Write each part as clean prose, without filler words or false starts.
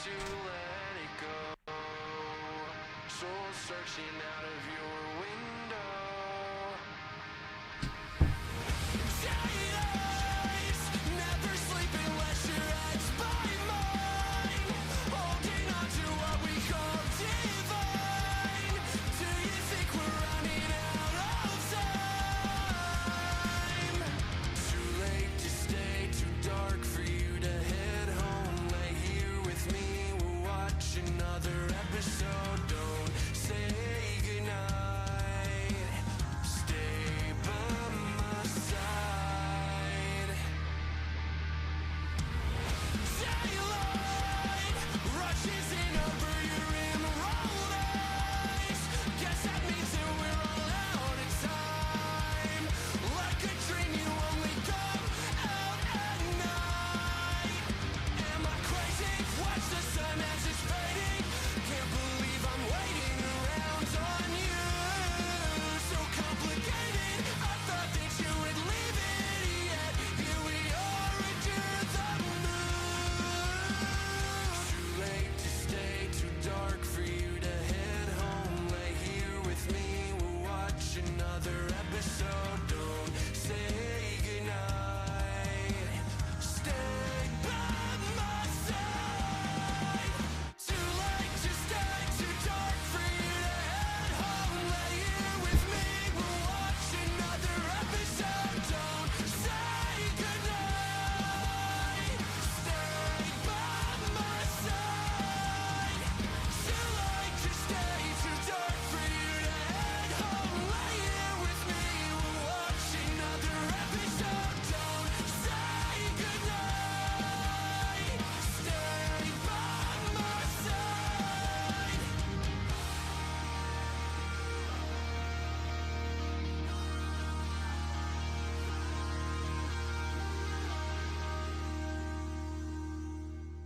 to let it go. Soul searching out of your window. Days, never sleep unless your head's by mine. Holding on to what we call divine. Do you think we're running out of time? Too late to stay, too dark for you to head home. Lay here with me, we'll watch another episode. Don't say goodnight. Stay by my side. Daylight rushes in over your emerald eyes. Guess that means that we're all out of time. Like a dream, you only come out at night. Am I crazy? Watch the sun as it's fading. Can't believe I'm waiting around on you. So complicated. I thought that you would leave it, yet here we are under the moon. Too late to stay, too dark for you to head home. Lay here with me, we'll watch another episode. Don't say goodnight. Stay by my side. Too late to stay, too dark for you to head home. Lay here with me, we'll watch another episode. Don't say goodnight. Stay by my side. Too late to stay, too dark for you to head home. Lay here with me, we'll watch another episode. Don't say goodnight. Stay by my side.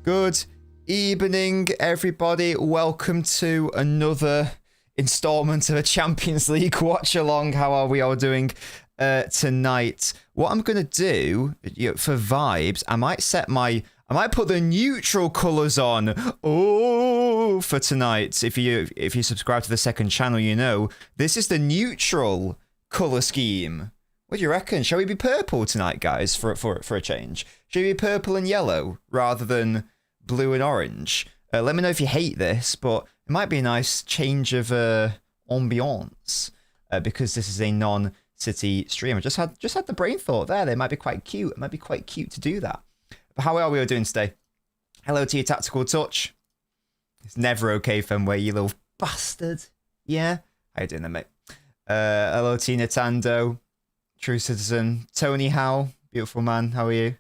Good evening, everybody. Welcome to another installment of a Champions League watch along. How are we all doing tonight? What I'm gonna do for vibes, I might put the neutral colours on. Oh, for tonight. If you subscribe to the second channel, you know this is the neutral colour scheme. What do you reckon? Shall we be purple tonight, guys, for a change? Should we be purple and yellow rather than blue and orange? Let me know if you hate this, but it might be a nice change of ambiance because this is a non-city stream. I just had the brain thought there. They might be quite cute. It might be quite cute to do that. But how are we all doing today? Hello to you, Tactical Touch. It's never okay, Fenway, you little bastard. Yeah? How you doing then, mate? Hello to you, Nintendo. True Citizen. Tony Howe. Beautiful man. How are you?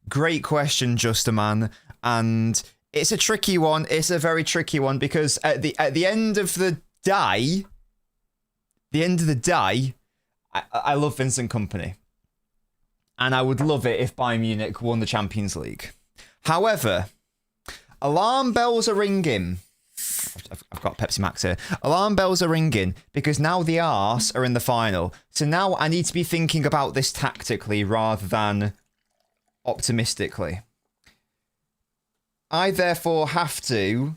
Great question, Just a Man. And it's a tricky one. It's a very tricky one because at the end of the day, I love Vincent Kompany. And I would love it if Bayern Munich won the Champions League. However, alarm bells are ringing. I've got Pepsi Max here. Alarm bells are ringing because now the Arse are in the final. So now I need to be thinking about this tactically rather than optimistically. I therefore have to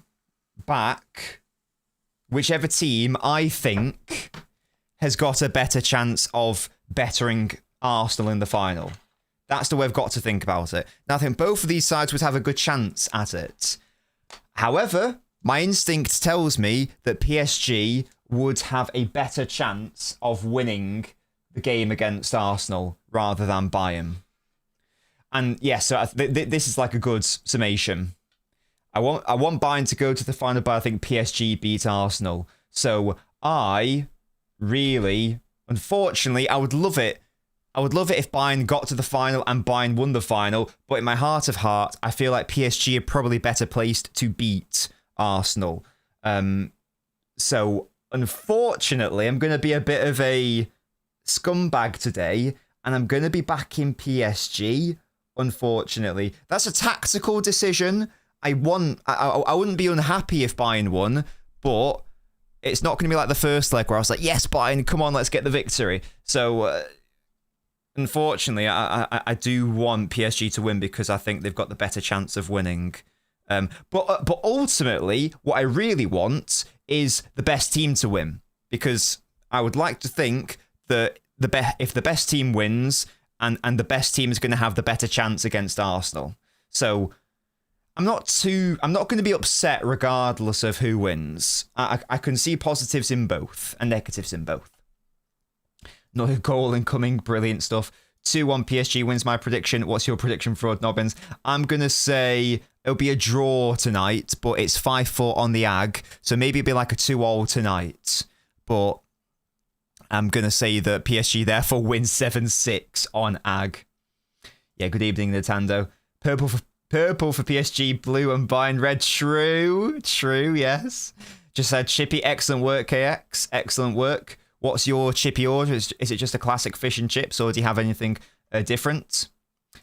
back whichever team I think has got a better chance of bettering Arsenal in the final. That's the way I've got to think about it. Now, I think both of these sides would have a good chance at it. However, my instinct tells me that PSG would have a better chance of winning the game against Arsenal rather than Bayern. And yeah, so this is like a good summation. I want Bayern to go to the final, but I think PSG beat Arsenal. So unfortunately, I would love it. I would love it if Bayern got to the final and Bayern won the final. But in my heart of heart, I feel like PSG are probably better placed to beat Arsenal. So unfortunately, I'm going to be a bit of a scumbag today, and I'm going to be backing PSG. Unfortunately, that's a tactical decision. I wouldn't be unhappy if Bayern won, but it's not going to be like the first leg where I was like, yes, Bayern, come on, let's get the victory. So unfortunately, I do want PSG to win because I think they've got the better chance of winning But ultimately, what I really want is the best team to win, because I would like to think that if the best team wins, and the best team is going to have the better chance against Arsenal. So I'm not going to be upset regardless of who wins. I can see positives in both and negatives in both. Not a goal incoming, brilliant stuff. 2-1 PSG wins my prediction. What's your prediction for LNobbins? I'm going to say it'll be a draw tonight, but it's 5-4 on the ag. So maybe it'll be like a 2-all tonight. But I'm going to say that PSG therefore wins 7-6 on ag. Yeah, good evening, Nintendo. Purple for PSG, blue and Bayern red. True, yes. Just said Chippy, excellent work, KX. Excellent work. What's your Chippy order? Is it just a classic fish and chips, or do you have anything different?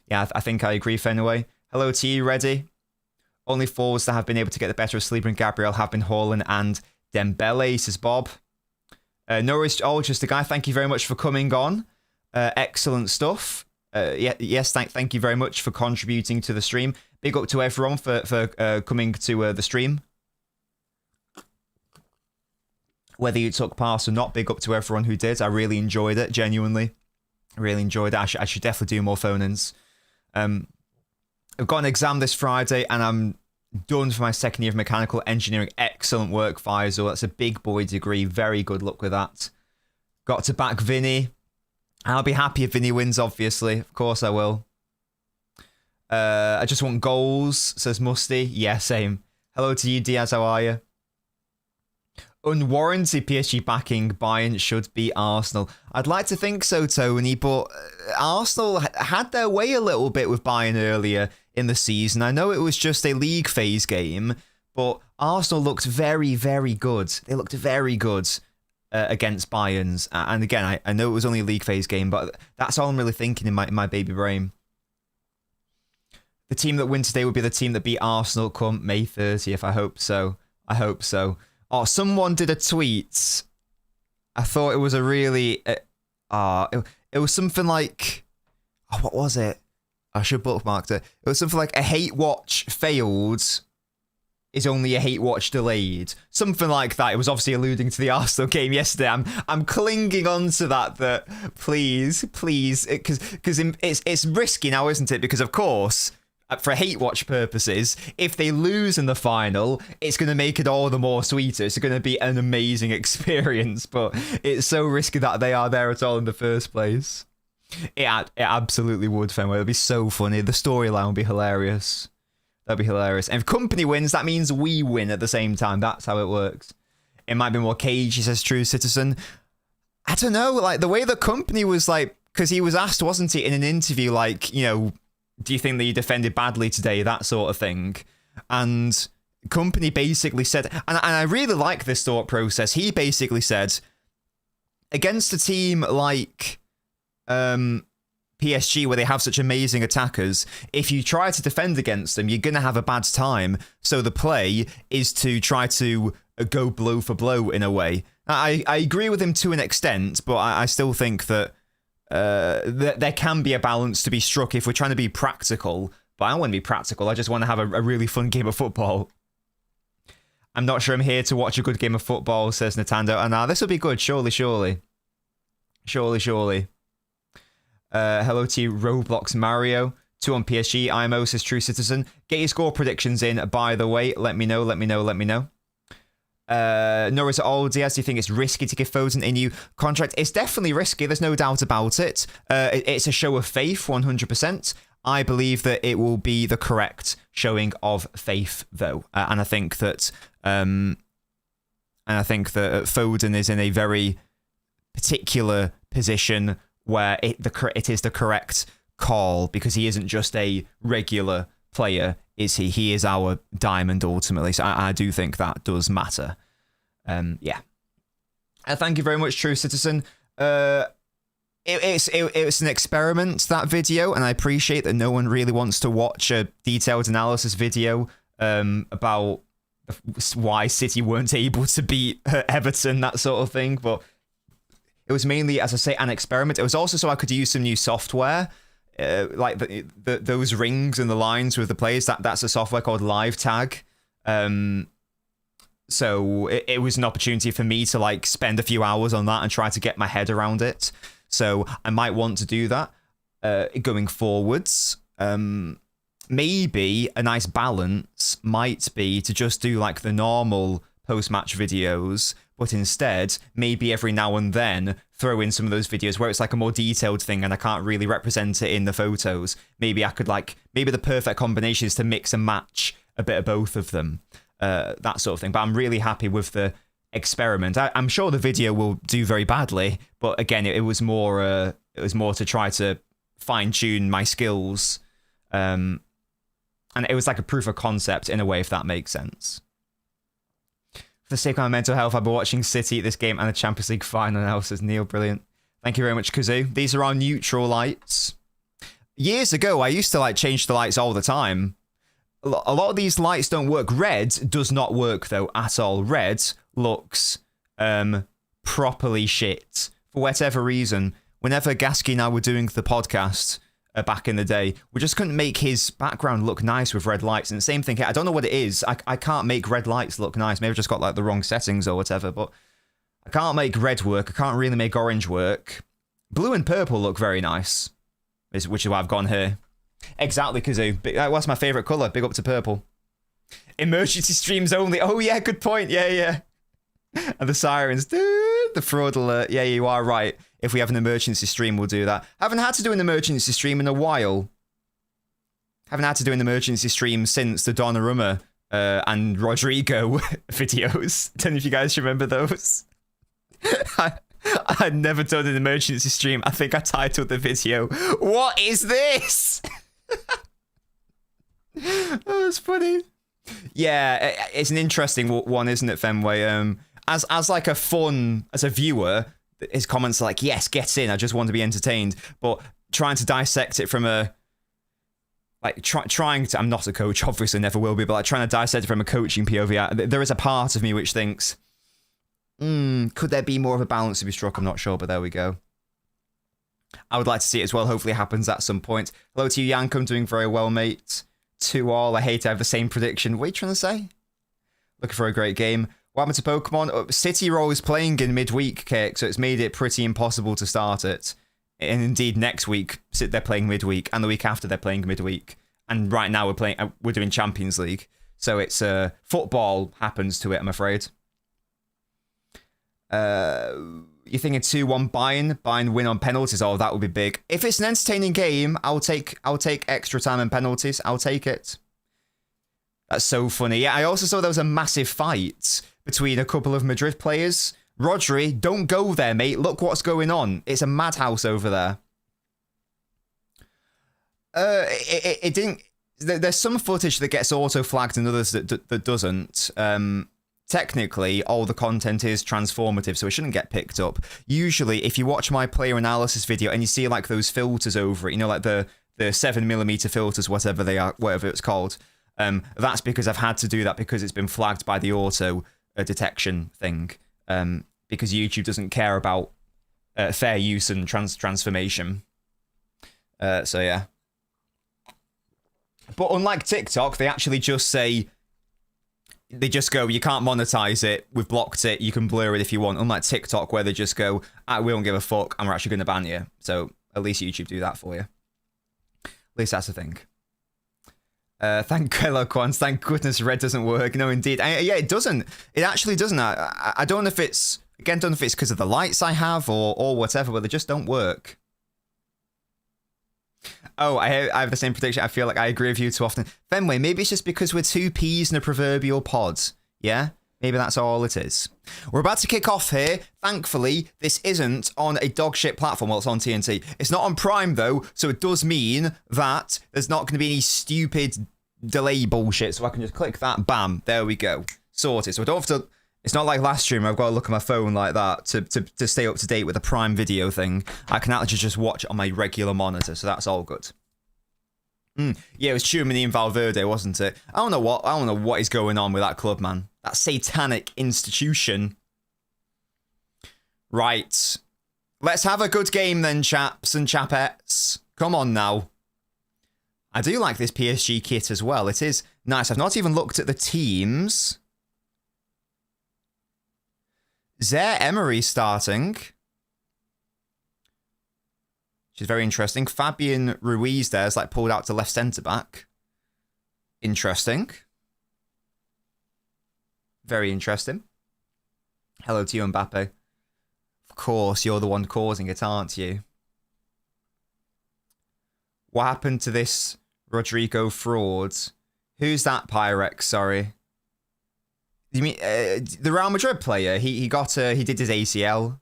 Yeah, I think I agree, Fenway. Hello to you, ready? Only forwards that have been able to get the better of Sleeper and Gabriel have been Haaland and Dembele, says Bob. Norris just a guy, thank you very much for coming on. Excellent stuff. Yes, thank you very much for contributing to the stream. Big up to everyone for coming to the stream. Whether you took part or not, big up to everyone who did. I really enjoyed it, genuinely. Really enjoyed it. I should definitely do more phone-ins. I've got an exam this Friday, and I'm done for my second year of mechanical engineering. Excellent work, Faisal. That's a big boy degree. Very good luck with that. Got to back Vinny. I'll be happy if Vinny wins, obviously. Of course I will. I just want goals, says Musty. Yeah, same. Hello to you, Diaz. How are you? Unwarranted PSG backing Bayern should be Arsenal. I'd like to think so, Tony, but Arsenal had their way a little bit with Bayern earlier in the season. I know it was just a league phase game, but Arsenal looked very, very good. They looked very good against Bayern's. And again, I know it was only a league phase game, but that's all I'm really thinking in my baby brain. The team that wins today would be the team that beat Arsenal come May 30th. I hope so. I hope so. Oh, someone did a tweet. I thought it was a really... it was something like... Oh, what was it? I should bookmarked it. It was something like a hate watch failed is only a hate watch delayed. Something like that. It was obviously alluding to the Arsenal game yesterday. I'm clinging on to that please, because it's risky now, isn't it? Because, of course... For hate watch purposes, if they lose in the final, it's going to make it all the more sweeter. It's going to be an amazing experience, but it's so risky that they are there at all in the first place. It absolutely would, Fenway. It'd be so funny. The storyline would be hilarious. That'd be hilarious. And if company wins, that means we win at the same time. That's how it works. It might be more cagey, says True Citizen. I don't know, like the way the company was like, because he was asked, wasn't he, in an interview, like, you know, do you think that you defended badly today? That sort of thing. And company basically said, and I really like this thought process. He basically said, against a team like PSG, where they have such amazing attackers, if you try to defend against them, you're going to have a bad time. So the play is to try to go blow for blow in a way. I agree with him to an extent, but I still think that there can be a balance to be struck if we're trying to be practical. But I don't want to be practical. I just want to have a really fun game of football. I'm not sure I'm here to watch a good game of football, says Nintendo. And this will be good, surely. Hello to you, Roblox Mario. 2 on PSG. IMO, says True Citizen. Get your score predictions in, by the way. Let me know. Norris at all, Diaz, do you think it's risky to give Foden a new contract? It's definitely risky, there's no doubt about it. It's a show of faith, 100%. I believe that it will be the correct showing of faith, though. And I think that Foden is in a very particular position where it is the correct call, because he isn't just a regular player, is he? He is our diamond ultimately. So I do think that does matter. Yeah. Thank you very much, True Citizen. It's an experiment, that video, and I appreciate that no one really wants to watch a detailed analysis video about why City weren't able to beat Everton, that sort of thing. But it was mainly, as I say, an experiment. It was also so I could use some new software like those rings and the lines with the players. That's a software called Live Tag. So it was an opportunity for me to like spend a few hours on that and try to get my head around it. So I might want to do that going forwards. Maybe a nice balance might be to just do like the normal post-match videos, but instead maybe every now and then throw in some of those videos where it's like a more detailed thing and I can't really represent it in the photos. Maybe I could maybe the perfect combination is to mix and match a bit of both of them, that sort of thing. But I'm really happy with the experiment. I'm sure the video will do very badly, but again, it was more to try to fine-tune my skills, and it was like a proof of concept in a way, if that makes sense. For the sake of my mental health, I've been watching City this game and the Champions League final now, says Neil. Brilliant. Thank you very much, Kazoo. These are our neutral lights. Years ago, I used to like change the lights all the time. A lot of these lights don't work. Red does not work, though, at all. Red looks properly shit. For whatever reason, whenever Gasky and I were doing the podcast back in the day, we just couldn't make his background look nice with red lights. And the same thing here. I don't know what it is. I can't make red lights look nice. Maybe I've just got like the wrong settings or whatever, but I can't make red work. I can't really make orange work. Blue and purple look very nice, which is why I've gone here. Exactly, Kazoo. What's my favourite colour? Big up to purple. Emergency streams only. Oh, yeah, good point. Yeah. And the sirens. The fraud alert. Yeah, you are right. If we have an emergency stream, we'll do that. Haven't had to do an emergency stream in a while. Haven't had to do an emergency stream since the Donnarumma and Rodrigo videos. Don't know if you guys remember those. I'd never done an emergency stream. I think I titled the video, "What is this?" Oh, that's funny. Yeah, it's an interesting one, isn't it, Fenway? As like a fun, as a viewer, his comments are like, yes, get in, I just want to be entertained. But trying to dissect it from a, like, trying to, I'm not a coach, obviously never will be, but like trying to dissect it from a coaching POV, there is a part of me which thinks, could there be more of a balance to be struck? I'm not sure, but there we go. I would like to see it as well. Hopefully it happens at some point. Hello to you, Yank. I'm doing very well, mate. 2-all. I hate to have the same prediction. What are you trying to say? Looking for a great game. What happened to Pokemon? City are always playing in midweek, Cake, so it's made it pretty impossible to start it. And indeed, next week, they're playing midweek, and the week after, they're playing midweek. And right now, we're doing Champions League. So it's football happens to it, I'm afraid. You're thinking 2-1 Bayern? Bayern win on penalties? Oh, that would be big. If it's an entertaining game, I'll take extra time and penalties. I'll take it. That's so funny. Yeah, I also saw there was a massive fight between a couple of Madrid players. Rodri, don't go there, mate. Look what's going on. It's a madhouse over there. It didn't. There's some footage that gets auto-flagged and others that doesn't. Technically, all the content is transformative, so it shouldn't get picked up. Usually, if you watch my player analysis video and you see like those filters over it, you know, like the 7mm filters, whatever they are, whatever it's called, that's because I've had to do that because it's been flagged by the auto detection thing. Because YouTube doesn't care about fair use and transformation. So yeah. But unlike TikTok, they actually just say, they just go, you can't monetize it, we've blocked it, you can blur it if you want. Unlike TikTok, where they just go, we don't give a fuck, and we're actually going to ban you. So at least YouTube do that for you. At least that's the thing. Thank Eloquence, thank goodness red doesn't work. No, indeed. Yeah, it doesn't. It actually doesn't. I don't know if it's, again, don't know if it's because of the lights I have or whatever, but they just don't work. Oh, I have the same prediction. I feel like I agree with you too often. Fenway, maybe it's just because we're two peas in a proverbial pod. Yeah? Maybe that's all it is. We're about to kick off here. Thankfully, this isn't on a dogshit platform. Well, it's on TNT. It's not on Prime, though, so it does mean that there's not going to be any stupid delay bullshit. So I can just click that. Bam. There we go. Sorted. So I don't have to... It's not like last stream where I've got to look at my phone like that to stay up to date with the Prime Video thing. I can actually just watch it on my regular monitor, so that's all good. Yeah, it was Tchouaméni and Valverde, wasn't it? I don't know what is going on with that club, man. That satanic institution. Right. Let's have a good game then, chaps and chapettes. Come on now. I do like this PSG kit as well. It is nice. I've not even looked at the teams. Zaire Emery starting. Which is very interesting. Fabian Ruiz there is like pulled out to left centre-back. Interesting. Very interesting. Hello to you, Mbappe. Of course, you're the one causing it, aren't you? What happened to this Rodrigo fraud? Who's that Pyrex? Sorry. You mean the Real Madrid player? He did his ACL,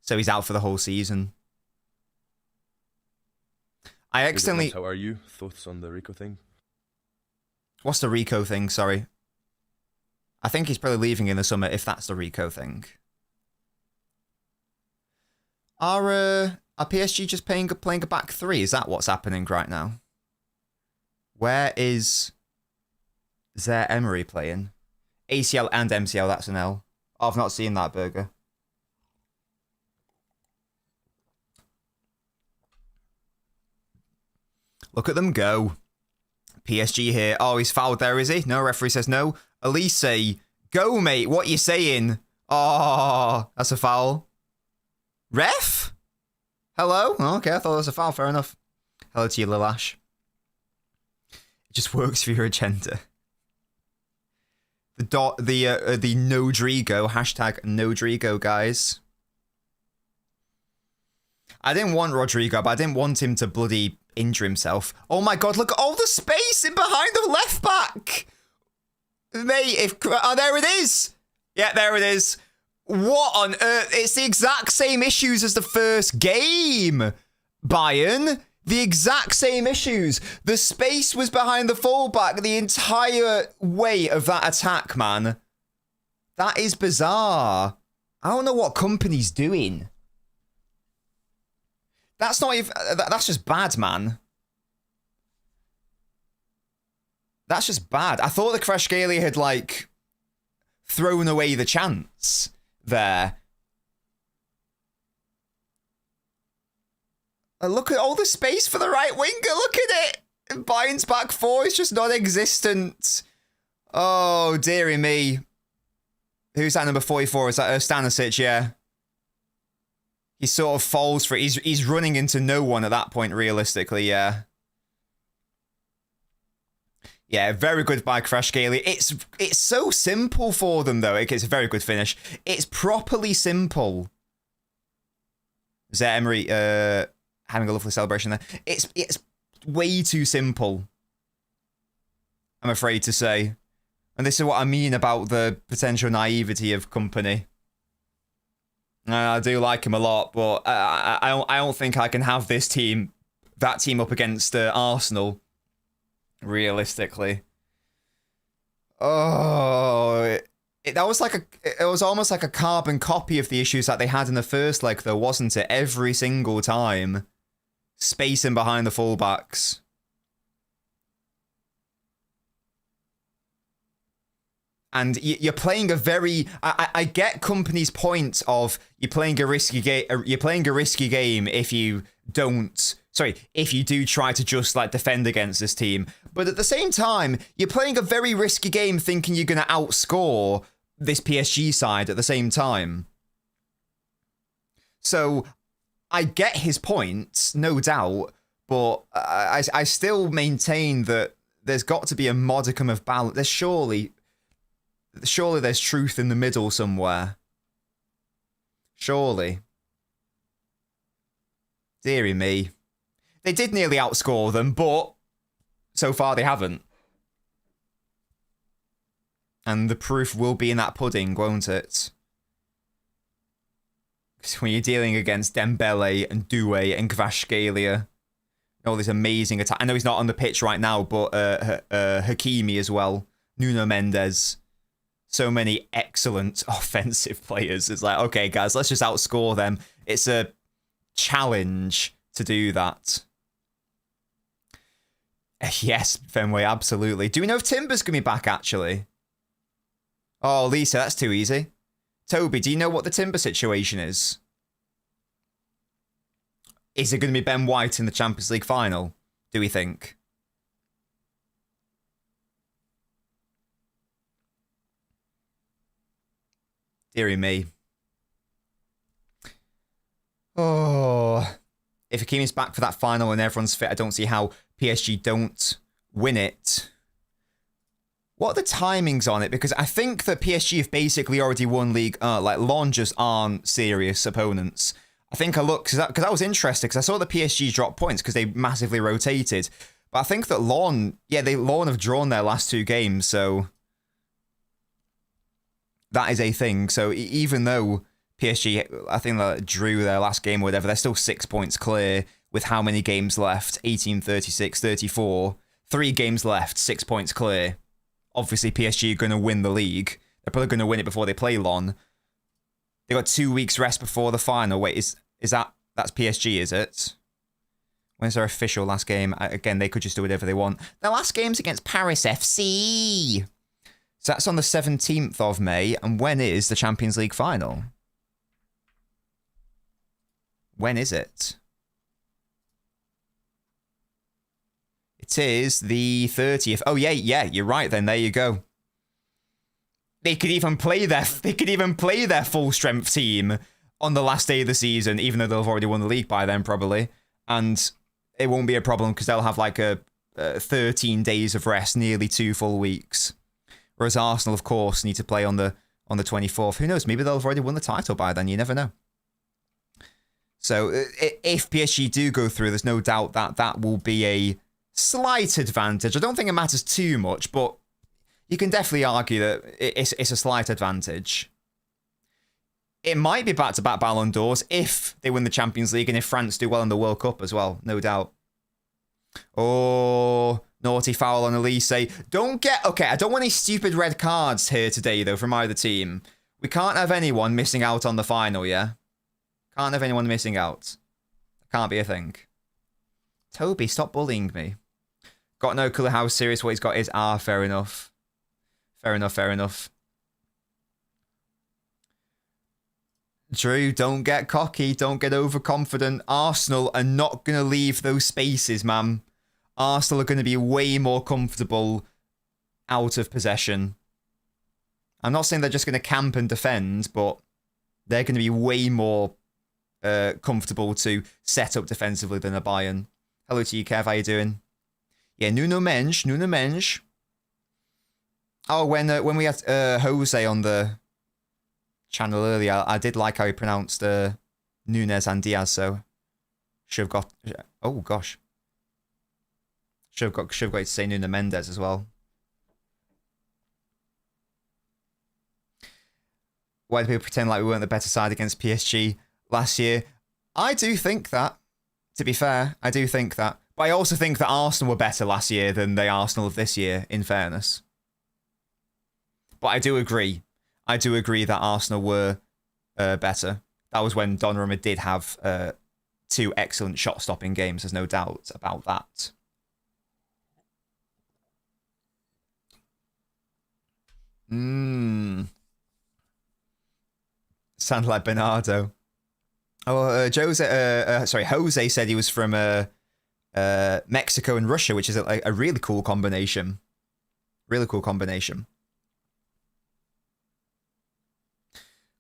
so he's out for the whole season. I accidentally. How are you? Thoughts on the Rico thing? What's the Rico thing? Sorry. I think he's probably leaving in the summer if that's the Rico thing. Are PSG just playing a back three? Is that what's happening right now? Where is Zaire Emery playing? ACL and MCL, that's an L. I've not seen that burger. Look at them go. PSG here. Oh, he's fouled there, is he? No, referee says no. Elise, go, mate. What you saying? Oh, that's a foul. Ref? Hello? Oh, okay, I thought it was a foul. Fair enough. Hello to you, Lilash. It just works for your agenda. The Nodrigo, hashtag Nodrigo, guys. I didn't want Rodrigo, but I didn't want him to bloody injure himself. Oh my god, look at all the space in behind the left back. Mate, oh, there it is. Yeah, there it is. What on earth? It's the exact same issues as the first game, Bayern. The exact same issues. The space was behind the fullback the entire way of that attack, man. That is bizarre. I don't know what company's doing. That's not even... That's just bad, man. That's just bad. I thought the Kvaratskhelia had, like, thrown away the chance there. Look at all the space for the right winger. Look at it. Bayern's back four is just non-existent. Oh, dearie me. Who's that number 44? Is that Stanisic? Yeah. He sort of falls for it. He's running into no one at that point, realistically, yeah. Yeah, very good by Kvaratskhelia. It's so simple for them, though. It's a very good finish. It's properly simple. Zaire Emery having a lovely celebration there. It's way too simple, I'm afraid to say. And this is what I mean about the potential naivety of company. I do like him a lot, but I don't think I can have that team up against Arsenal, realistically. Oh, it was almost like a carbon copy of the issues that they had in the first leg, though, wasn't it? Every single time, spacing behind the fullbacks. And you're playing a very... I get company's point of you're playing a risky game. You're playing a risky game if you don't... Sorry, if you do try to just like defend against this team. But at the same time, you're playing a very risky game thinking you're going to outscore this PSG side at the same time. So I get his points, no doubt. But I still maintain that there's got to be a modicum of balance. There's surely there's truth in the middle somewhere. Surely. Deary me. They did nearly outscore them, but so far they haven't. And the proof will be in that pudding, won't it? Because when you're dealing against Dembele and Doué and Kvaratskhelia, all this amazing attack. I know he's not on the pitch right now, but Hakimi as well. Nuno Mendes. So many excellent offensive players. It's like, okay, guys, let's just outscore them. It's a challenge to do that. Yes, Fenway, absolutely. Do we know if Timber's going to be back, actually? Oh, Lisa, that's too easy. Toby, do you know what the Timber situation is? Is it going to be Ben White in the Champions League final, do we think? Deary me. Oh. If Hakimi's back for that final and everyone's fit, I don't see how PSG don't win it. What are the timings on it? Because I think that PSG have basically already won league. Like, Lyon just aren't serious opponents. I think I looked, because I was interested, because I saw the PSG drop points because they massively rotated. But I think that Lyon have drawn their last 2 games, so that is a thing. So even though PSG, I think they drew their last game or whatever, they're still 6 points clear with how many games left? 18, 36, 34. 3 games left, 6 points clear. Obviously, PSG are going to win the league. They're probably going to win it before they play Lyon. They got 2 weeks rest before the final. Wait, is that's PSG, is it? When's their official last game? Again, they could just do whatever they want. Their last game's against Paris FC. So that's on the 17th of May. And when is the Champions League final? When is it? It is the 30th. Oh yeah, you're right then. There you go. They could even play their full strength team on the last day of the season, even though they'll have already won the league by then probably, and it won't be a problem because they'll have like a 13 days of rest, nearly 2 full weeks. Whereas Arsenal, of course, need to play on the 24th. Who knows? Maybe they'll have already won the title by then. You never know. So if PSG do go through, there's no doubt that that will be a slight advantage. I don't think it matters too much, but you can definitely argue that it's a slight advantage. It might be back-to-back Ballon d'Ors if they win the Champions League and if France do well in the World Cup as well, no doubt. Oh, naughty foul on Elise. Don't get... Okay, I don't want any stupid red cards here today, though, from either team. We can't have anyone missing out on the final, yeah? Can't have anyone missing out. Can't be a thing. Toby, stop bullying me. Got no clue how serious what he's got is. Ah, fair enough. Fair enough, fair enough. Drew, don't get cocky. Don't get overconfident. Arsenal are not going to leave those spaces, man. Arsenal are going to be way more comfortable out of possession. I'm not saying they're just going to camp and defend, but they're going to be way more comfortable to set up defensively than a Bayern. Hello to you, Kev. How you doing? Yeah, Nuno Mensch. Oh, when we had Jose on the channel earlier, I did like how he pronounced Nunes and Diaz, so should have got... Oh, gosh. Should have got to say Nuno Mendes as well. Why do people pretend like we weren't the better side against PSG last year? I do think that, to be fair. I do think that. But I also think that Arsenal were better last year than the Arsenal of this year, in fairness. But I do agree. I do agree that Arsenal were better. That was when Donnarumma did have 2 excellent shot-stopping games. There's no doubt about that. Sound like Bernardo. Oh, Jose said he was from Mexico and Russia, which is a really cool combination. Really cool combination.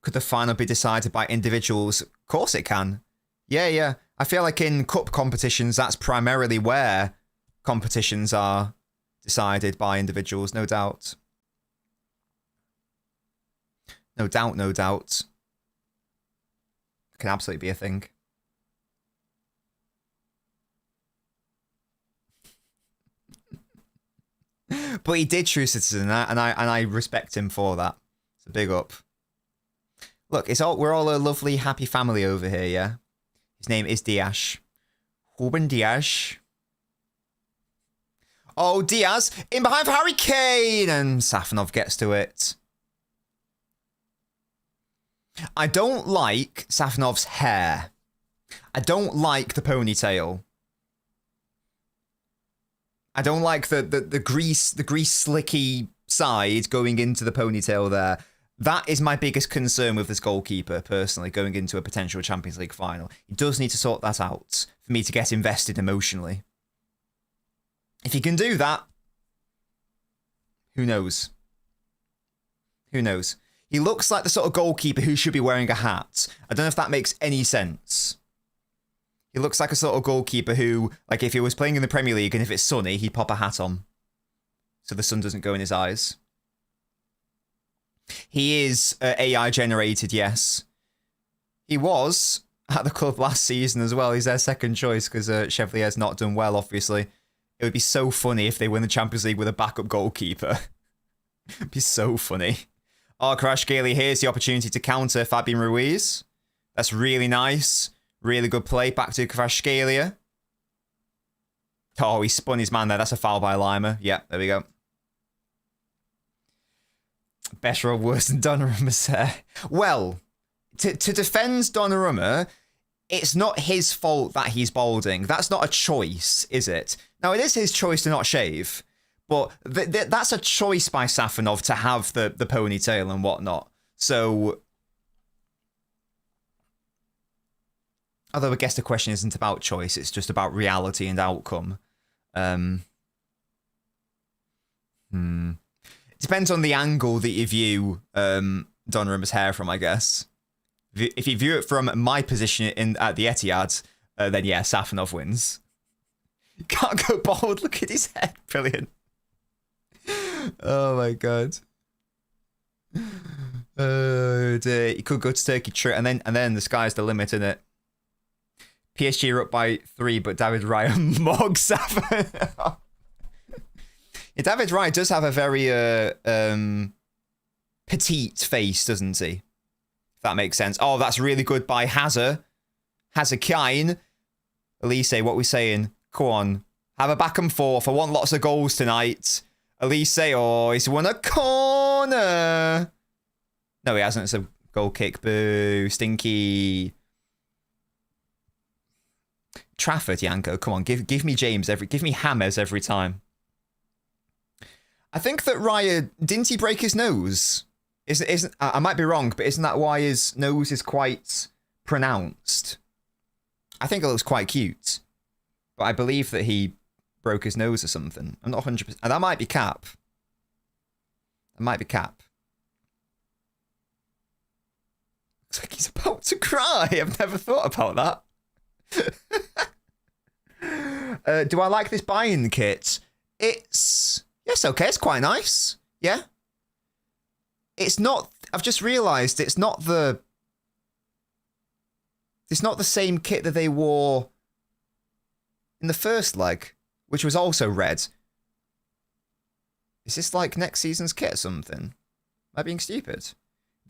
Could the final be decided by individuals? Of course it can. Yeah. I feel like in cup competitions, that's primarily where competitions are decided by individuals, no doubt. No doubt. It can absolutely be a thing. But he did true citizen, and I respect him for that. It's a big up. Look, we're all a lovely, happy family over here, yeah? His name is Diaz. Ruben Diaz. Oh, Diaz, in behind for Harry Kane! And Safanov gets to it. I don't like Safanov's hair. I don't like the ponytail. I don't like the grease slicky side going into the ponytail there. That is my biggest concern with this goalkeeper, personally, going into a potential Champions League final. He does need to sort that out for me to get invested emotionally. If he can do that, who knows? Who knows? He looks like the sort of goalkeeper who should be wearing a hat. I don't know if that makes any sense. He looks like a sort of goalkeeper who, like, if he was playing in the Premier League and if it's sunny, he'd pop a hat on so the sun doesn't go in his eyes. He is AI generated, yes. He was at the club last season as well. He's their second choice because Chevalier's not done well, obviously. It would be so funny if they win the Champions League with a backup goalkeeper. It'd be so funny. Oh, Kvaratskhelia, here's the opportunity to counter Fabian Ruiz. That's really nice. Really good play. Back to Kvaratskhelia. Oh, he spun his man there. That's a foul by Lima. Yeah, there we go. Better or worse than Donnarumma's there? Well, to defend Donnarumma, it's not his fault that he's balding. That's not a choice, is it? Now, it is his choice to not shave, but that's a choice by Safonov to have the ponytail and whatnot. So, although I guess the question isn't about choice, it's just about reality and outcome. Depends on the angle that you view Donnarumma's hair from, I guess. If you view it from my position at the Etihad, then yeah, Safonov wins. Can't go bald. Look at his head. Brilliant. Oh my god. He could go to Turkey, and then the sky's the limit, isn't it? PSG are up by 3, but David Raya mogs Safonov. Yeah, David Raya does have a very petite face, doesn't he? If that makes sense. Oh, that's really good by Hazard. Hazard Kine. Elise, what we saying? Come on. Have a back and forth. I want lots of goals tonight. Elise, oh, he's won a corner. No, he hasn't. It's a goal kick. Boo. Stinky. Trafford, Yanko. Come on. Give me James give me Hammers every time. I think that Raya, didn't he break his nose? Isn't I might be wrong, but isn't that why his nose is quite pronounced? I think it looks quite cute. But I believe that he broke his nose or something. I'm not 100%. And that might be cap. That might be cap. Looks like he's about to cry. I've never thought about that. Do I like this Bayern kit? It's... Yes, okay, it's quite nice. Yeah. It's not... I've just realised it's not the same kit that they wore in the first leg, which was also red. Is this like next season's kit or something? Am I being stupid?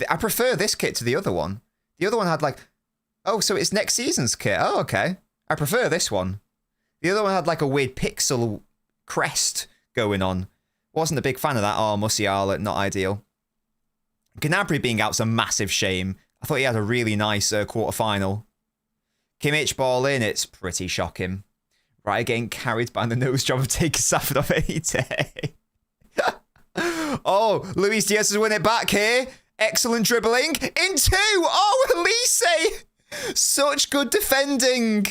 I prefer this kit to the other one. The other one had like... Oh, so it's next season's kit. Oh, okay. I prefer this one. The other one had like a weird pixel crest going on. Wasn't a big fan of that. Oh, Musiala, not ideal. Gnabry being out's a massive shame. I thought he had a really nice quarter-final. Kimmich ball in, it's pretty shocking. Right, getting carried by the nose job of taking Safonov any day. Oh, Luis Diaz has won it back here. Excellent dribbling. In 2. Oh, Elise. Such good defending.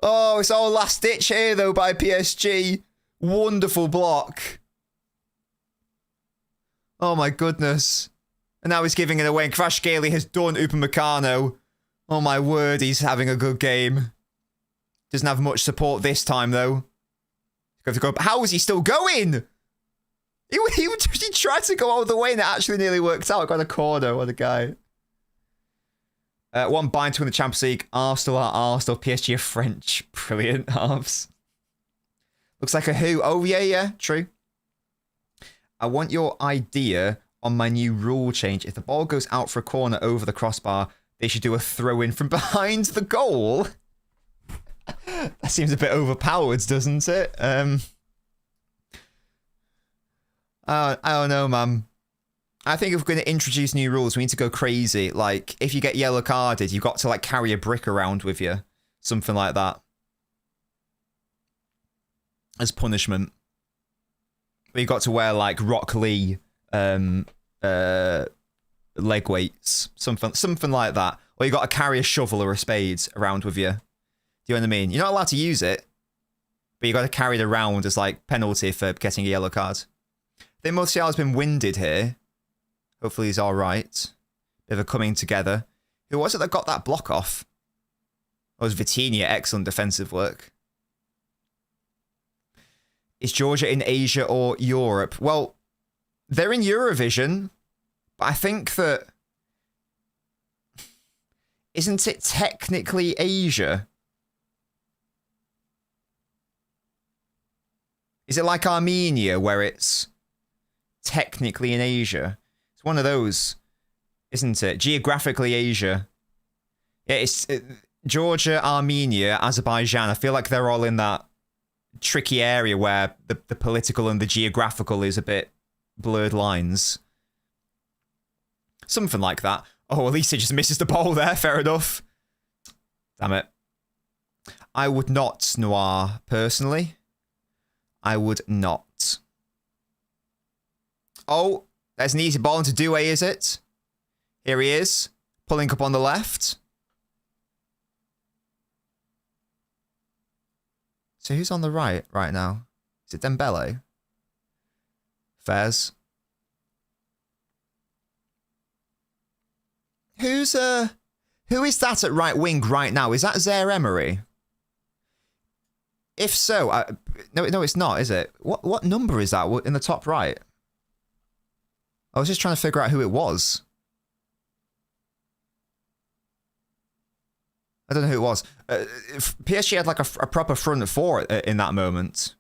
Oh, it's all last ditch here, though, by PSG. Wonderful block. Oh, my goodness. And now he's giving it away. And Kvaratskhelia has done Upamecano. Oh, my word, he's having a good game. Doesn't have much support this time, though. How is he still going? He tried to go all the way and it actually nearly worked out. Got a corner. What a guy. One bind to win the Champions League. Arsenal are Arsenal. PSG are French. Brilliant halves. Looks like a who. Oh, yeah. True. I want your idea on my new rule change. If the ball goes out for a corner over the crossbar, they should do a throw-in from behind the goal. That seems a bit overpowered, doesn't it? I don't know, man. I think if we're going to introduce new rules, we need to go crazy. Like, if you get yellow carded, you've got to, like, carry a brick around with you. Something like that. As punishment. But you've got to wear, like, Rock Lee leg weights, something like that. Or you got to carry a shovel or a spade around with you. Do you know what I mean? You're not allowed to use it, but you got to carry it around as like penalty for getting a yellow card. I think Martial's been winded here. Hopefully he's all right. Bit of a coming together. Who was it that got that block off? It was Vitinha. Excellent defensive work. Is Georgia in Asia or Europe? Well, they're in Eurovision, but I think that... Isn't it technically Asia? Is it like Armenia, where it's technically in Asia? It's one of those, isn't it? Geographically Asia. Yeah, it's Georgia, Armenia, Azerbaijan. I feel like they're all in that tricky area where the political and the geographical is a bit blurred lines. Something like that. Oh, at least it just misses the ball there. Fair enough. Damn it. I would not, Noir, personally. I would not. Oh, there's an easy ball into Doué, is it? Here he is. Pulling up on the left. So who's on the right now? Is it Dembele? Fez. Who is that at right wing right now? Is that Zaire Emery? If so, no, it's not, is it? What number is that in the top right? I was just trying to figure out who it was. I don't know who it was. PSG had like a proper front four in that moment.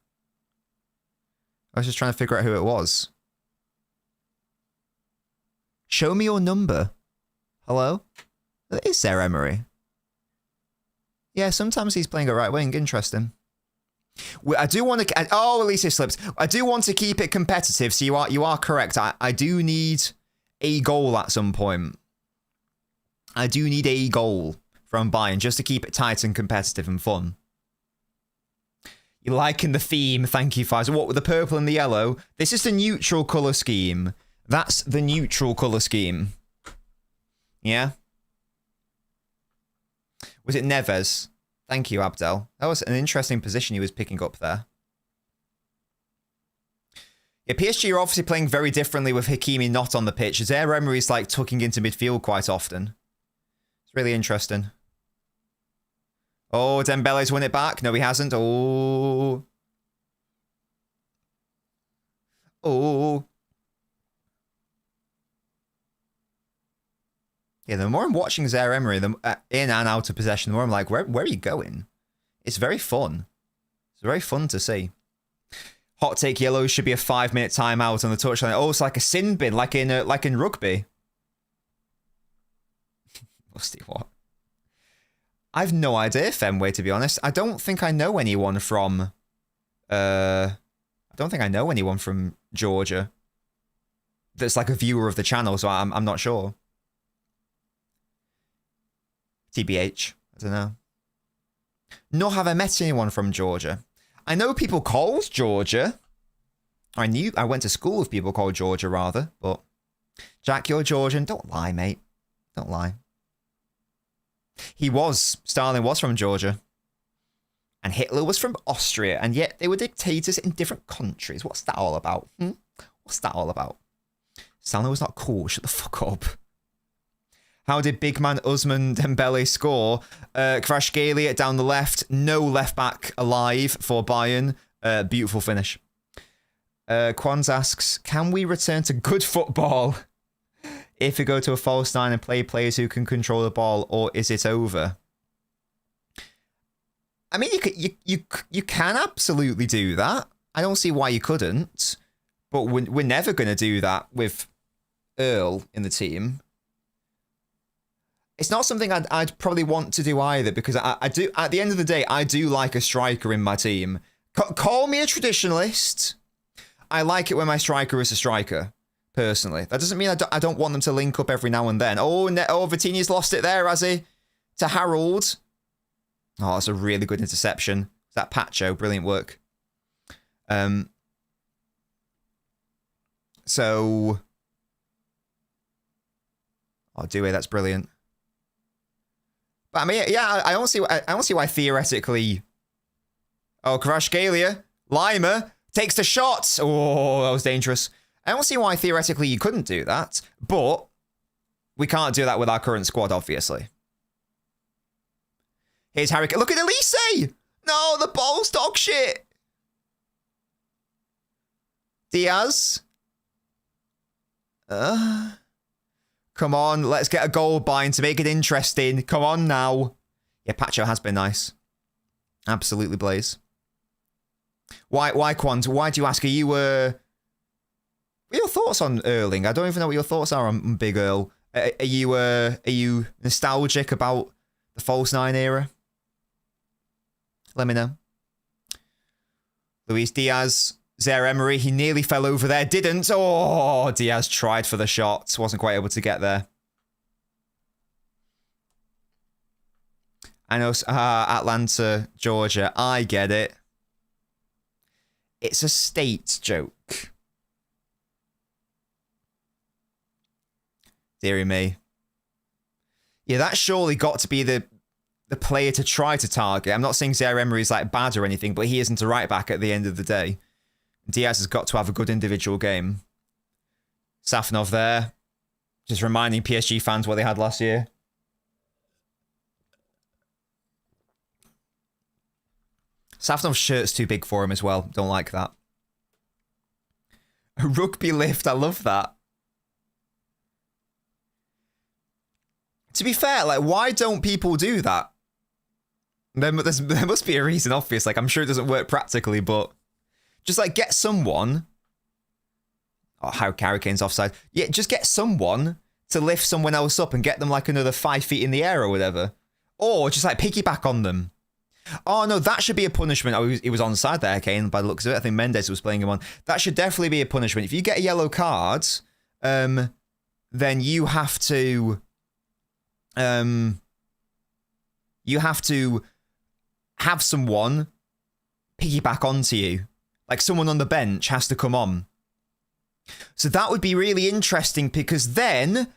I was just trying to figure out who it was. Show me your number. Hello? It is Zaire Emery. Yeah, sometimes he's playing a right wing. Interesting. I do want to... Oh, at least it slipped. I do want to keep it competitive, so you are correct. I do need a goal at some point. I do need a goal from Bayern just to keep it tight and competitive and fun. You're liking the theme. Thank you, Fives. What with the purple and the yellow? This is the neutral colour scheme. That's the neutral colour scheme. Yeah? Was it Neves? Thank you, Abdel. That was an interesting position he was picking up there. Yeah, PSG are obviously playing very differently with Hakimi not on the pitch. Zaire Emery's like tucking into midfield quite often. It's really interesting. Oh, Dembele's won it back. No, he hasn't. Oh. Oh. Yeah, the more I'm watching Zaire Emery in and out of possession, the more I'm like, where are you going? It's very fun. It's very fun to see. Hot take: yellow should be a 5-minute timeout on the touchline. Oh, it's like a sin bin, like in rugby. Musty what? I've no idea, Fenway, to be honest. I don't think I know anyone from... I don't think I know anyone from Georgia that's like a viewer of the channel, so I'm not sure. TBH. I don't know. Nor have I met anyone from Georgia. I know people called Georgia. I went to school with people called Georgia, rather. But, Jack, you're Georgian. Don't lie, mate. Don't lie. Stalin was from Georgia. And Hitler was from Austria. And yet they were dictators in different countries. What's that all about? What's that all about? Stalin was not cool. Shut the fuck up. How did big man Usman Dembele score? Kvaratskhelia down the left. No left back alive for Bayern. Beautiful finish. Quans asks, can we return to good football if we go to a false nine and play players who can control the ball, or is it over? I mean, you can absolutely do that. I don't see why you couldn't. But we're never going to do that with Earl in the team. It's not something I'd probably want to do either, because I do, at the end of the day, I do like a striker in my team. Call me a traditionalist. I like it when my striker is a striker, personally. That doesn't mean I don't want them to link up every now and then. Oh, Vitinha's lost it there, has he? To Harold. Oh, that's a really good interception. That Pacho, brilliant work. So... Oh, do it. That's brilliant. But I mean, yeah, I don't see why theoretically. Oh, Kvaratskhelia, Lima takes the shot. Oh, that was dangerous. I don't see why theoretically you couldn't do that, but we can't do that with our current squad, obviously. Here's Harry. Look at Elise. No, the ball's dog shit. Diaz. Come on, let's get a goal bind to make it interesting. Come on now. Yeah, Pacho has been nice. Absolutely, Blaze. Why, Quant? Why do you ask? Are you, what are your thoughts on Erling? I don't even know what your thoughts are on Big Earl. Are you nostalgic about the false nine era? Let me know. Luis Diaz, Zaire Emery, he nearly fell over there. Didn't. Oh, Diaz tried for the shot. Wasn't quite able to get there. I know, Atlanta, Georgia. I get it. It's a state joke. Deary me. Yeah, that surely got to be the player to try to target. I'm not saying Zaire Emery is like bad or anything, but he isn't a right back at the end of the day. Diaz has got to have a good individual game. Safanov there. Just reminding PSG fans what they had last year. Safanov's shirt's too big for him as well. Don't like that. A rugby lift. I love that. To be fair, like, why don't people do that? There must be a reason, obvious. Like, I'm sure it doesn't work practically, but just, like, get someone... Oh, how Harry Kane's offside. Yeah, just get someone to lift someone else up and get them, like, another 5 feet in the air or whatever. Or just, like, piggyback on them. Oh, no, that should be a punishment. Oh, he was onside there, Kane, by the looks of it. I think Mendes was playing him on. That should definitely be a punishment. If you get a yellow card, then you have to... you have to have someone piggyback onto you. Like someone on the bench has to come on. So that would be really interesting because then,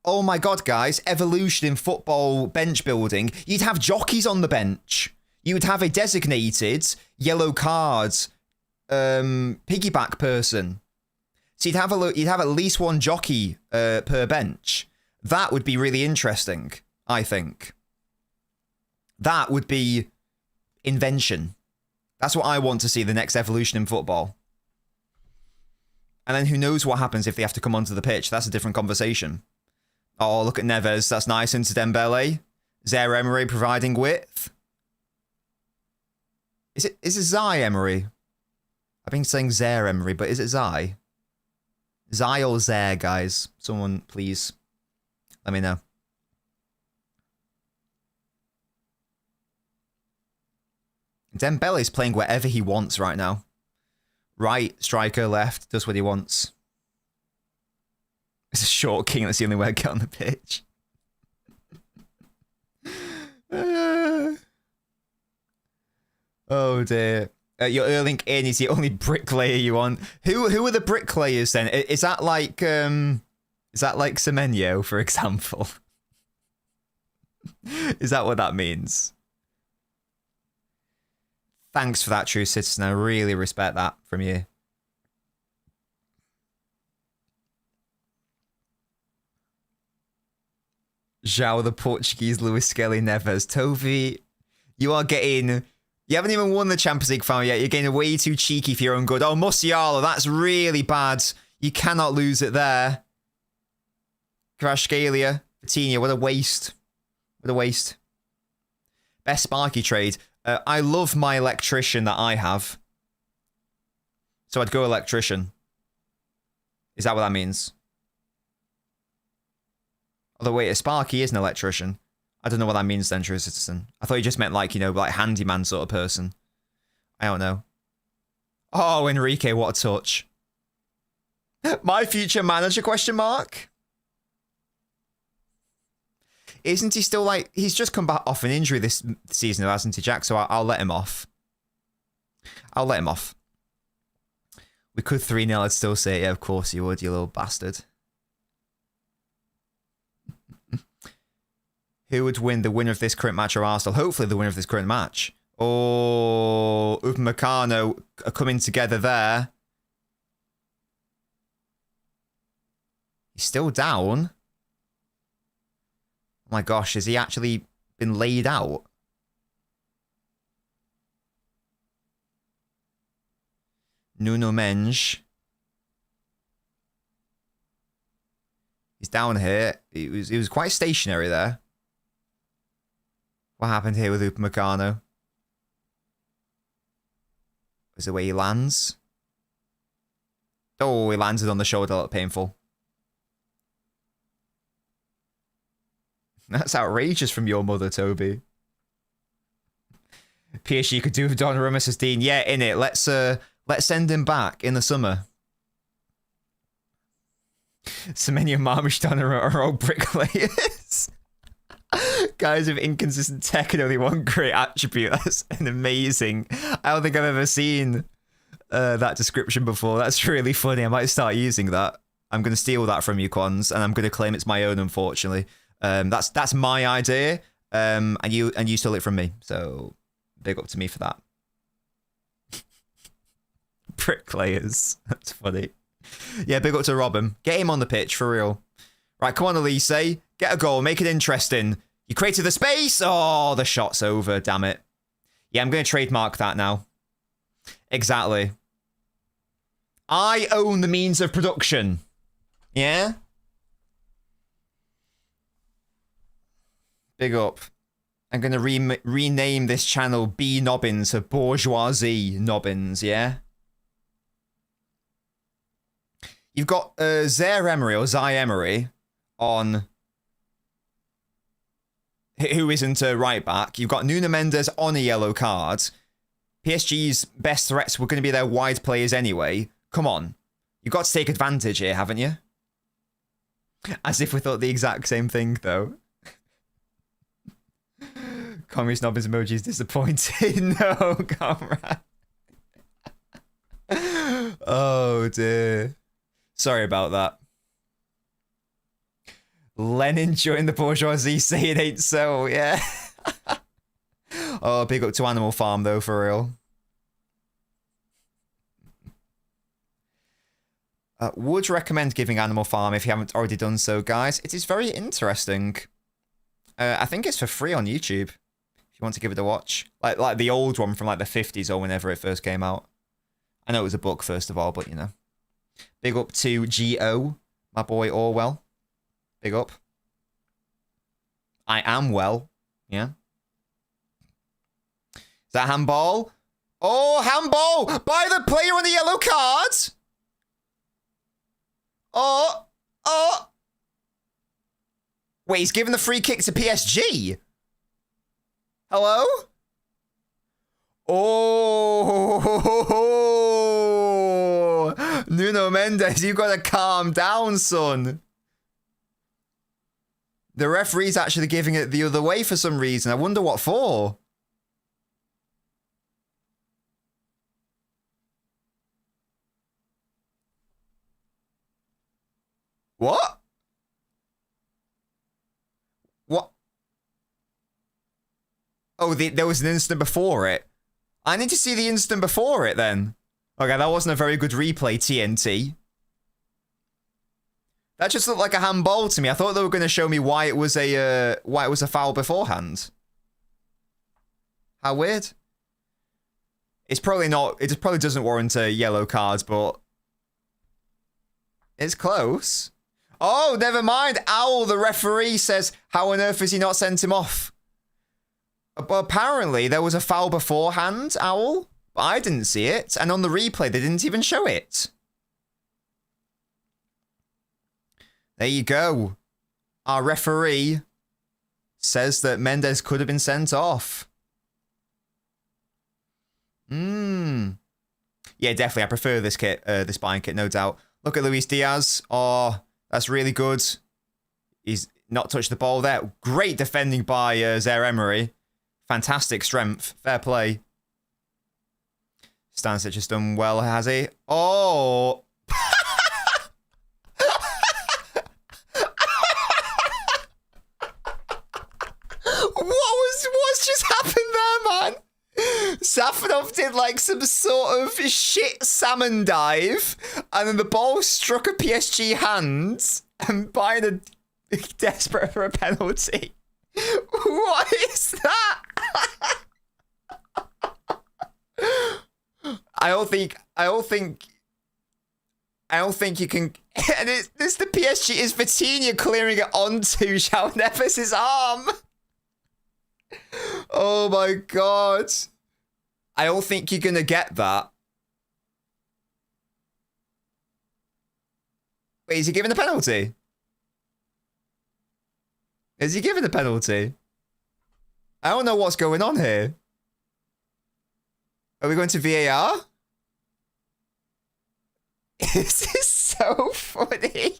oh my God, guys, evolution in football bench building, you'd have jockeys on the bench. You would have a designated yellow card piggyback person. So you'd have at least one jockey per bench. That would be really interesting, I think. That would be invention. That's what I want to see, the next evolution in football. And then who knows what happens if they have to come onto the pitch. That's a different conversation. Oh, look at Neves. That's nice into Dembele. Zaire Emery providing width. Is it Zai Emery? I've been saying Zaire Emery, but is it Zai? Zai or Zaire, guys? Someone, please. Let me know. Dembele's playing wherever he wants right now. Right, striker, left, does what he wants. It's a short king, that's the only way I get on the pitch. Oh dear. Your Erling in is the only bricklayer you want. Who are the bricklayers then? Is that like Semenyo, for example? Is that what that means? Thanks for that, true citizen. I really respect that from you. João the Portuguese, Luis Skelly, Neves. Tovi, you are getting... You haven't even won the Champions League final yet. You're getting way too cheeky for your own good. Oh, Musiala, that's really bad. You cannot lose it there. Kvaratskhelia, Coutinho, what a waste. What a waste. Best Sparky trade. I love my electrician that I have. So I'd go electrician. Is that what that means? Although, wait, a Sparky is an electrician. I don't know what that means then, true citizen. I thought you just meant like, you know, like handyman sort of person. I don't know. Oh, Enrique, what a touch. My future manager, question mark? Isn't he still like... He's just come back off an injury this season, hasn't he, Jack? So I'll let him off. I'll let him off. We could 3-0, I'd still say, yeah, of course you would, you little bastard. Who would win, the winner of this current match or Arsenal? Hopefully the winner of this current match. Oh, Upamecano are coming together there. He's still down. Oh my gosh, has he actually been laid out? Nuno Mendes. He's down here. He was quite stationary there. What happened here with Upamecano? Was the way he lands? Oh, he landed on the shoulder. A little painful. That's outrageous from your mother, Toby. PSG could do with Donnarumma, says Dean. Yeah, in it. Let's send him back in the summer. Semenya, Marmish, Donnarumma are all bricklayers. Guys with inconsistent tech and only one great attribute. That's an amazing. I don't think I've ever seen that description before. That's really funny. I might start using that. I'm going to steal that from you, Quans, and I'm going to claim it's my own, unfortunately. That's my idea, and you stole it from me. So big up to me for that. Bricklayers. That's funny. Yeah, big up to Robin. Get him on the pitch for real. Right, come on, Elise. Get a goal. Make it interesting. You created the space. Oh, the shot's over. Damn it. Yeah, I'm going to trademark that now. Exactly. I own the means of production. Yeah? Big up. I'm going to rename this channel BAYERN to Bourgeoisie Nobbins, yeah? You've got Zaire Emery or Zai Emery on... who isn't a right back. You've got Nuno Mendes on a yellow card. PSG's best threats were going to be their wide players anyway. Come on. You've got to take advantage here, haven't you? As if we thought the exact same thing, though. Communist Nobbins emoji is disappointed. No, comrade. Oh, dear. Sorry about that. Lenin joined the bourgeoisie, say it ain't so, yeah. Oh, big up to Animal Farm, though, for real. Would recommend giving Animal Farm if you haven't already done so, guys. It is very interesting. I think it's for free on YouTube, if you want to give it a watch. Like the old one from like the 50s or whenever it first came out. I know it was a book, first of all, but you know. Big up to G.O., my boy Orwell. Big up. I am well. Yeah. Is that handball? Oh, handball! By the player on the yellow card! Oh! Oh! Wait, he's giving the free kick to PSG? Hello? Oh! Nuno Mendes, you gotta calm down, son. The referee's actually giving it the other way for some reason. I wonder what for. What? What? Oh, there was an instant before it. I need to see the instant before it then. Okay, that wasn't a very good replay, TNT. That just looked like a handball to me. I thought they were going to show me why it was a foul beforehand. How weird. It's probably not. It probably doesn't warrant a yellow card, but it's close. Oh, never mind. Owl, the referee, says, how on earth has he not sent him off? But apparently there was a foul beforehand, Owl. But I didn't see it. And on the replay, they didn't even show it. There you go. Our referee says that Mendes could have been sent off. Yeah, definitely. I prefer this kit, this Bayern kit, no doubt. Look at Luis Diaz. Oh, that's really good. He's not touched the ball there. Great defending by Zaire Emery. Fantastic strength. Fair play. Stanisic has done well, has he? Oh! did like some sort of shit salmon dive, and then the ball struck a PSG hand, and Bayern are desperate for a penalty. What is that? I don't think you can. And it's the PSG. Is Vitinha clearing it onto João Neves' arm? Oh my god! I don't think you're gonna get that. Wait, is he giving a penalty? Is he giving a penalty? I don't know what's going on here. Are we going to VAR? This is so funny.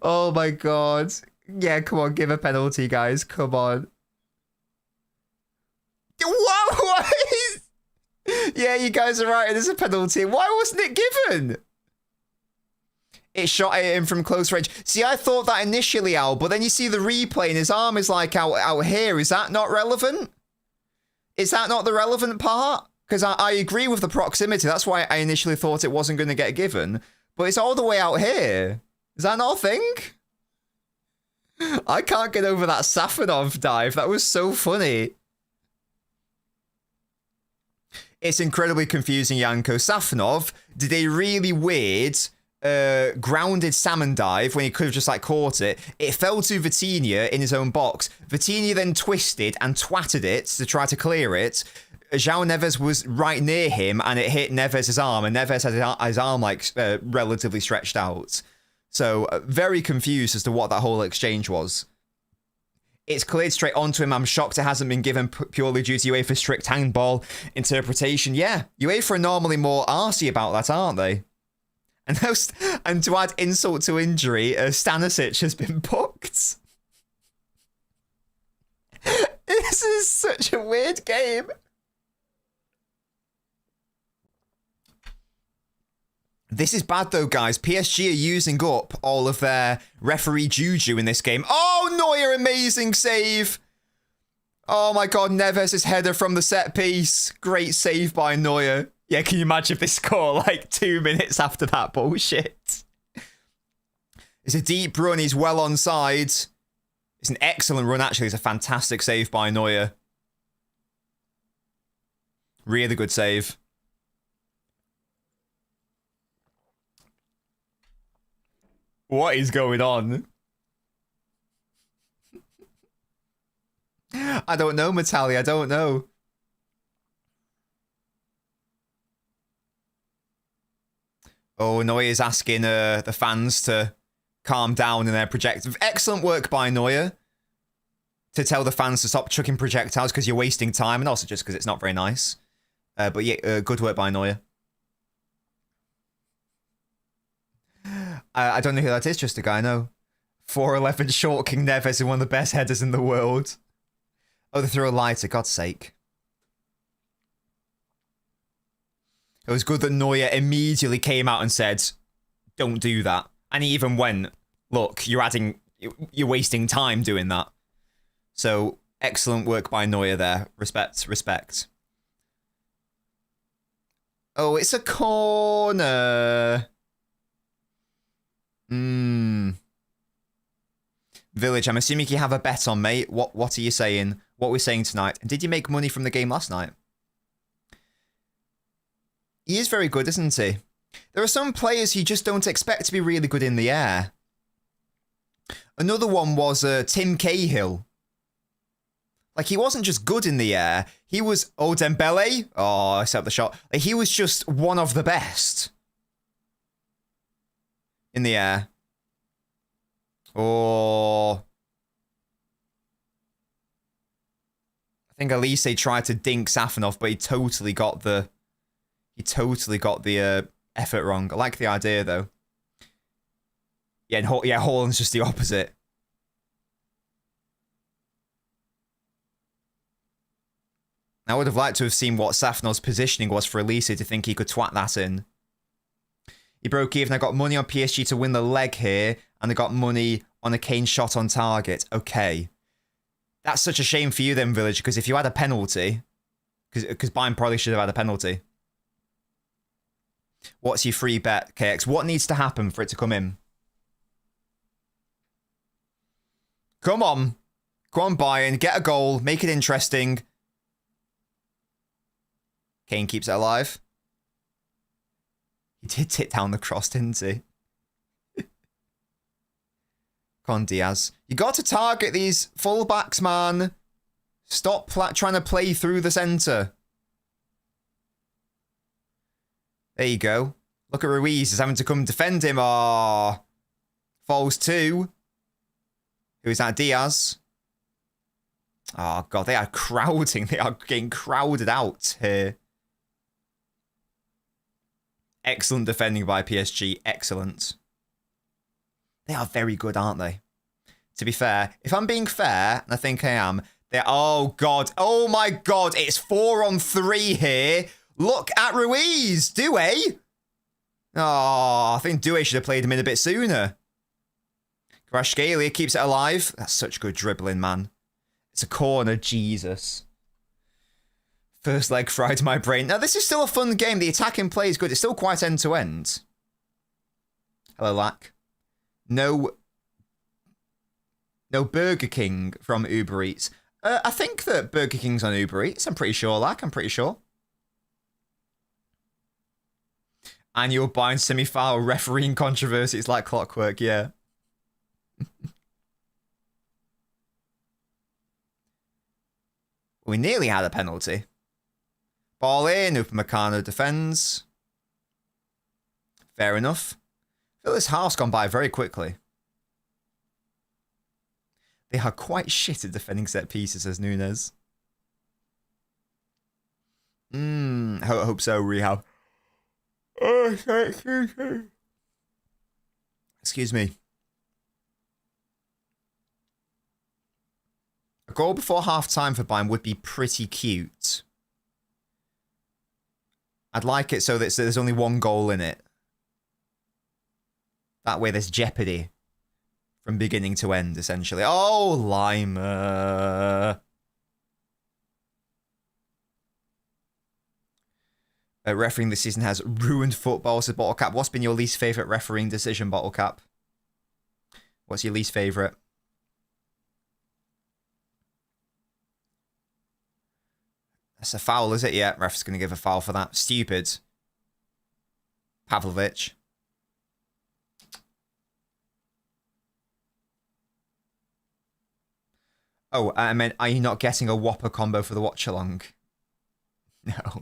Oh my god. Yeah, come on, give a penalty, guys. Come on. What? Yeah, you guys are right. It is a penalty. Why wasn't it given? It shot at him from close range. See, I thought that initially, Al, but then you see the replay and his arm is like out here. Is that not relevant? Is that not the relevant part? Because I agree with the proximity. That's why I initially thought it wasn't going to get given. But it's all the way out here. Is that not a thing? I can't get over that Safanov dive. That was so funny. It's incredibly confusing, Yanko. Safanov did a really weird grounded salmon dive when he could have just like caught it. It fell to Vitinha in his own box. Vitinha then twisted and twatted it to try to clear it. João Neves was right near him and it hit Neves' arm, and Neves had his arm like relatively stretched out. So very confused as to what that whole exchange was. It's cleared straight onto him. I'm shocked it hasn't been given purely due to UEFA strict handball interpretation. Yeah, UEFA are normally more arsey about that, aren't they? And to add insult to injury, Stanisic has been booked. This is such a weird game. This is bad though, guys. PSG are using up all of their referee juju in this game. Oh, Neuer, amazing save. Oh my god, Neves' header from the set piece. Great save by Neuer. Yeah, can you imagine if they score like 2 minutes after that bullshit? It's a deep run. He's well onside. It's an excellent run, actually. It's a fantastic save by Neuer. Really good save. What is going on? I don't know, Matali. I don't know. Oh, Neuer is asking the fans to calm down in their projectiles. Excellent work by Neuer to tell the fans to stop chucking projectiles because you're wasting time, and also just because it's not very nice. But yeah, good work by Neuer. I don't know who that is, just a guy, no. 4'11" short King Neves is one of the best headers in the world. Oh, they threw a lighter, God's sake. It was good that Neuer immediately came out and said, don't do that. And he even went, look, you're wasting time doing that. So, excellent work by Neuer there. Respect, respect. Oh, it's a corner. Village, I'm assuming you have a bet on, mate. What are you saying? What we're saying tonight? Did you make money from the game last night? He is very good, isn't he? There are some players you just don't expect to be really good in the air. Another one was Tim Cahill. Like, he wasn't just good in the air. He was... Oh, Dembele? Oh, I set up the shot. Like, he was just one of the best. In the air. Oh. I think Elise tried to dink Safanov, but he totally got the effort wrong. I like the idea though. Yeah, and Haaland's just the opposite. I would have liked to have seen what Safanov's positioning was for Elise to think he could twat that in. He broke even. I got money on PSG to win the leg here, and I got money on a Kane shot on target. Okay. That's such a shame for you then, Village, because if you had a penalty, because Bayern probably should have had a penalty. What's your free bet, KX? What needs to happen for it to come in? Come on. Go on, Bayern. Get a goal. Make it interesting. Kane keeps it alive. He did hit down the cross, didn't he? Come on, Diaz. You got to target these fullbacks, man. Stop trying to play through the centre. There you go. Look at Ruiz. He's having to come defend him. Ah, falls two. Who is that? Diaz. Oh, God. They are crowding. They are getting crowded out here. Excellent defending by PSG. Excellent. They are very good, aren't they? To be fair, if I'm being fair, and I think I am, they're... Oh, God. Oh, my God. It's 4-on-3 here. Look at Ruiz. Doué. Oh, I think Doué should have played him in a bit sooner. Kvaratskhelia keeps it alive. That's such good dribbling, man. It's a corner. Jesus. First leg fried my brain. Now, this is still a fun game. The attacking play is good. It's still quite end-to-end. Hello, Lack. No Burger King from Uber Eats. I think that Burger King's on Uber Eats. I'm pretty sure, Lack. I'm pretty sure. Annual Bayern semi-final refereeing controversy. It's like clockwork, yeah. We nearly had a penalty. Ball in, Upamecano defends. Fair enough. I feel this half's gone by very quickly. They are quite shit at defending set pieces, says Nunes. Hope so, Rehab. Excuse me. A goal before half-time for Bayern would be pretty cute. I'd like it so that there's only one goal in it. That way there's jeopardy from beginning to end, essentially. Oh, Lima. Refereeing this season has ruined football, says Bottle Cap. What's been your least favourite refereeing decision, Bottle Cap? What's your least favourite? That's a foul, is it? Yeah, ref's going to give a foul for that. Stupid. Pavlovic. Oh, I meant, are you not getting a Whopper combo for the Watchalong? No.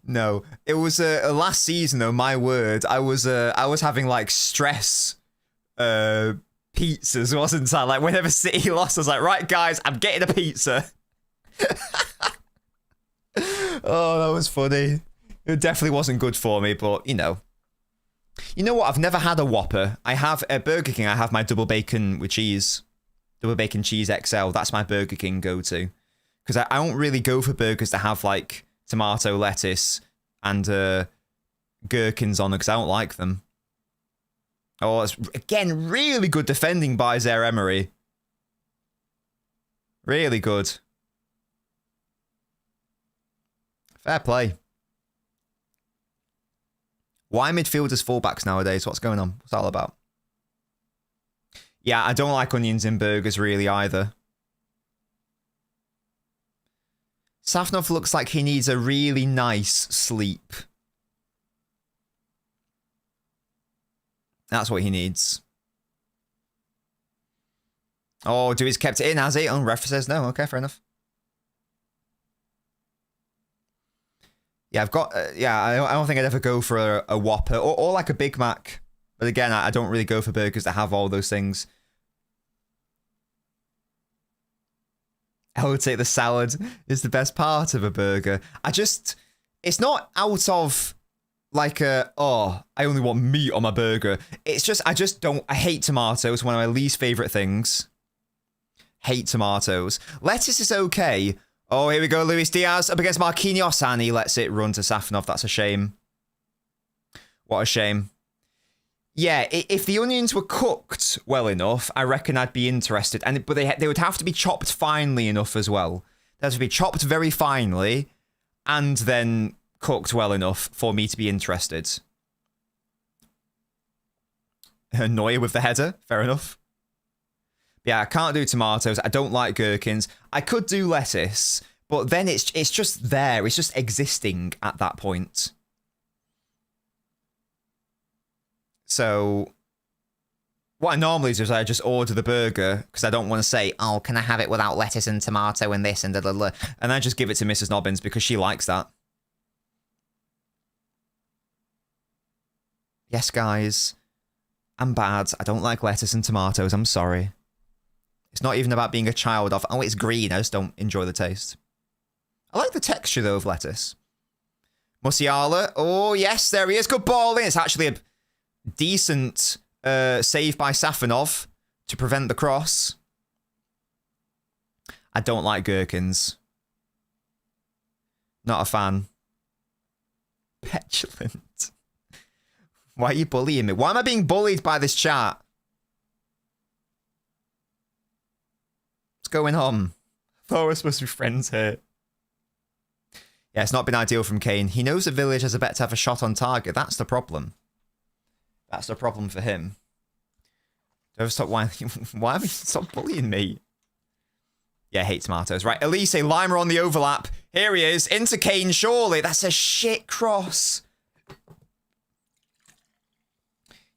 No. It was last season, though, my word. I was having, like, stress pizzas, wasn't I? Like, whenever City lost, I was like, right, guys, I'm getting a pizza. Oh, that was funny. It definitely wasn't good for me, but, you know. You know what? I've never had a Whopper. I have at Burger King, I have my double bacon with cheese. Double bacon cheese XL. That's my Burger King go-to. Because I don't really go for burgers that have, like, tomato, lettuce, and gherkins on them, because I don't like them. Oh, it's, again, really good defending by Zaire Emery. Really good. Fair play. Why midfielders fullbacks nowadays? What's going on? What's that all about? Yeah, I don't like onions in burgers really either. Safnov looks like he needs a really nice sleep. That's what he needs. Oh, Dewey's kept it in, has he? Oh, ref says no. Okay, fair enough. Yeah, I've got... I don't think I'd ever go for a Whopper or like a Big Mac. But again, I don't really go for burgers that have all those things. I would say the salad is the best part of a burger. It's not out of like I only want meat on my burger. It's just, I hate tomatoes. One of my least favourite things. Hate tomatoes. Lettuce is okay. Oh, here we go. Luis Diaz up against Marquinhos, and he lets it run to Safnov. That's a shame. What a shame. Yeah, if the onions were cooked well enough, I reckon I'd be interested. But they would have to be chopped finely enough as well. They have to be chopped very finely and then cooked well enough for me to be interested. Neuer with the header, fair enough. Yeah, I can't do tomatoes. I don't like gherkins. I could do lettuce, but then it's just there. It's just existing at that point. So what I normally do is I just order the burger because I don't want to say, oh, can I have it without lettuce and tomato and this and da da da. And I just give it to Mrs. Nobbins because she likes that. Yes, guys. I'm bad. I don't like lettuce and tomatoes. I'm sorry. It's not even about being a child of, oh, it's green. I just don't enjoy the taste. I like the texture, though, of lettuce. Musiala. Oh, yes, there he is. Good ball in. It's actually a decent save by Safanov to prevent the cross. I don't like gherkins. Not a fan. Petulant. Why are you bullying me? Why am I being bullied by this chat? What's going on? I thought we're supposed to be friends here. Yeah, it's not been ideal from Kane. He knows the village has a bet to have a shot on target. That's the problem. That's the problem for him. Don't stop whining. Why have you stopped bullying me? Yeah, I hate tomatoes. Right, Elise, Lima on the overlap. Here he is. Into Kane, surely. That's a shit cross.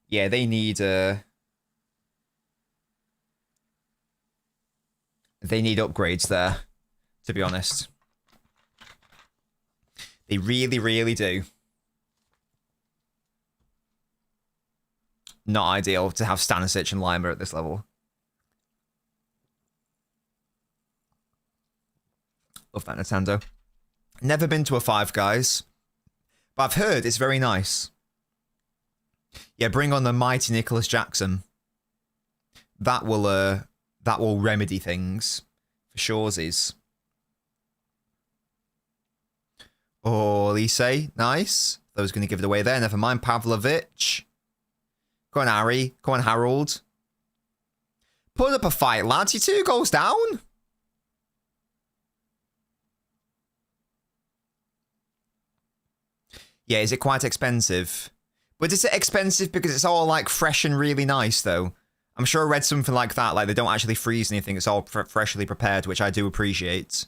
Yeah, they need upgrades there, to be honest. They really, really do. Not ideal to have Stanisic and Lima at this level. Love that, Nintendo. Never been to a Five Guys, but I've heard it's very nice. Yeah, bring on the mighty Nicholas Jackson. That will remedy things for Shawsies. Oh, Elise, nice. I was going to give it away there. Never mind, Pavlovic. Go on, Harry. Go on, Harold. Put up a fight, lads. You're 2 goals down. Yeah, is it quite expensive? But is it expensive because it's all, like, fresh and really nice, though? I'm sure I read something like that. Like, they don't actually freeze anything. It's all freshly prepared, which I do appreciate.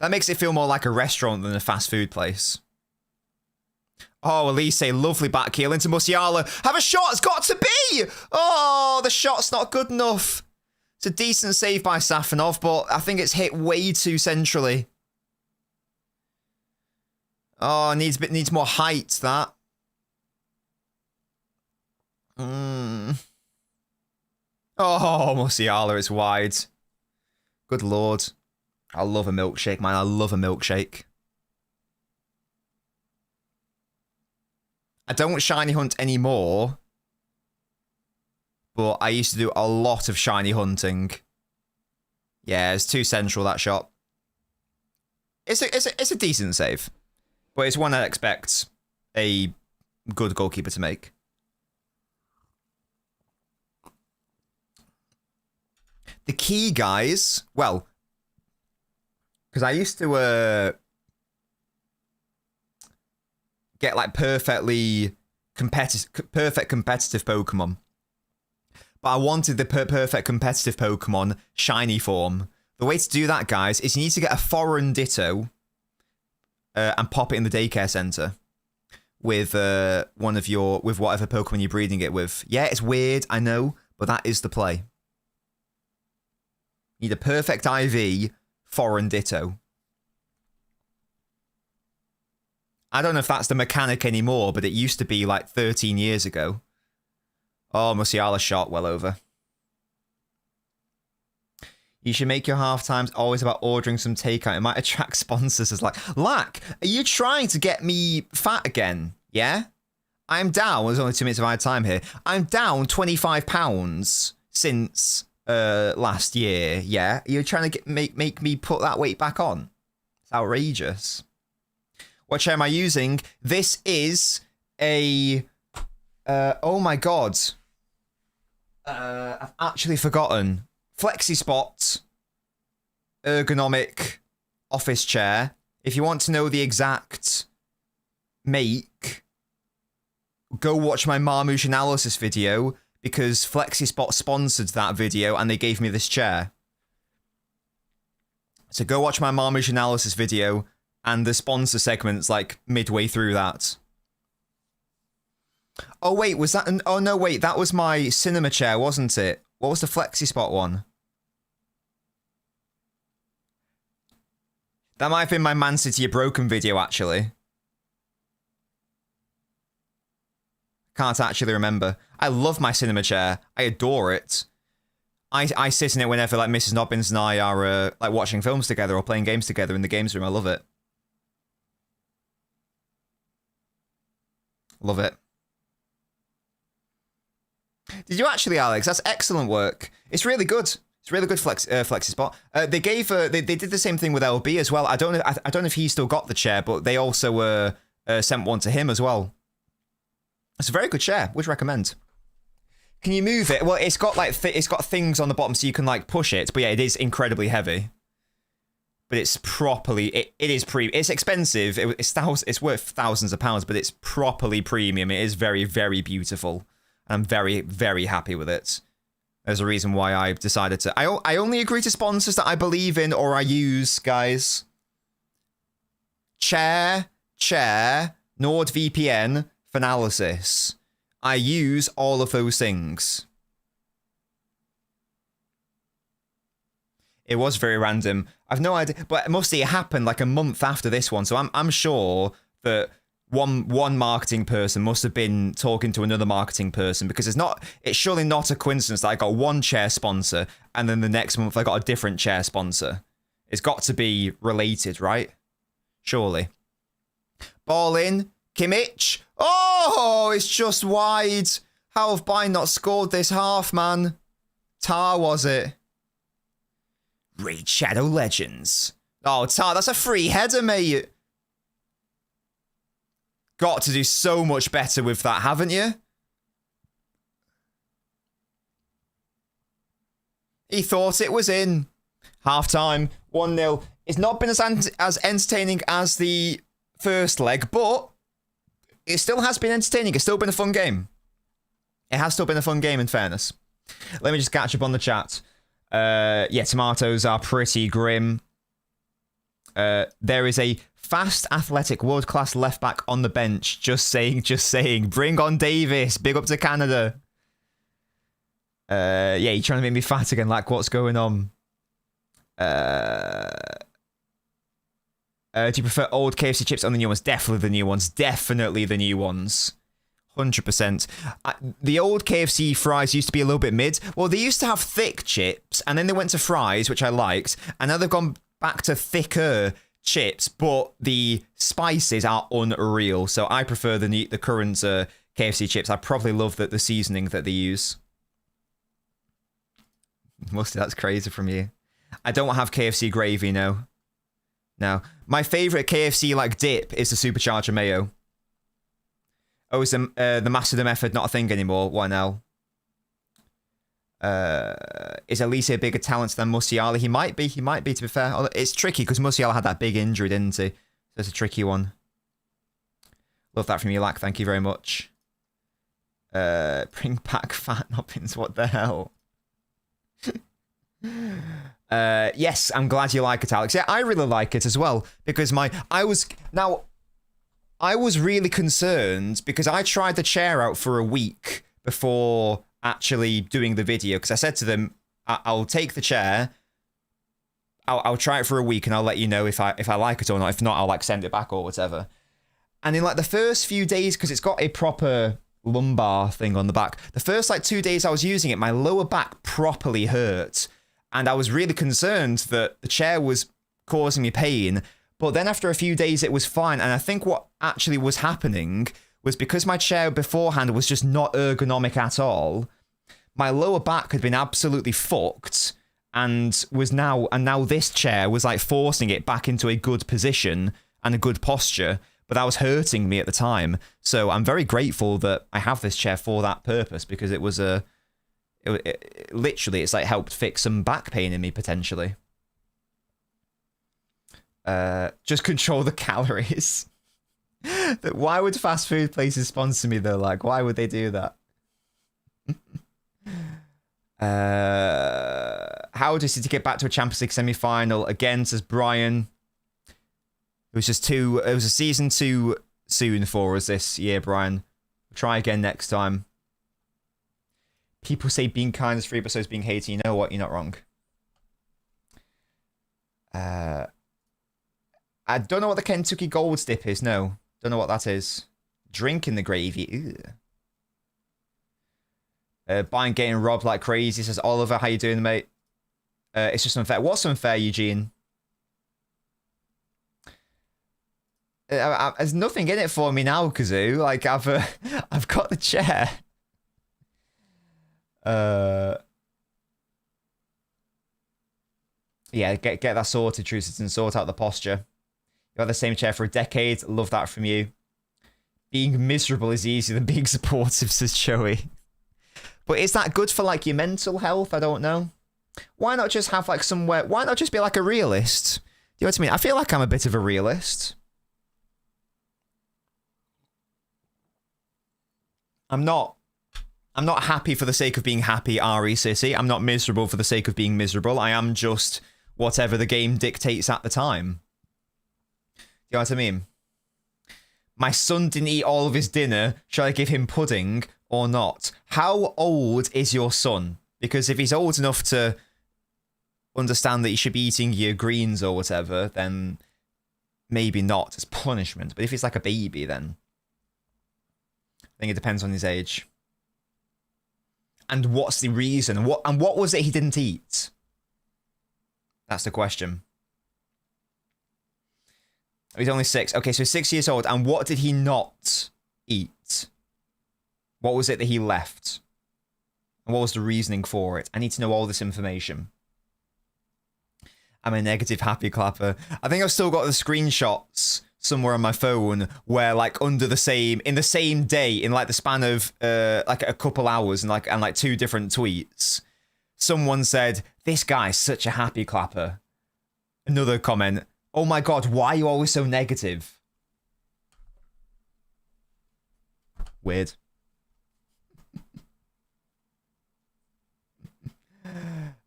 That makes it feel more like a restaurant than a fast food place. Oh, Elise, lovely back heel into Musiala. Have a shot. It's got to be. Oh, the shot's not good enough. It's a decent save by Safanov, but I think it's hit way too centrally. Oh, needs more height, that. Oh, Musiala, it's wide. Good lord. I love a milkshake, man. I love a milkshake. I don't shiny hunt anymore, but I used to do a lot of shiny hunting. Yeah, it's too central, that shot. It's a decent save, but it's one I expect a good goalkeeper to make. The key, guys, well, because I used to get like perfect competitive Pokemon. But I wanted the perfect competitive Pokemon shiny form. The way to do that, guys, is you need to get a foreign Ditto and pop it in the daycare center with with whatever Pokemon you're breeding it with. Yeah, it's weird, I know, but that is the play. You need a perfect IV foreign Ditto. I don't know if that's the mechanic anymore, but it used to be like 13 years ago. Oh, Musiala shot well over. You should make your half times always about ordering some takeout. It might attract sponsors as like, Lack, are you trying to get me fat again? Yeah? I'm down. There's only 2 minutes of my time here. I'm down 25 pounds since last year. Yeah? You're trying to make me put that weight back on? It's outrageous. What chair am I using? This is a Oh my god. I've actually forgotten. Flexi Spot ergonomic office chair. If you want to know the exact make, go watch my Marmouche analysis video, because FlexiSpot sponsored that video and they gave me this chair. So go watch my Marmouche analysis video, and the sponsor segment's like midway through that. Oh wait, was that oh no, wait, that was my cinema chair, wasn't it? What was the FlexiSpot one? That might have been my Man City Are Broken video, actually. Can't actually remember. I love my cinema chair. I adore it. I sit in it whenever like Mrs. Nobbins and I are like watching films together or playing games together in the games room. I love it. Love it. Did you actually, Alex? That's excellent work. It's really good. It's really good FlexiSpot. They gave they did the same thing with LB as well. I don't know if he still got the chair, but they also sent one to him as well. It's a very good chair. Would recommend. Can you move it? Well, it's got like it's got things on the bottom so you can like push it. But yeah, it is incredibly heavy. But it's properly it's expensive. It's worth thousands of pounds, but it's properly premium. It is very, very beautiful. I'm very, very happy with it. There's a reason why I decided to. I only agree to sponsors that I believe in or I use, guys. Chair, NordVPN, Finalysis. I use all of those things. It was very random. I've no idea, but mostly it happened like a month after this one. So I'm sure that one marketing person must have been talking to another marketing person, because it's surely not a coincidence that I got one chair sponsor and then the next month I got a different chair sponsor. It's got to be related, right? Surely. Ball in. Kimmich. Oh, it's just wide. How have Bayern not scored this half, man? Tar, was it? Raid Shadow Legends. Oh, Tar, that's a free header, mate. Got to do so much better with that, haven't you? He thought it was in. Half-time, 1-0. It's not been as entertaining as the first leg, but it still has been entertaining. It's still been a fun game. It has still been a fun game, in fairness. Let me just catch up on the chat. Yeah, tomatoes are pretty grim. There is a fast, athletic, world-class left-back on the bench. Just saying. Bring on Davis. Big up to Canada. Yeah, you're trying to make me fat again. Like, what's going on? Do you prefer old KFC chips on the new ones? Definitely the new ones. Definitely the new ones. 100%. The old KFC fries used to be a little bit mid. Well, they used to have thick chips, and then they went to fries, which I liked, and now they've gone back to thicker chips, but the spices are unreal. So I prefer the current KFC chips. I probably love the seasoning that they use. Mostly, that's crazy from you. I don't have KFC gravy, no. No. My favourite KFC like dip is the supercharger mayo. Oh, is the Master method not a thing anymore? Why now? Is Elise a bigger talent than Musiala? He might be, to be fair. Although it's tricky because Musiala had that big injury, didn't he? So it's a tricky one. Love that from you, Lack. Thank you very much. Bring back Fat Nobbins. What the hell? Yes, I'm glad you like it, Alex. Yeah, I really like it as well, because I was really concerned because I tried the chair out for a week before actually doing the video, because I said to them, I'll take the chair, I'll try it for a week and I'll let you know if I like it or not. If not, I'll like send it back or whatever. And in like the first few days, because it's got a proper lumbar thing on the back, the first like 2 days I was using it, my lower back properly hurt. And I was really concerned that the chair was causing me pain. But then after a few days, it was fine. And I think what actually was happening was because my chair beforehand was just not ergonomic at all, my lower back had been absolutely fucked and now this chair was like forcing it back into a good position and a good posture. but that was hurting me at the time. So I'm very grateful that I have this chair for that purpose, because it was literally, it's like helped fix some back pain in me potentially. Just control the calories. Why would fast food places sponsor me though? Like, why would they do that? How would you see to get back to a Champions League semi-final again, says Brian. It was a season too soon for us this year, Brian. We'll try again next time. People say being kind is free, but so is being hated. You know what? You're not wrong. I don't know what the Kentucky Gold Dip is. No, don't know what that is. Drinking the gravy. Buying getting robbed like crazy, says Oliver. How you doing, mate? It's just unfair. What's unfair, Eugene? There's nothing in it for me now, Kazoo. Like, I've got the chair. Yeah, get that sorted, True Citizen. Sort out the posture. You had the same chair for a decade. Love that from you. Being miserable is easier than being supportive, says Joey. But is that good for, like, your mental health? I don't know. Why not just have, like, somewhere... Why not just be, like, a realist? You know what I mean? I feel like I'm a bit of a realist. I'm not happy for the sake of being happy, RE City. I'm not miserable for the sake of being miserable. I am just whatever the game dictates at the time. You know what I mean? My son didn't eat all of his dinner. Shall I give him pudding or not? How old is your son? Because if he's old enough to understand that you should be eating your greens or whatever, then maybe not as punishment. But if he's like a baby, then I think it depends on his age. And what's the reason? What was it he didn't eat? That's the question. Oh, he's only 6. Okay, so 6 years old. And what did he not eat? What was it that he left? And what was the reasoning for it? I need to know all this information. I'm a negative happy clapper. I think I've still got the screenshots somewhere on my phone where, like, in the same day, in like the span of like a couple hours and like 2 different tweets, someone said, "This guy's such a happy clapper." Another comment, "Oh my god, why are you always so negative?" Weird.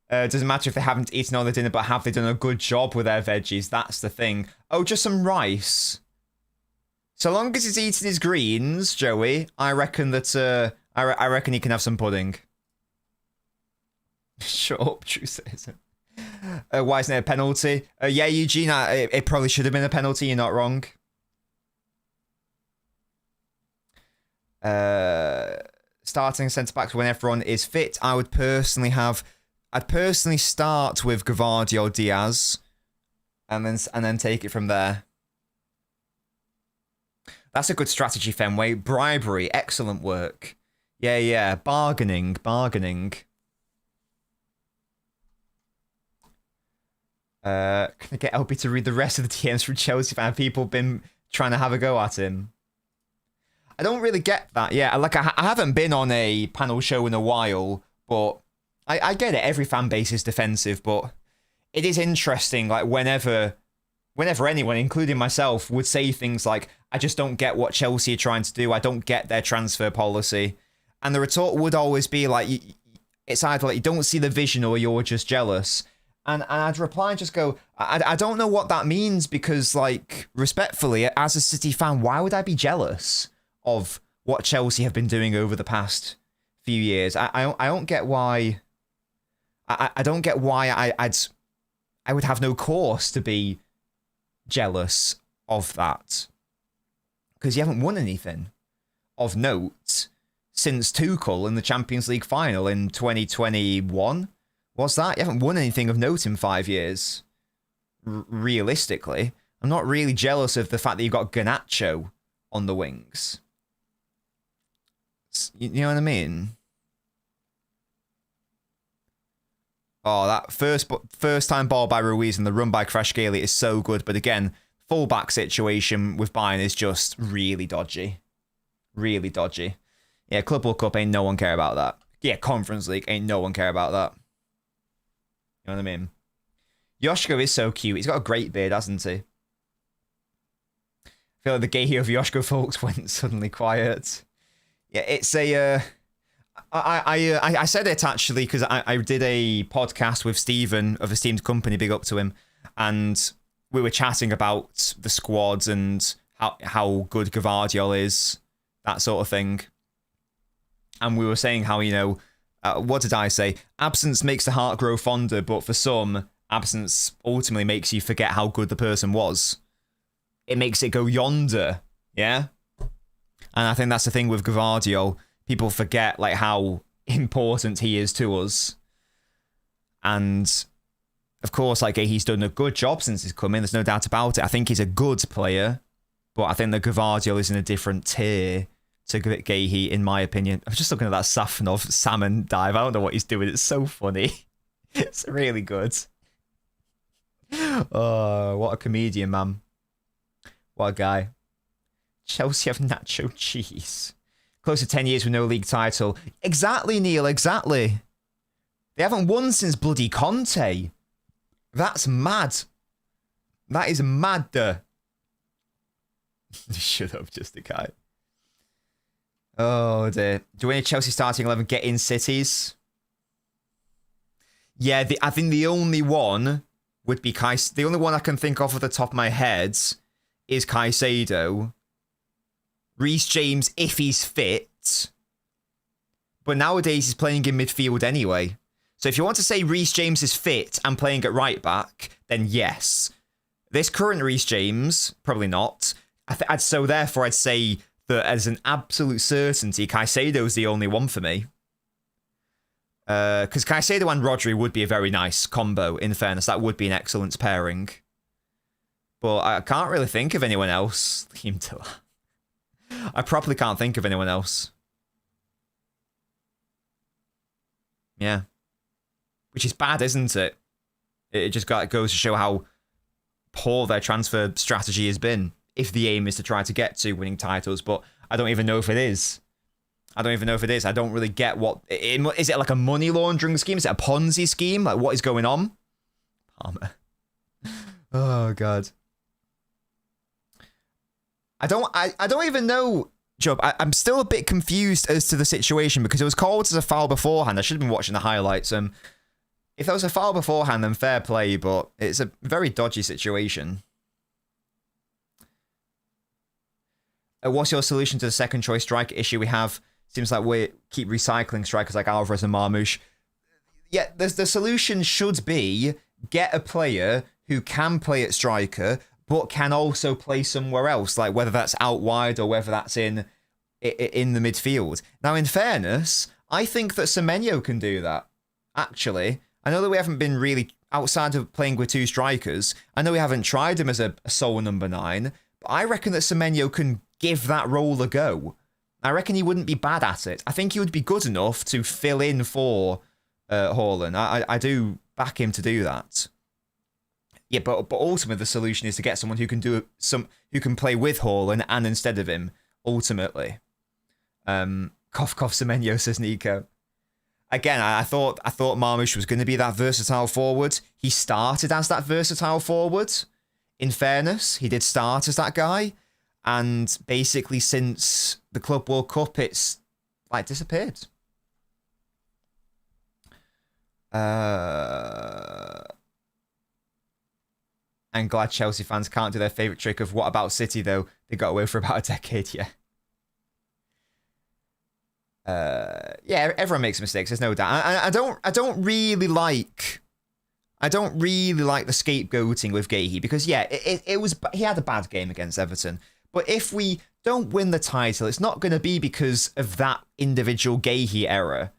Doesn't matter if they haven't eaten all the dinner, but have they done a good job with their veggies? That's the thing. Oh, just some rice. So long as he's eating his greens, Joey, I reckon that I reckon he can have some pudding. Shut up, True Citizen. Why isn't it a penalty? Yeah, Eugene, it probably should have been a penalty. You're not wrong. Starting centre backs when everyone is fit. I'd personally start with Gavardio Diaz, and then take it from there. That's a good strategy, Fenway. Bribery, excellent work. Yeah, bargaining. Can I get LB to read the rest of the DMs from Chelsea fan? People been trying to have a go at him. I don't really get that. Yeah, like I haven't been on a panel show in a while, but I get it. Every fan base is defensive, but it is interesting. Like whenever anyone, including myself, would say things like, "I just don't get what Chelsea are trying to do. I don't get their transfer policy," and the retort would always be like, "It's either like you don't see the vision or you're just jealous." And I'd reply and just go, I don't know what that means, because, like, respectfully, as a City fan, why would I be jealous of what Chelsea have been doing over the past few years? I don't get why. I don't get why I would have no cause to be jealous of that, because you haven't won anything of note since Tuchel in the Champions League final in 2021. What's that? You haven't won anything of note in 5 years. Realistically, I'm not really jealous of the fact that you've got Garnacho on the wings. You know what I mean? Oh, that first time ball by Ruiz and the run by Kvaratskhelia is so good. But again, fullback situation with Bayern is just really dodgy. Really dodgy. Yeah, Club World Cup ain't no one care about that. Yeah, Conference League ain't no one care about that. You know what I mean? Yoshko is so cute. He's got a great beard, hasn't he? I feel like the gay of Yoshko folks went suddenly quiet. Yeah, it's a... I said it actually because I did a podcast with Stephen of Esteemed Company, big up to him, and we were chatting about the squads and how good Gvardiol is, that sort of thing. And we were saying how, you know, what did I say? Absence makes the heart grow fonder, but for some, absence ultimately makes you forget how good the person was. It makes it go yonder, yeah? And I think that's the thing with Gvardiol. People forget like how important he is to us. And of course, like he's done a good job since he's come in. There's no doubt about it. I think he's a good player, but I think that Gvardiol is in a different tier to Gehi, in my opinion. I'm just looking at that Safanov salmon dive. I don't know what he's doing. It's so funny. It's really good. Oh, what a comedian, man. What a guy. Chelsea have nacho cheese. Close to 10 years with no league title. Exactly, Neil, exactly. They haven't won since bloody Conte. That's mad. That is mad. Shut up, just a guy. Oh, dear. Do any Chelsea starting 11 get in cities? Yeah, I think the only one would be the only one I can think of at the top of my head is Caicedo. Reece James, if he's fit. But nowadays, he's playing in midfield anyway. So if you want to say Reece James is fit and playing at right back, then yes. This current Reece James, probably not. So therefore, I'd say that as an absolute certainty, Caicedo's the only one for me. Because Caicedo and Rodri would be a very nice combo, in fairness. That would be an excellent pairing. But I can't really think of anyone else. I probably can't think of anyone else. Yeah. Which is bad, isn't it? It just goes to show how poor their transfer strategy has been, if the aim is to try to get to winning titles. But I don't even know if it is. I don't really get what... Is it like a money laundering scheme? Is it a Ponzi scheme? Like, what is going on? Palmer. Oh, God. I don't even know, Job. I'm still a bit confused as to the situation because it was called as a foul beforehand. I should have been watching the highlights. If there was a foul beforehand, then fair play, but it's a very dodgy situation. What's your solution to the second choice striker issue we have? Seems like we keep recycling strikers like Alvarez and Marmoush. Yeah, the solution should be get a player who can play at striker, but can also play somewhere else, like whether that's out wide or whether that's in the midfield. Now, in fairness, I think that Semenyo can do that, actually. I know that we haven't been really, outside of playing with two strikers, I know we haven't tried him as a sole number 9, but I reckon that Semenyo can give that role a go. I reckon he wouldn't be bad at it. I think he would be good enough to fill in for Haaland. I do back him to do that. Yeah, but ultimately the solution is to get someone who can who can play with Haaland and instead of him. Ultimately, cough cough Semenyo, says Nico. Again, I thought Marmoush was going to be that versatile forward. He started as that versatile forward. In fairness, he did start as that guy, and basically since the Club World Cup, it's like disappeared. I'm glad Chelsea fans can't do their favourite trick of what about City, though? They got away for about a decade, yeah. Yeah, everyone makes mistakes, there's no doubt. I don't really like the scapegoating with Gehi because, yeah, he had a bad game against Everton. But if we don't win the title, it's not going to be because of that individual Gehi error.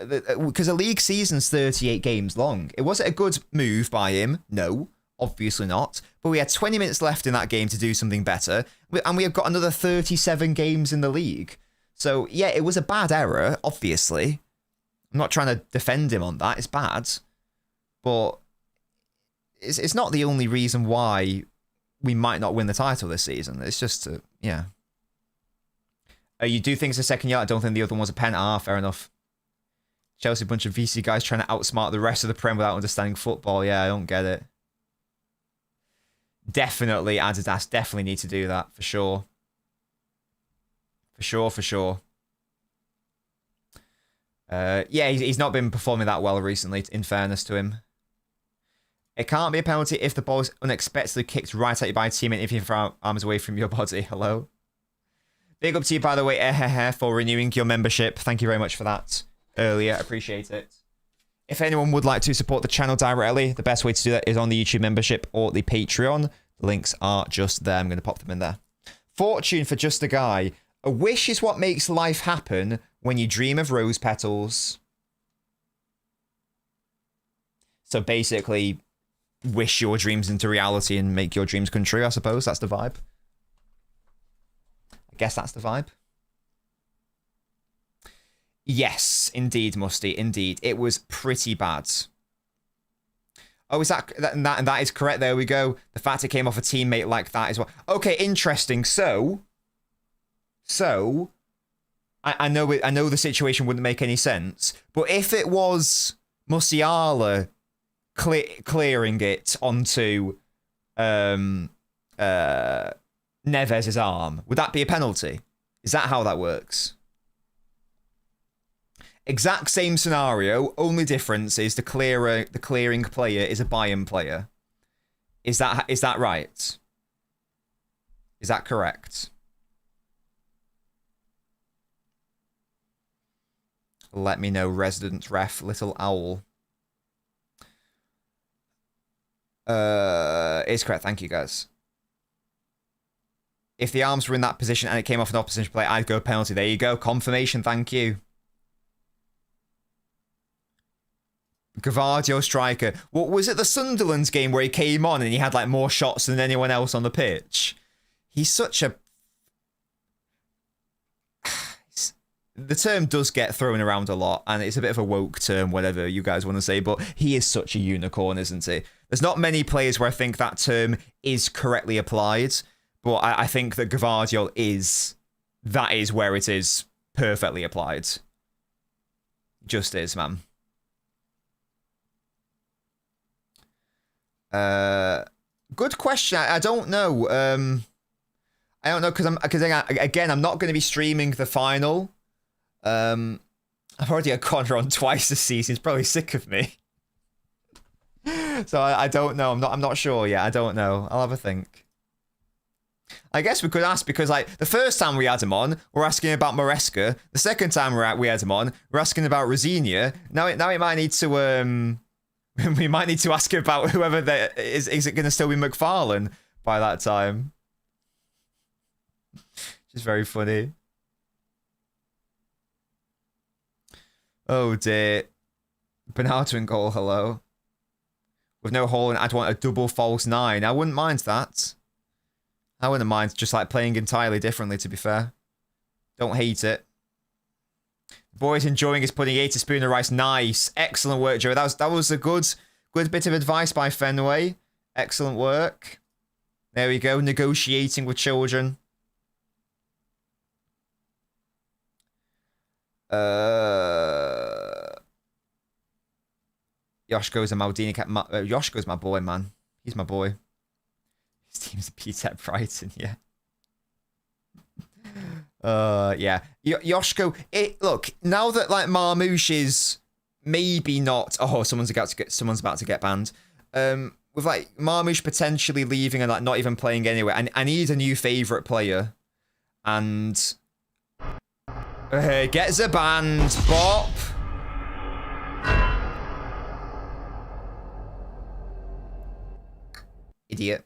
Because a league season's 38 games long. Was it a good move by him? No. Obviously not. But we had 20 minutes left in that game to do something better. And we have got another 37 games in the league. So, yeah, it was a bad error, obviously. I'm not trying to defend him on that. It's bad. But it's not the only reason why we might not win the title this season. It's just, yeah. You do think it's a second year? I don't think the other one was a pen. Ah, fair enough. Chelsea, a bunch of VC guys trying to outsmart the rest of the Prem without understanding football. Yeah, I don't get it. Definitely, Adidas definitely need to do that, for sure. For sure, for sure. Yeah, he's not been performing that well recently, in fairness to him. It can't be a penalty if the ball is unexpectedly kicked right at you by a teammate if your arm is away from your body. Hello? Big up to you, by the way, for renewing your membership. Thank you very much for that earlier. Appreciate it. If anyone would like to support the channel directly, the best way to do that is on the YouTube membership or the Patreon. The links are just there. I'm going to pop them in there. Fortune for just a guy. A wish is what makes life happen when you dream of rose petals. So basically, wish your dreams into reality and make your dreams come true, I suppose. That's the vibe. I guess that's the vibe. Yes, indeed, Musty. Indeed. It was pretty bad. Oh, is that is correct. There we go. The fact it came off a teammate like that as well. Okay, interesting. So I know the situation wouldn't make any sense, but if it was Musiala clearing it onto Neves's arm, would that be a penalty? Is that how that works? Exact same scenario, only difference is the clearing player is a Bayern player. Is that right? Is that correct? Let me know, resident ref, little owl. It's correct, thank you guys. If the arms were in that position and it came off an opposition player, I'd go penalty. There you go, confirmation, thank you. Gavardio striker. What was it, the Sunderland's game where he came on and he had like more shots than anyone else on the pitch? He's such a... The term does get thrown around a lot, and it's a bit of a woke term, whatever you guys want to say, but he is such a unicorn, isn't he? There's not many players where I think that term is correctly applied, but I think that Gavardio that is where it is perfectly applied. Just is, man. Good question. I don't know. I don't know because again, I'm not going to be streaming the final. I've already had Connor on twice this season. He's probably sick of me. So I don't know. I'm not sure yet. I don't know. I'll have a think. I guess we could ask because like the first time we had him on, we're asking about Maresca. The second time we had him on, we're asking about Rosinia. Now we might need to we might need to ask him about whoever that is. Is it going to still be McFarlane by that time? Which is very funny. Oh dear. Bernardo in goal, hello. With no hole, and I'd want a double false 9. I wouldn't mind that. I wouldn't mind just like playing entirely differently, to be fair. Don't hate it. The boy's enjoying his pudding. He ate a spoon of rice. Nice. Excellent work, Joe. That was a good bit of advice by Fenway. Excellent work. There we go. Negotiating with children. Yoshko's a Maldini. Yoshko's my boy, man. He's my boy. His team's a P-Tech Brighton, yeah. Yeah. Yoshko, look, now that like Marmouche is maybe not... Oh, someone's about to get banned. With like Marmouche potentially leaving and like not even playing anyway, I need a new favourite player. And... gets a banned. Bop. Idiot.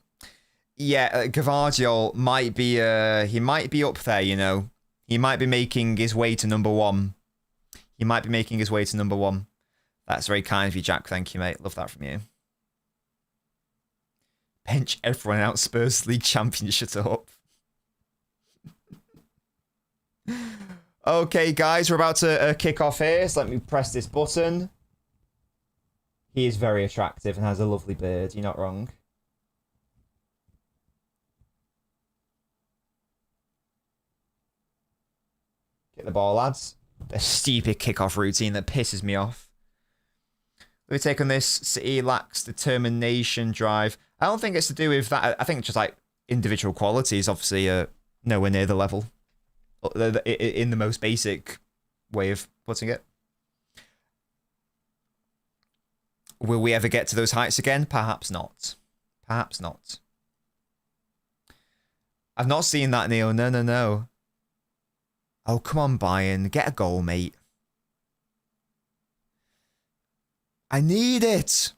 Yeah, Gavardio might be he might be up there, you know. He might be making his way to number 1. He might be making his way to number 1. That's very kind of you, Jack. Thank you, mate. Love that from you. Bench everyone out. Spurs League champion. Shut up. Okay, guys, we're about to kick off here. So let me press this button. He is very attractive and has a lovely beard. You're not wrong. Hit the ball, lads. A stupid kickoff routine that pisses me off. We take on this. City lacks determination, drive. I don't think it's to do with that. I think it's just like individual qualities, obviously, nowhere near the level. In the most basic way of putting it. Will we ever get to those heights again? Perhaps not. Perhaps not. I've not seen that, Neil. No, no, no. Oh, come on, Bayern. Get a goal, mate. I need it.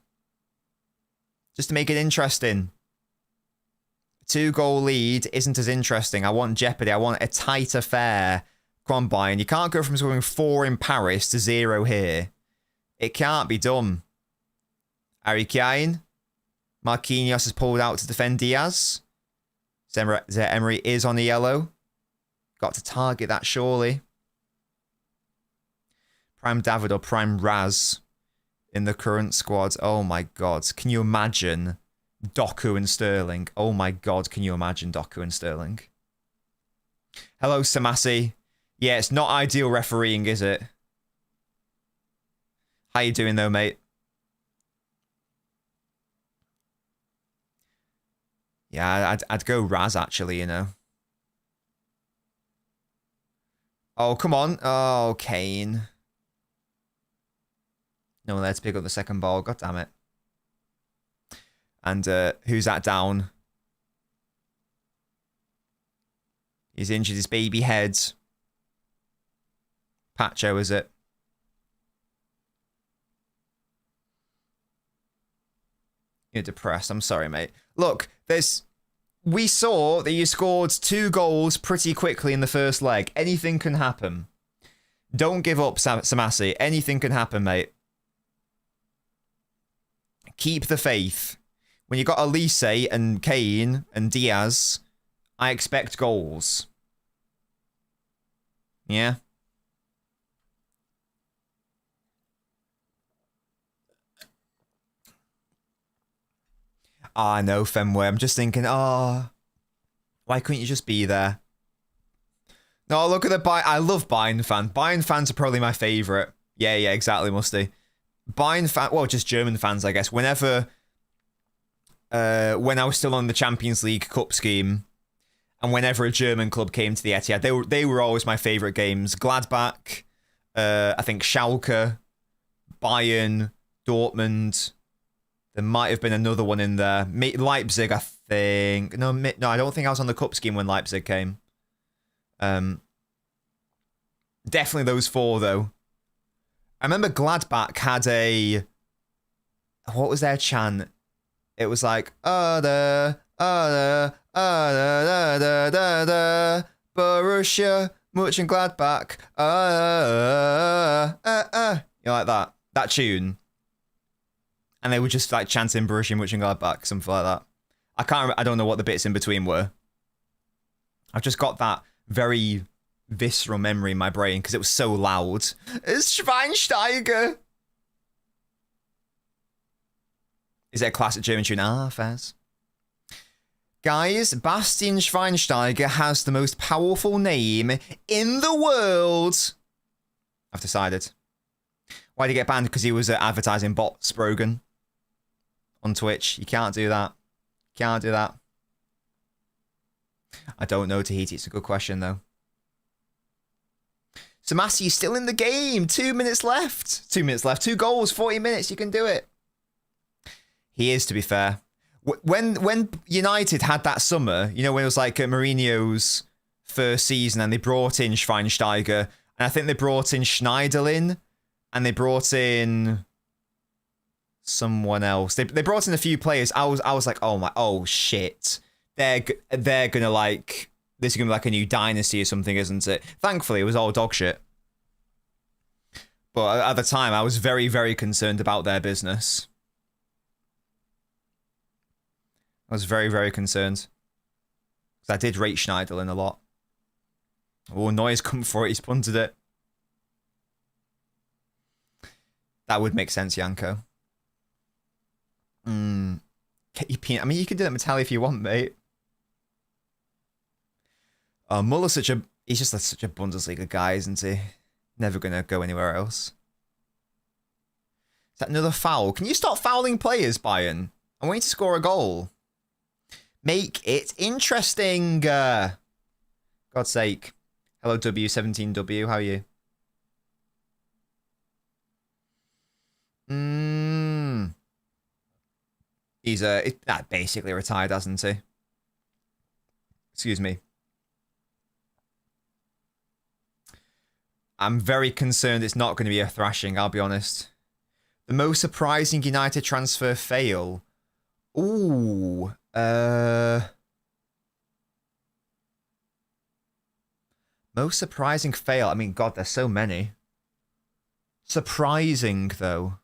Just to make it interesting. 2-goal lead isn't as interesting. I want jeopardy. I want a tight affair. Come on, Bayern. You can't go from scoring 4 in Paris to 0 here. It can't be done. Harry Kane. Marquinhos has pulled out to defend Diaz. Emery is on the yellow. Got to target that, surely. Prime David or Prime Raz in the current squad. Oh, my God. Can you imagine Doku and Sterling? Oh, my God. Can you imagine Doku and Sterling? Hello, Samasi. Yeah, it's not ideal refereeing, is it? How you doing, though, mate? Yeah, I'd go Raz, actually, you know. Oh, come on. Oh, Kane. No one there to pick up the second ball. God damn it. And who's that down? He's injured his baby head. Pacho, is it? You're depressed. I'm sorry, mate. Look, we saw that you scored 2 goals pretty quickly in the first leg. Anything can happen. Don't give up, Samasi. Anything can happen, mate. Keep the faith. When you got Elise and Kane and Diaz, I expect goals. Yeah? I know, Fenway. I'm just thinking, why couldn't you just be there? No, look at the I love Bayern fans. Bayern fans are probably my favourite. Yeah, exactly, Musty. Bayern fan, well, just German fans, I guess. Whenever, when I was still on the Champions League Cup scheme, and whenever a German club came to the Etihad, they were always my favourite games. Gladbach, I think Schalke, Bayern, Dortmund. There might have been another one in there. Leipzig, I think. No, I don't think I was on the cup scheme when Leipzig came. Definitely those 4, though. I remember Gladbach had a... What was their chant? It was like... Borussia, Mönchengladbach. You know, like that. That tune. And they were just like chanting Borussia Mönchengladbach, something like that. I don't know what the bits in between were. I've just got that very visceral memory in my brain because it was so loud. It's Schweinsteiger. Is it a classic German tune? Ah, fairs. Guys, Bastian Schweinsteiger has the most powerful name in the world. I've decided. Why did he get banned? Because he was advertising bots, Brogan. On Twitch. You can't do that. Can't do that. I don't know, Tahiti. It's a good question, though. Samasi's still in the game. 2 minutes left. 2 minutes left. 2 goals, 40 minutes. You can do it. He is, to be fair. When United had that summer, you know, when it was like Mourinho's first season and they brought in Schweinsteiger, and I think they brought in Schneiderlin, and they brought in someone else. They brought in a few players. I was like, oh shit. They're gonna like, this is gonna be like a new dynasty or something, isn't it? Thankfully, it was all dog shit. But at the time, I was very, very concerned about their business. I was very, very concerned. Because I did rate Schneiderlin a lot. Oh, Neuer's come for it. He's punted it. That would make sense, Yanko. Get your peanut. I mean, you can do that Metalli if you want, mate. Muller's such a He's just such a Bundesliga guy, isn't he? Never going to go anywhere else. Is that another foul? Can you stop fouling players, Bayern? I'm waiting to score a goal. Make it interesting. God's sake. Hello, W17W. How are you? He's basically retired, hasn't he? Excuse me. I'm very concerned it's not going to be a thrashing, I'll be honest. The most surprising United transfer fail. Ooh. Most surprising fail. I mean, God, there's so many. Surprising, though.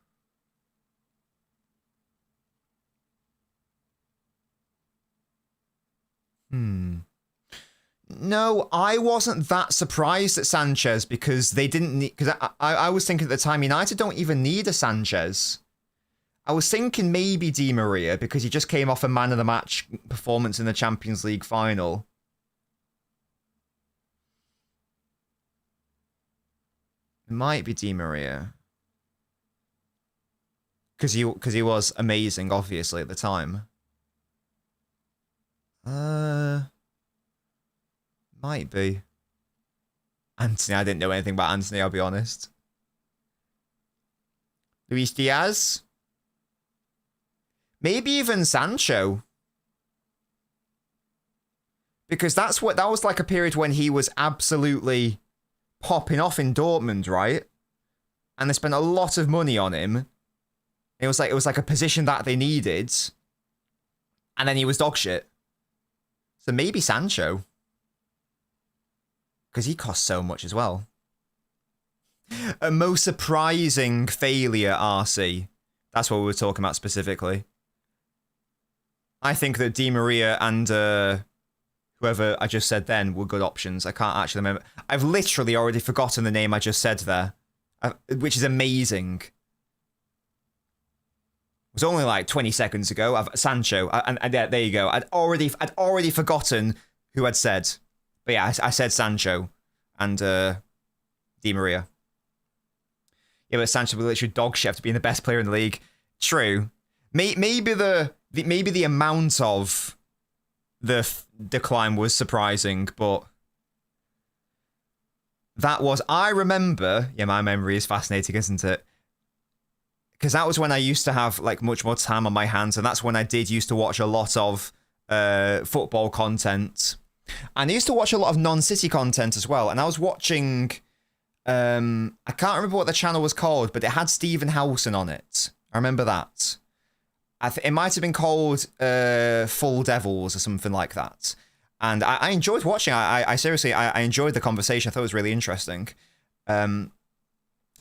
No, I wasn't that surprised at Sanchez because they didn't need... Because I was thinking at the time, United don't even need a Sanchez. I was thinking maybe Di Maria because he just came off a man of the match performance in the Champions League final. It might be Di Maria. Because he was amazing, obviously, at the time. Might be. Anthony, I didn't know anything about Anthony, I'll be honest. Luis Diaz? Maybe even Sancho. Because that was like a period when he was absolutely popping off in Dortmund, right? And they spent a lot of money on him. It was like a position that they needed. And then he was dog shit. So maybe Sancho. Because he costs so much as well. A most surprising failure, RC. That's what we were talking about specifically. I think that Di Maria and whoever I just said then were good options. I can't actually remember. I've literally already forgotten the name I just said there. Which is amazing. It was only like 20 seconds ago. Sancho. And there you go. I'd already forgotten who I'd said. But yeah, I said Sancho and Di Maria. Yeah, but Sancho was literally dog shit after being the best player in the league. True. Maybe the amount of the decline was surprising, but that was... I remember... Yeah, my memory is fascinating, isn't it? Because that was when I used to have like much more time on my hands, and that's when I used to watch a lot of football content. And I used to watch a lot of non-City content as well. And I was watching... I can't remember what the channel was called, but it had Stephen Howson on it. I remember that. It might have been called Full Devils or something like that. And I enjoyed watching. I seriously, I enjoyed the conversation. I thought it was really interesting. But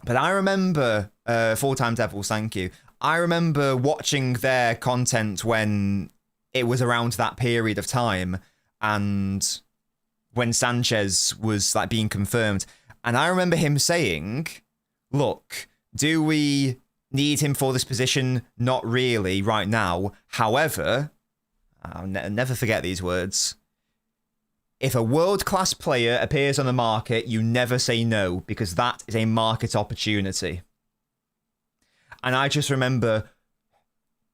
I remember... Full-Time Devils, thank you. I remember watching their content when it was around that period of time. And when Sanchez was like being confirmed. And I remember him saying, look, do we need him for this position? Not really right now. However, I'll never forget these words. If a world-class player appears on the market, you never say no, because that is a market opportunity. And I just remember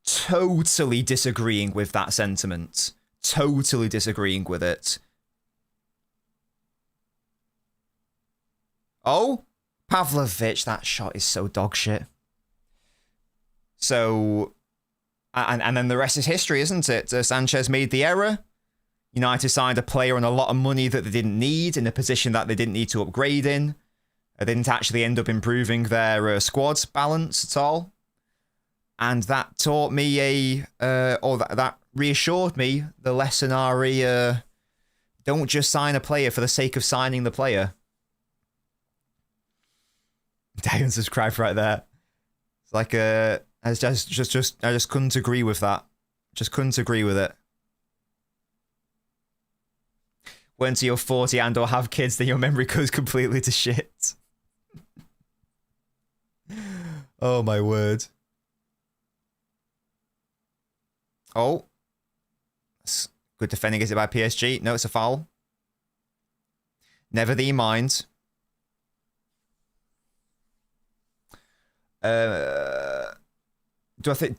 totally disagreeing with that sentiment. Totally disagreeing with it. Oh, Pavlovic, that shot is so dog shit. So, and then the rest is history, isn't it? Sanchez made the error. United signed a player on a lot of money that they didn't need, in a position that they didn't need to upgrade in. They didn't actually end up improving their squad balance at all. And that taught me that reassured me the lesson, Ari, don't just sign a player for the sake of signing the player. Diane subscribed right there. It's like I just couldn't agree with that. Just couldn't agree with it. Once you're 40 and or have kids, then your memory goes completely to shit. Oh my word. Oh. Good defending, is it by PSG? No, it's a foul. Never thee mind. Do I think...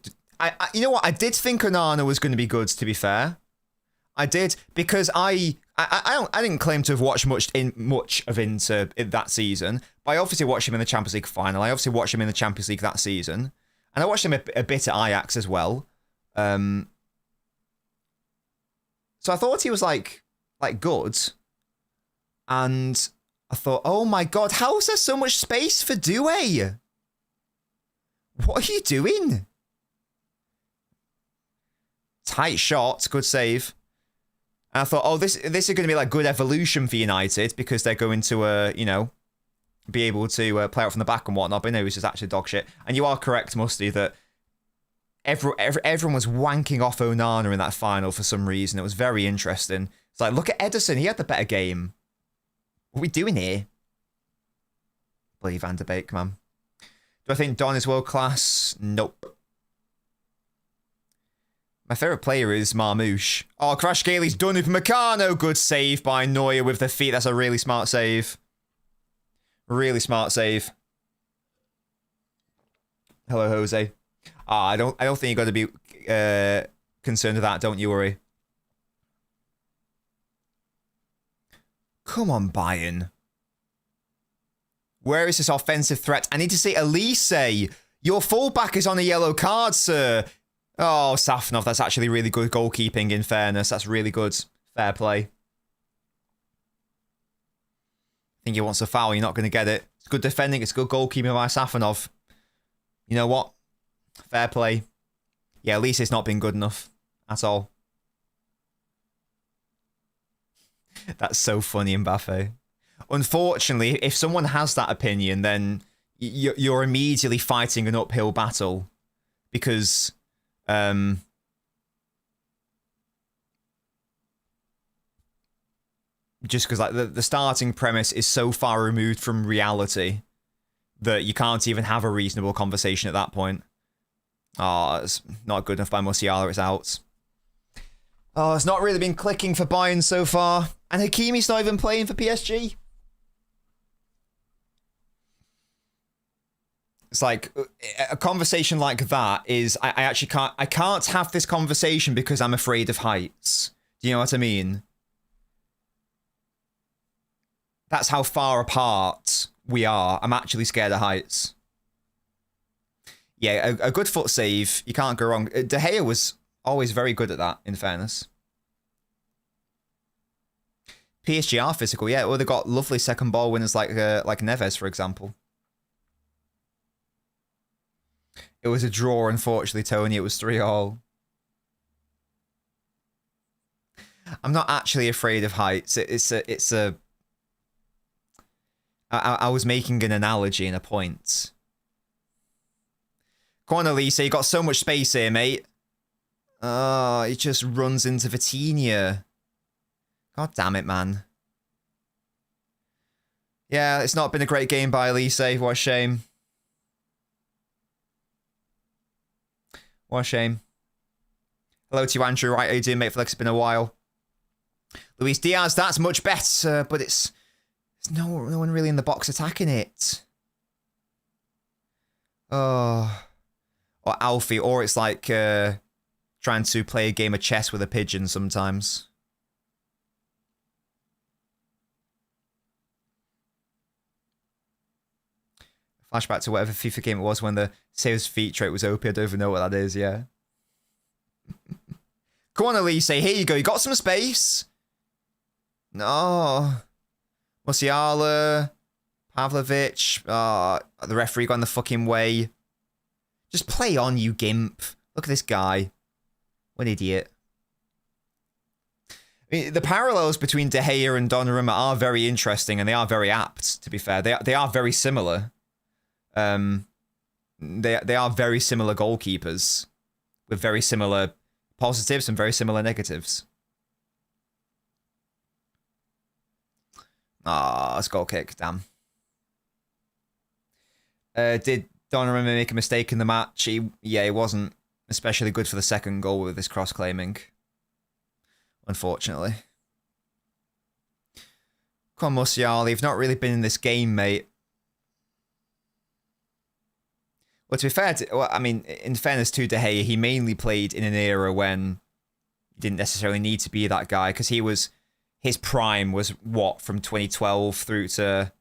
you know what? I did think Onana was going to be good, to be fair. I did, because I didn't claim to have watched much of Inter in that season, but I obviously watched him in the Champions League final. I obviously watched him in the Champions League that season, and I watched him a bit at Ajax as well. So I thought he was like good, and I thought, oh my god, how is there so much space for Doué? What are you doing? Tight shot, good save. And I thought, oh, this is going to be like good evolution for United because they're going to, you know, be able to play out from the back and whatnot. But no, it was just actually dog shit. And you are correct, Musty, that everyone was wanking off Onana in that final for some reason. It was very interesting. It's like, look at Ederson. He had the better game. What are we doing here? Bloody Van de Beek, man. Do I think Don is world class? Nope. My favourite player is Marmouche. Oh, Crash Gailey's done it for Meccano. Good save by Neuer with the feet. That's a really smart save. Really smart save. Hello, Jose. I don't think you got to be concerned with that. Don't you worry. Come on, Bayern. Where is this offensive threat? I need to see Elise. Your fullback is on a yellow card, sir. Oh, Safonov, that's actually really good goalkeeping, in fairness. That's really good. Fair play. I think he wants a foul. You're not going to get it. It's good defending. It's good goalkeeping by Safonov. You know what? Fair play. Yeah, at least it's not been good enough. At all. That's so funny, Mbappe. Unfortunately, if someone has that opinion, then you're immediately fighting an uphill battle. Because... just because like the starting premise is so far removed from reality that you can't even have a reasonable conversation at that point. Oh, it's not good enough by Musiala, it's out. Oh, it's not really been clicking for Bayern so far. And Hakimi's not even playing for PSG. It's like a conversation like that is I can't have this conversation because I'm afraid of heights. Do you know what I mean? That's how far apart we are. I'm actually scared of heights. Yeah, a good foot save. You can't go wrong. De Gea was always very good at that, in fairness. PSG are physical, yeah. Well, they've got lovely second ball winners like Neves, for example. It was a draw, unfortunately, Tony. It was 3-3. I'm not actually afraid of heights. I was making an analogy and a point. Come on, Elise. You got so much space here, mate. Oh, he just runs into Vitinha. God damn it, man. Yeah, it's not been a great game by Elise. What a shame. What a shame. Hello to you, Andrew. Right, how you doing, mate? Feel like it's been a while. Luis Diaz, that's much better, but it's no one really in the box attacking it. Oh. Or Alfie, or it's like trying to play a game of chess with a pigeon sometimes. Flashback to whatever FIFA game it was when the saves feature rate was OP. I don't even know what that is, yeah. Come on, Elise. Here you go. You got some space. No. Musiala. Pavlovic. The referee got in the fucking way. Just play on, you gimp. Look at this guy. What an idiot. I mean, the parallels between De Gea and Donnarumma are very interesting, and they are very apt, to be fair. They are very similar. They are very similar goalkeepers with very similar positives and very similar negatives. It's goal kick, damn. Did Donnarumma make a mistake in the match? Yeah, he wasn't especially good for the second goal with his cross-claiming. Unfortunately. Come on, Musiala, you've not really been in this game, mate. Well, to be fair, in fairness to De Gea, he mainly played in an era when he didn't necessarily need to be that guy, because his prime was, what, from 2012 through to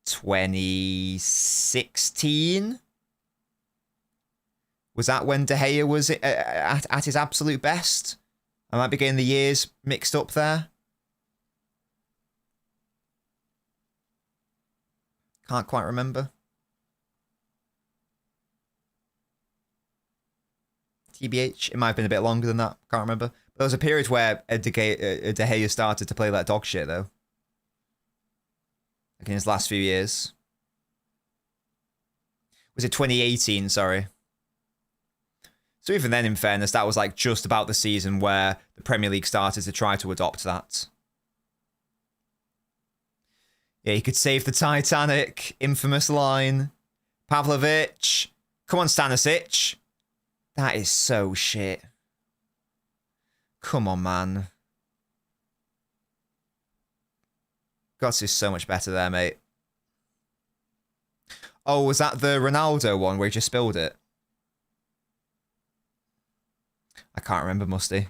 2016? Was that when De Gea was at his absolute best? I might be getting the years mixed up there. Can't quite remember. TBH, it might have been a bit longer than that. Can't remember. But there was a period where De Gea started to play like dog shit, though. Like in his last few years. Was it 2018? Sorry. So even then, in fairness, that was like just about the season where the Premier League started to try to adopt that. Yeah, he could save the Titanic. Infamous line. Pavlovic. Come on, Stanisic. That is so shit. Come on, man. Gots is so much better there, mate. Oh, was that the Ronaldo one where he just spilled it? I can't remember, Musty.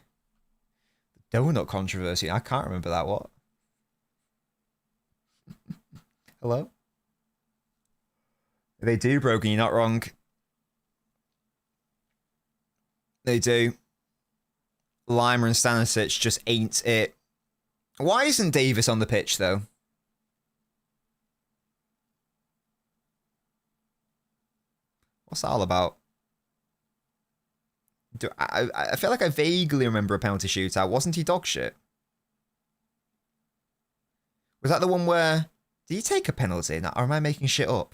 Donut controversy. I can't remember that, what? Hello? They do, Brogan, you're not wrong. They do. Lima and Stanisic just ain't it. Why isn't Davis on the pitch, though? What's that all about? I feel like I vaguely remember a penalty shootout. Wasn't he dog shit? Was that the one where... Did he take a penalty? Or am I making shit up?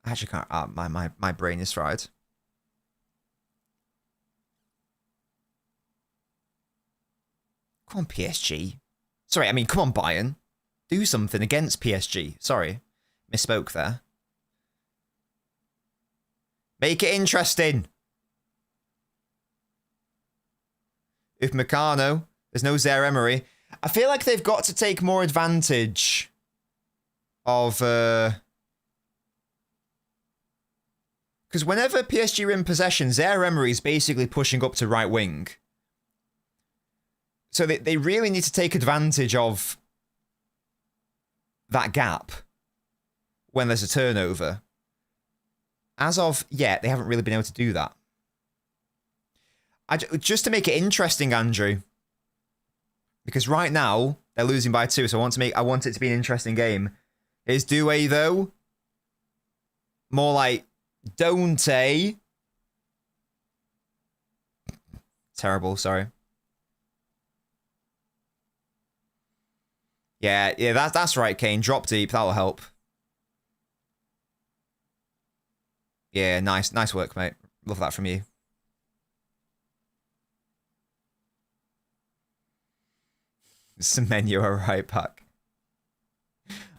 I actually can't... my brain is fried. Come on, PSG. Sorry, I mean, come on, Bayern. Do something against PSG. Sorry. Misspoke there. Make it interesting. If Meccano, there's no Zaire Emery. I feel like they've got to take more advantage of... Because whenever PSG are in possession, Zaire Emery is basically pushing up to right wing. So they really need to take advantage of that gap when there's a turnover. As of yet, they haven't really been able to do that. Just to make it interesting, Andrew, because right now they're losing by 2, so I want it to be an interesting game. Is Doué though? More like Don't. Terrible, sorry. Yeah, that's right, Kane. Drop deep, that'll help. Yeah, nice work, mate. Love that from you. Semenyo a right back.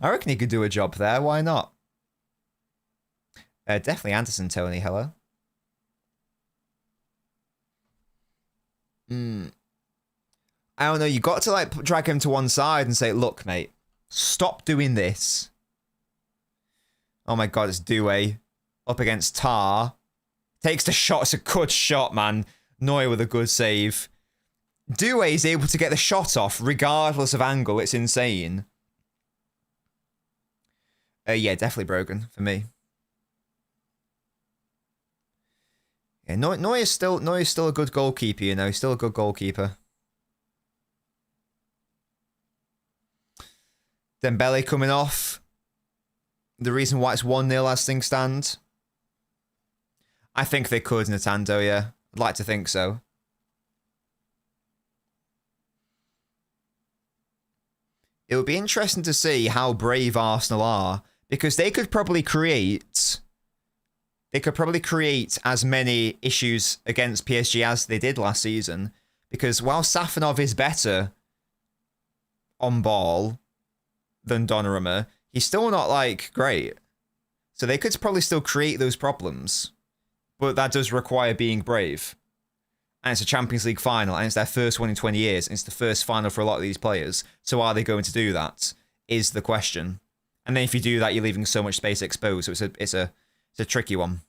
I reckon he could do a job there. Why not? Definitely Anderson, Tony. Hello. I don't know. You got to like drag him to one side and say, "Look, mate, stop doing this." Oh my God, it's Doué up against Tar. Takes the shot. It's a good shot, man. Neuer with a good save. Doué is able to get the shot off regardless of angle. It's insane. Yeah, definitely Brogan for me. Yeah, Neuer's still a good goalkeeper, you know. He's still a good goalkeeper. Dembele coming off. The reason why it's 1-0 as things stand. I think they could, Natando, yeah. I'd like to think so. It would be interesting to see how brave Arsenal are, because they could probably create as many issues against PSG as they did last season, because while Safanov is better on ball than Donnarumma, he's still not like great. So they could probably still create those problems, but that does require being brave. and it's a Champions League final, and it's their first one in 20 years, and it's the first final for a lot of these players. So are they going to do that? Is the question. And then if you do that, you're leaving so much space exposed. So it's a tricky one.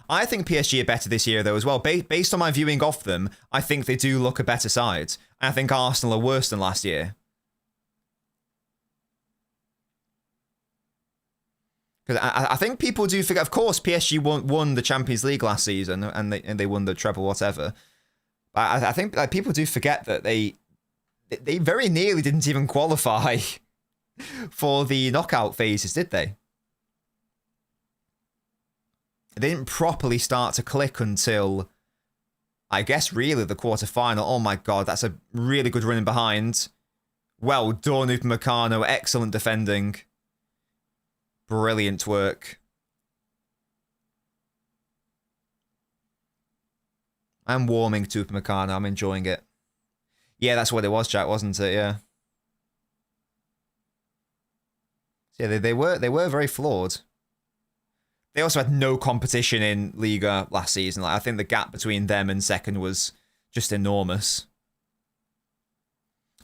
I think PSG are better this year, though, as well. Based on my viewing of them, I think they do look a better side. And I think Arsenal are worse than last year. Because I think people do forget. Of course, PSG won the Champions League last season, and they won the treble, whatever. But I think like, people do forget that they very nearly didn't even qualify for the knockout phases, did they? They didn't properly start to click until, I guess, really the quarterfinal. Oh my god, that's a really good running behind. Well done, Upamecano. Excellent defending. Brilliant work. I'm warming to Upamecano. I'm enjoying it. Yeah, that's what it was, Jack, wasn't it? Yeah. Yeah, they were very flawed. They also had no competition in Liga last season. Like, I think the gap between them and second was just enormous.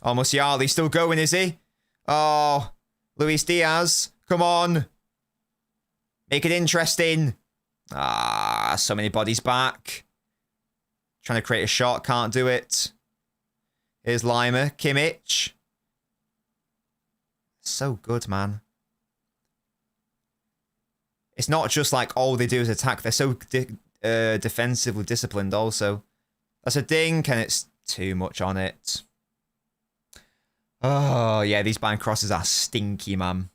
Oh, Musiala still going, is he? Oh, Luis Diaz, come on. Make it interesting. Ah, so many bodies back. Trying to create a shot, can't do it. Here's Lima, Kimmich. So good, man. It's not just like all they do is attack. They're so defensively disciplined also. That's a dink, and it's too much on it. Oh, yeah, these bind crosses are stinky, man.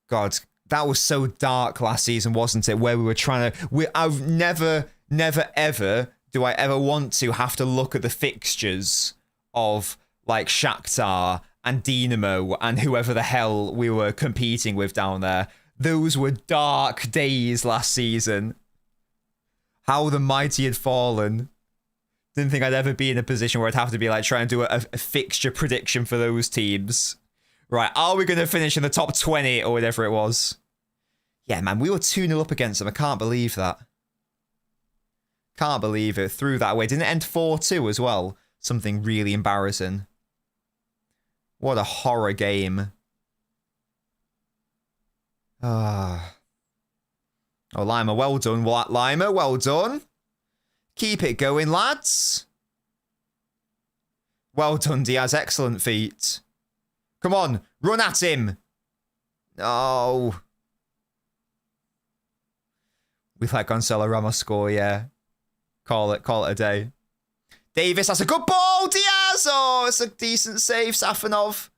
God, that was so dark last season, wasn't it? Where we were trying to... I've never, ever do I ever want to have to look at the fixtures of... like Shakhtar and Dinamo and whoever the hell we were competing with down there. Those were dark days last season. How the mighty had fallen. Didn't think I'd ever be in a position where I'd have to be like trying to do a fixture prediction for those teams. Right, are we going to finish in the top 20 or whatever it was? Yeah, man, we were 2-0 up against them. I can't believe that. Can't believe it. Threw that away. Didn't it end 4-2 as well? Something really embarrassing. What a horror game. Ah. Oh, Lima, well done. Lima, well done. Keep it going, lads. Well done, Diaz. Excellent feat. Come on, run at him. No. We let Gonzalo Ramos score, yeah. Call it a day. Davis, that's a good ball, Diaz! Oh, it's a decent save, Safanov.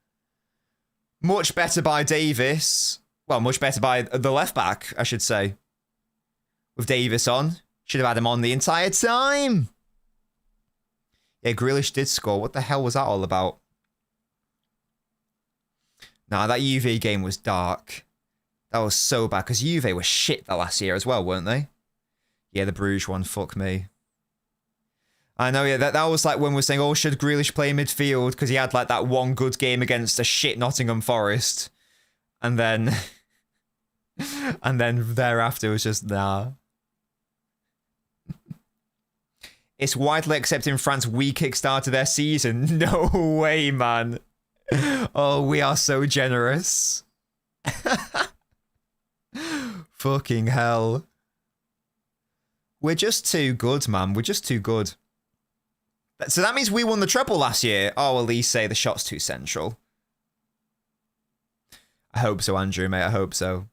Much better by Davis. Well, much better by the left back, I should say. With Davis on. Should have had him on the entire time. Yeah, Grealish did score. What the hell was that all about? Nah, that Juve game was dark. That was so bad, because Juve were shit that last year as well, weren't they? Yeah, the Bruges one, fuck me. I know, yeah, that was like when we were saying, oh, should Grealish play midfield? Because he had like that one good game against a shit Nottingham Forest. And then... and then thereafter it was just, nah. It's widely accepted in France we kickstarted their season. No way, man. Oh, we are so generous. Fucking hell. We're just too good, man. We're just too good. So that means we won the treble last year. Oh, Elise say the shot's too central. I hope so, Andrew, mate. I hope so.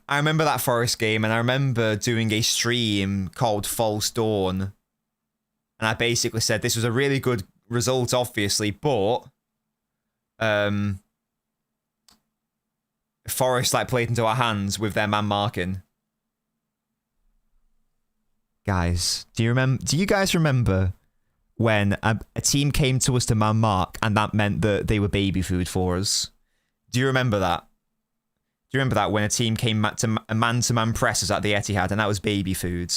I remember that Forest game, and I remember doing a stream called False Dawn. And I basically said this was a really good result, obviously, but Forest like played into our hands with their man marking. Guys, do you guys remember when a team came to us to man mark and that meant that they were baby food for us? Do you remember that? Do you remember that when a team came to man-to-man presses at the Etihad and that was baby food?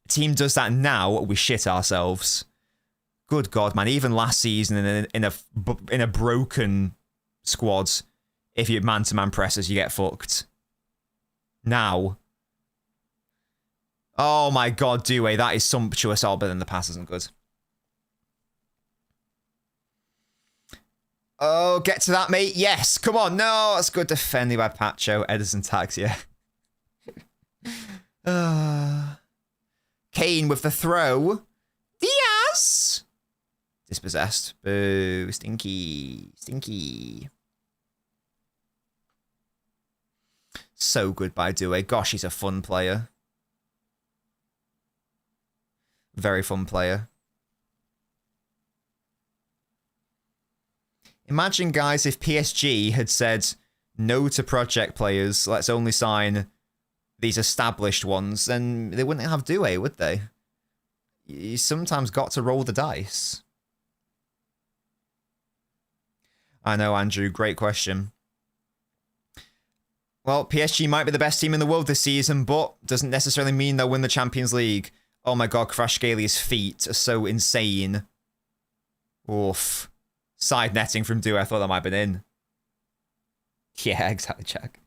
A team does that now, we shit ourselves. Good God, man! Even last season in a broken squad, if you man-to-man presses, you get fucked. Now. Oh my god, Doué, that is sumptuous. Oh, but then the pass isn't good. Oh, get to that, mate. Yes, come on. No, that's good defending by Pacho. Edison tags, yeah. Kane with the throw. Diaz! Dispossessed. Boo. Stinky. Stinky. So good by Doué. Gosh, he's a fun player. Very fun player. Imagine, guys, if PSG had said no to project players, let's only sign these established ones, then they wouldn't have Doué, would they? You sometimes got to roll the dice. I know, Andrew. Great question. Well, PSG might be the best team in the world this season, but doesn't necessarily mean they'll win the Champions League. Oh my god, Kvaratskhelia feet are so insane. Oof. Side netting from Doué. I thought that might have been in. Yeah, exactly, Jack.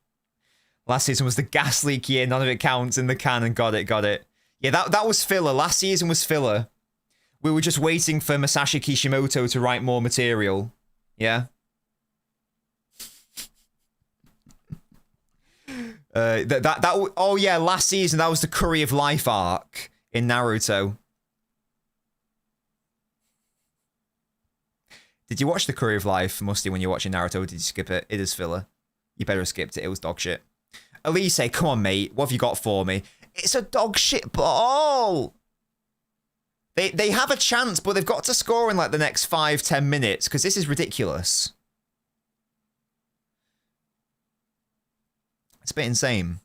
Last season was the gas leak year. None of it counts in the can, and got it. Yeah, that was filler. Last season was filler. We were just waiting for Masashi Kishimoto to write more material. Yeah. Oh yeah, last season that was the Curry of Life arc in Naruto. Did you watch the Curry of Life, Musty, when you're watching Naruto, or did you skip it? It is filler. You better have skipped it. It was dog shit. Elise, come on, mate. What have you got for me? It's a dog shit ball. They have a chance, but they've got to score in like the next 5-10 minutes because this is ridiculous. It's a bit insane.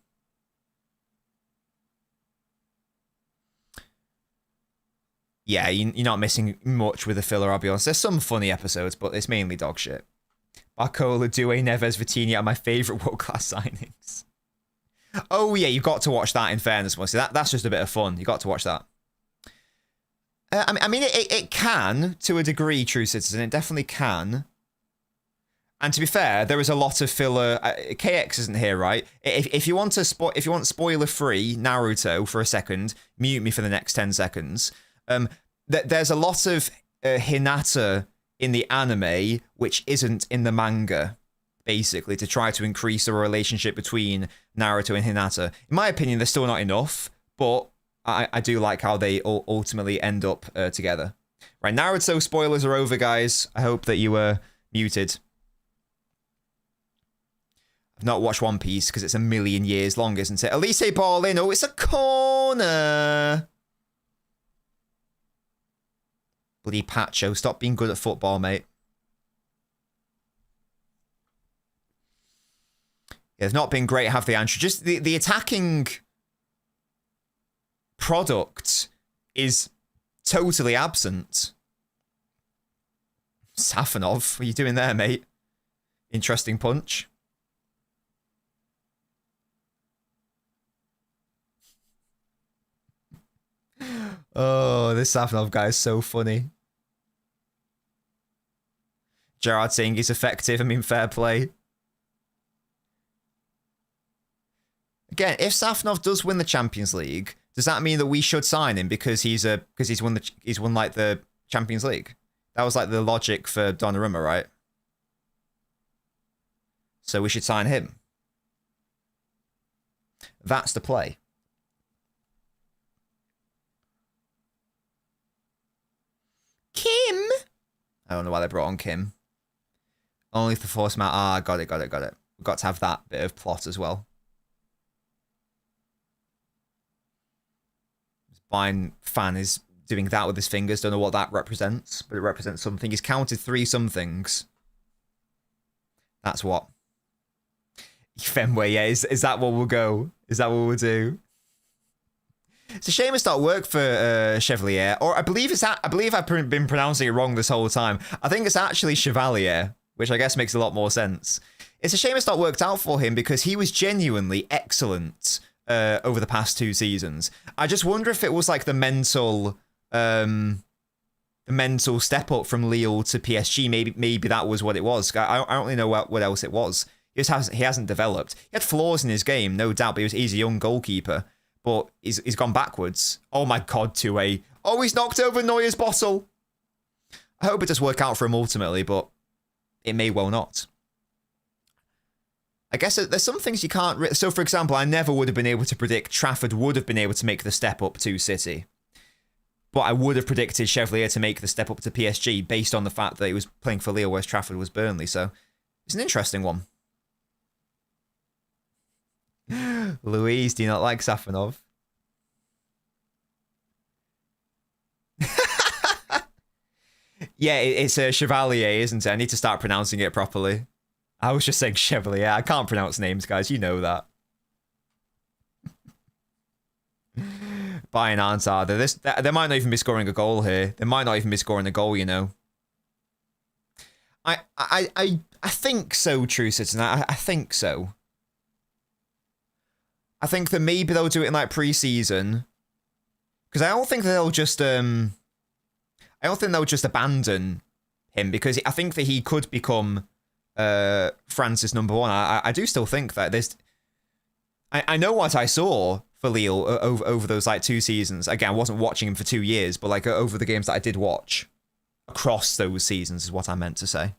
Yeah, you're not missing much with the filler, I'll be honest. There's some funny episodes, but it's mainly dog shit. Barcola, Doué, Neves, Vitinha are my favourite world-class signings. Oh, yeah, you've got to watch that, in fairness, Musty. That's just a bit of fun. You've got to watch that. I mean, it can, to a degree, True Citizen. It definitely can. And to be fair, there is a lot of filler. KX isn't here, right? If you want spoiler-free Naruto for a second, mute me for the next 10 seconds. There's a lot of Hinata in the anime which isn't in the manga, basically, to try to increase the relationship between Naruto and Hinata. In my opinion, they're still not enough, but I do like how they ultimately end up together. Right, Naruto spoilers are over, guys. I hope that you were muted. I've not watched One Piece because it's a million years long, isn't it? Elise ball in. Oh, it's a corner. Bloody Pacho, stop being good at football, mate. Yeah, they've not been great, have they, Andrew? Just the attacking product is totally absent. Safanov, what are you doing there, mate? Interesting punch. Oh, this Safanov guy is so funny. Gerard saying he's effective. I mean, fair play. Again, if Safanov does win the Champions League, does that mean that we should sign him because he's won like the Champions League? That was like the logic for Donnarumma, right? So we should sign him. That's the play. Kim? I don't know why they brought on Kim. Only for force mount. Ah, got it. We've got to have that bit of plot as well. This Bayern fan is doing that with his fingers. Don't know what that represents, but it represents something. He's counted 3 somethings. That's what. Fenway, yeah. Is that what we'll go? Is that what we'll do? It's a shame it's not work for Chevalier, or I believe I've been pronouncing it wrong this whole time. I think it's actually Chevalier, which I guess makes a lot more sense. It's a shame it's not worked out for him because he was genuinely excellent over the past 2 seasons. I just wonder if it was like the mental the mental step up from Lille to PSG. Maybe that was what it was. I don't really know what else it was. He hasn't developed. He had flaws in his game, no doubt, but he's a young goalkeeper. But he's gone backwards. Oh my God, 2-A. Oh, he's knocked over Neuer's bottle. I hope it does work out for him ultimately, but it may well not. I guess there's some things you can't... So, for example, I never would have been able to predict Trafford would have been able to make the step up to City. But I would have predicted Chevalier to make the step up to PSG based on the fact that he was playing for Lille, whereas Trafford was Burnley. So, it's an interesting one. Louise, do you not like Safanov? Yeah, it's a Chevalier, isn't it? I need to start pronouncing it properly. I was just saying Chevalier. I can't pronounce names, guys. You know that. Bayern aren't, are they? They might not even be scoring a goal here. They might not even be scoring a goal, you know. I think so, True Citizen. I think so. I think that maybe they'll do it in like pre-season. Because I don't think they'll just abandon him, because I think that he could become France's number one. I do still think that there's... I know what I saw for Lille over those like 2 seasons. Again, I wasn't watching him for 2 years, but like over the games that I did watch across those seasons is what I meant to say.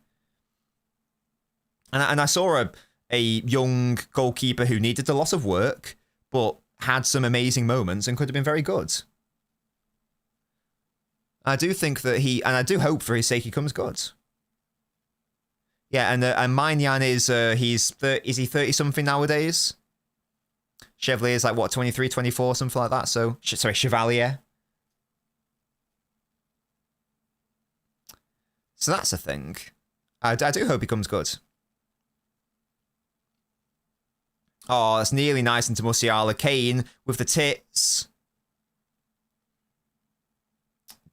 And I saw a young goalkeeper who needed a lot of work, but had some amazing moments and could have been very good. I do think that and I do hope for his sake he comes good. Yeah, and Maignan is is he 30 something nowadays? Chevalier is like what, 23, 24, something like that. So sorry, Chevalier. So that's a thing. I do hope he comes good. Oh, that's nearly nice into Musiala. Kane with the tits.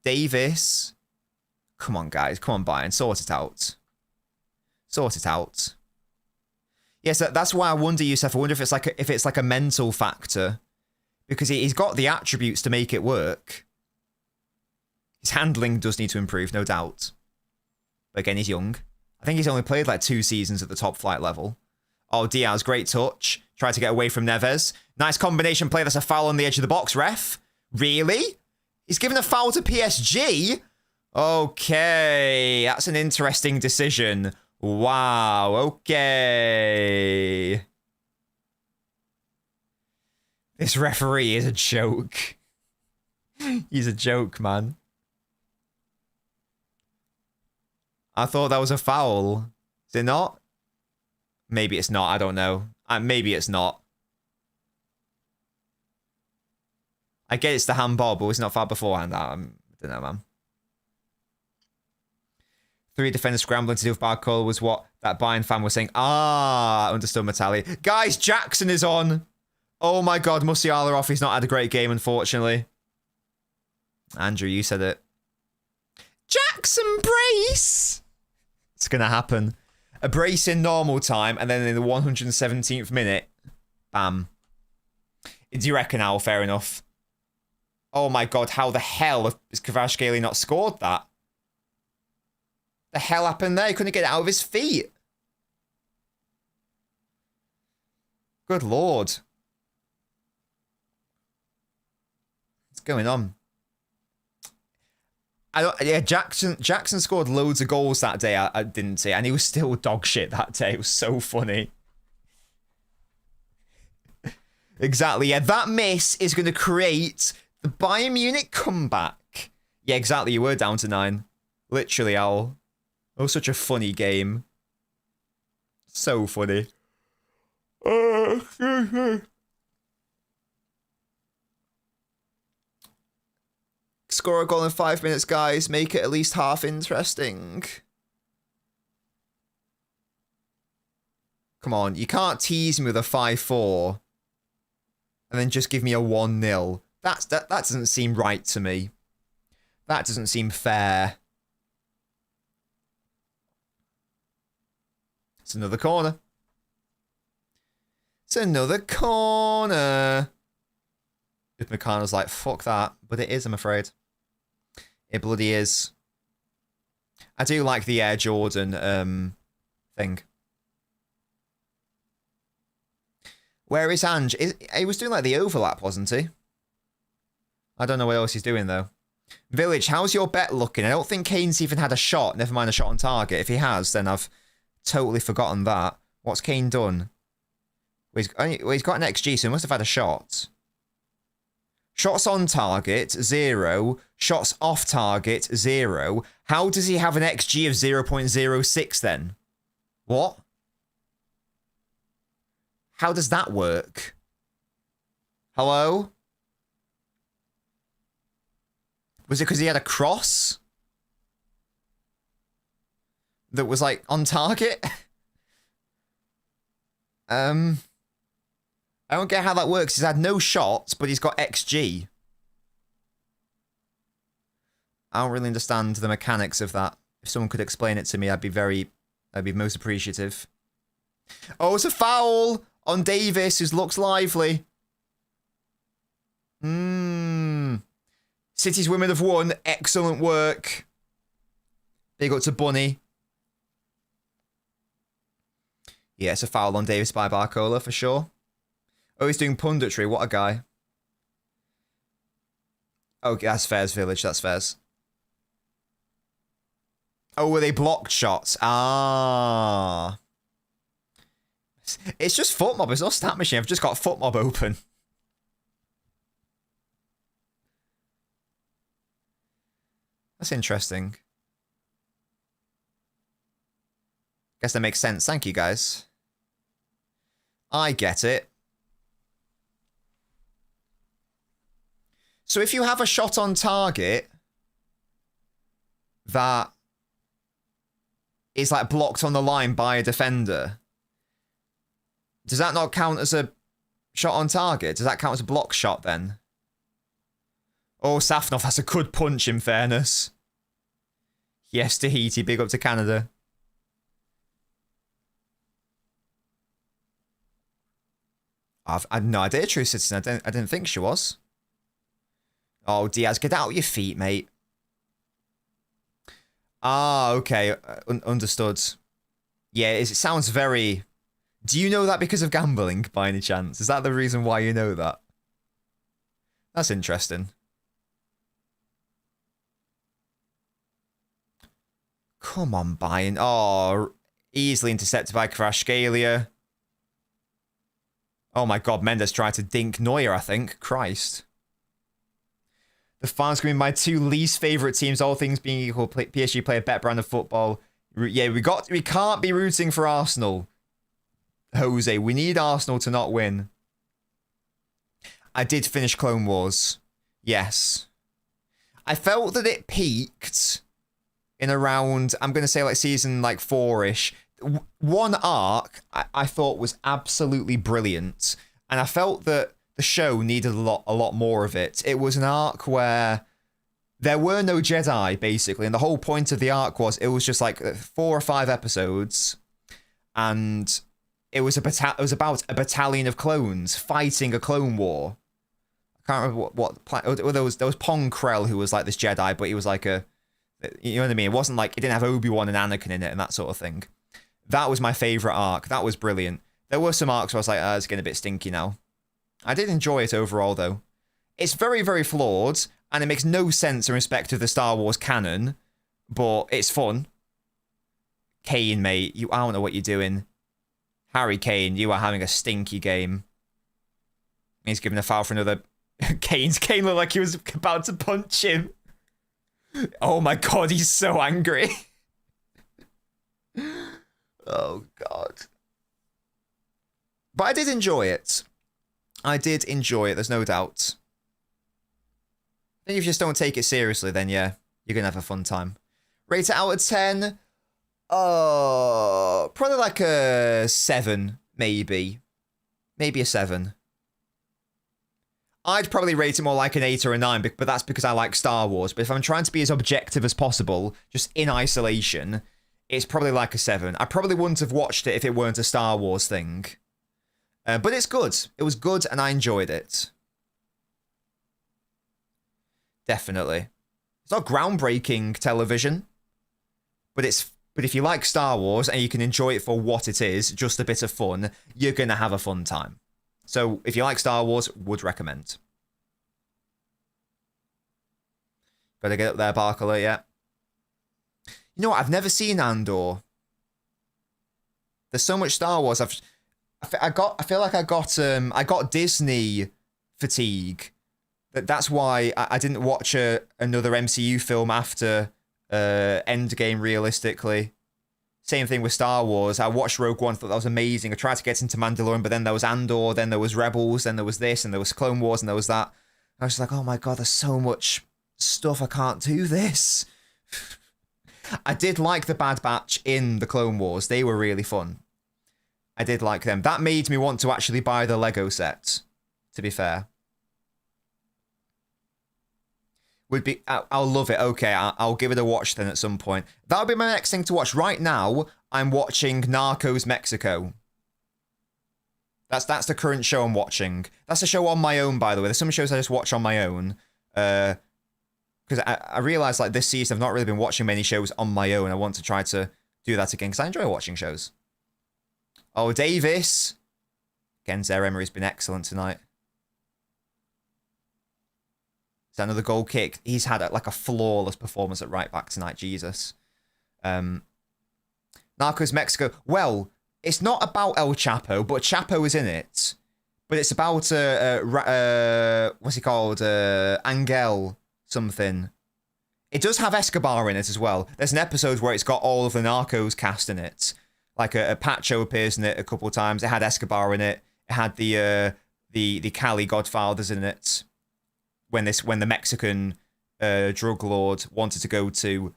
Davis. Come on, guys. Come on, Bayern. Sort it out. Sort it out. Yes, that's why I wonder, Youssef. I wonder if it's like a mental factor. Because he's got the attributes to make it work. His handling does need to improve, no doubt. But again, he's young. I think he's only played like 2 seasons at the top flight level. Oh, Diaz, great touch. Tried to get away from Neves. Nice combination play. That's a foul on the edge of the box, ref. Really? He's given a foul to PSG? Okay, that's an interesting decision. Wow, okay. This referee is a joke. He's a joke, man. I thought that was a foul. Is it not? Maybe it's not, I don't know. Maybe it's not. I get it's the handball, but it's not foul beforehand. I don't know, man. 3 defenders scrambling to do with Barcola was what that Bayern fan was saying. Ah, understood, Matali. Guys, Jackson is on. Oh my God, Musiala off. He's not had a great game, unfortunately. Andrew, you said it. Jackson brace! It's going to happen. A brace in normal time, and then in the 117th minute, bam. Do you reckon, Al? Fair enough. Oh my God, how the hell has Kvaratskhelia not scored that? The hell happened there? He couldn't get it out of his feet. Good Lord. What's going on? Yeah, Jackson scored loads of goals that day, I didn't see, and he was still dog shit that day. It was so funny. Exactly, yeah, that miss is going to create the Bayern Munich comeback. Yeah, exactly, you were down to 9. Literally, Al. Oh, such a funny game. So funny. Score a goal in 5 minutes, guys. Make it at least half interesting. Come on, you can't tease me with a 5-4 and then just give me a 1-0. That doesn't seem right to me. That doesn't seem fair. It's another corner. It's another corner. If McConnell's like, fuck that. But it is, I'm afraid. It bloody is. I do like the Air Jordan thing. Where is Ange? He was doing like the overlap, wasn't he? I don't know what else he's doing though. Village, how's your bet looking? I don't think Kane's even had a shot. Never mind a shot on target. If he has, then I've totally forgotten that. What's Kane done? Well, he's got an XG, so he must have had a shot. Shots on target, 0. Shots off target, 0. How does he have an XG of 0.06 then? What? How does that work? Hello? Was it because he had a cross? That was like on target? I don't get how that works. He's had no shots, but he's got XG. I don't really understand the mechanics of that. If someone could explain it to me, I'd be most appreciative. Oh, it's a foul on Davis, who looks lively. City's women have won. Excellent work. Big up to Bunny. Yeah, it's a foul on Davis by Barcola for sure. Oh, he's doing punditry. What a guy. Okay, that's Fairs Village. That's Fairs. Oh, were they blocked shots? Ah. It's just FootMob. It's not Stat Machine. I've just got FootMob open. That's interesting. Guess that makes sense. Thank you, guys. I get it. So if you have a shot on target that is like blocked on the line by a defender, does that not count as a shot on target? Does that count as a block shot then? Oh, Safnov, that's a good punch in fairness. Yes, Tahiti, big up to Canada. I've no idea, True Citizen. I didn't think she was. Oh, Diaz, get out of your feet, mate. Ah, okay. Understood. Yeah, it sounds very... Do you know that because of gambling, by any chance? Is that the reason why you know that? That's interesting. Come on, Bayern. Oh, easily intercepted by Kvaratskhelia. Oh my god, Mendes tried to dink Neuer, I think. Christ. The fans going to be my two least favourite teams, all things being equal. PSG play a better brand of football. Yeah, we can't be rooting for Arsenal. Jose, we need Arsenal to not win. I did finish Clone Wars. Yes. I felt that it peaked in around, I'm going to say like season like 4-ish. One arc I thought was absolutely brilliant. And I felt that the show needed a lot more of it. It was an arc where there were no Jedi, basically. And the whole point of the arc was it was just like 4 or 5 episodes. And it was about a battalion of clones fighting a clone war. I can't remember what there was Pong Krell, who was like this Jedi, but he was like a, you know what I mean? It wasn't like, it didn't have Obi-Wan and Anakin in it and that sort of thing. That was my favourite arc. That was brilliant. There were some arcs where I was like, it's getting a bit stinky now. I did enjoy it overall, though. It's very, very flawed, and it makes no sense in respect of the Star Wars canon, but it's fun. Kane, mate, I don't know what you're doing. Harry Kane, you are having a stinky game. He's given a foul for another... Kane looked like he was about to punch him. Oh my god, he's so angry. Oh god. But I did enjoy it. I did enjoy it, there's no doubt. I think if you just don't take it seriously, then yeah, you're going to have a fun time. Rate it out of 10? Probably like a 7, maybe. Maybe a 7. I'd probably rate it more like an 8 or a 9, but that's because I like Star Wars. But if I'm trying to be as objective as possible, just in isolation, it's probably like a 7. I probably wouldn't have watched it if it weren't a Star Wars thing. But it's good. It was good and I enjoyed it. Definitely. It's not groundbreaking television. But if you like Star Wars and you can enjoy it for what it is, just a bit of fun, you're gonna have a fun time. So if you like Star Wars, would recommend. Gotta get up there, Barkler, yeah. You know what? I've never seen Andor. There's so much Star Wars. I feel like I got Disney fatigue. That's why I didn't watch another MCU film after Endgame. Realistically, same thing with Star Wars. I watched Rogue One, thought that was amazing. I tried to get into Mandalorian, but then there was Andor, then there was Rebels, then there was this, and there was Clone Wars, and there was that. I was just like, oh my god, there's so much stuff. I can't do this. I did like the Bad Batch in the Clone Wars. They were really fun. I did like them. That made me want to actually buy the Lego set, to be fair. I'll love it. Okay, I'll give it a watch then at some point. That'll be my next thing to watch. Right now, I'm watching Narcos Mexico. That's the current show I'm watching. That's a show on my own, by the way. There's some shows I just watch on my own. Because I realised, like, this season I've not really been watching many shows on my own. I want to try to do that again, because I enjoy watching shows. Oh, Davis. Again, Zaire Emery's been excellent tonight. Is that another goal kick? He's had like a flawless performance at right back tonight. Jesus. Narcos Mexico. Well, it's not about El Chapo, but Chapo is in it. But it's about what's he called? Angel something. It does have Escobar in it as well. There's an episode where it's got all of the Narcos cast in it. Like a Pacho appears in it a couple of times. It had Escobar in it. It had the Cali Godfathers in it. When the Mexican drug lord wanted to go to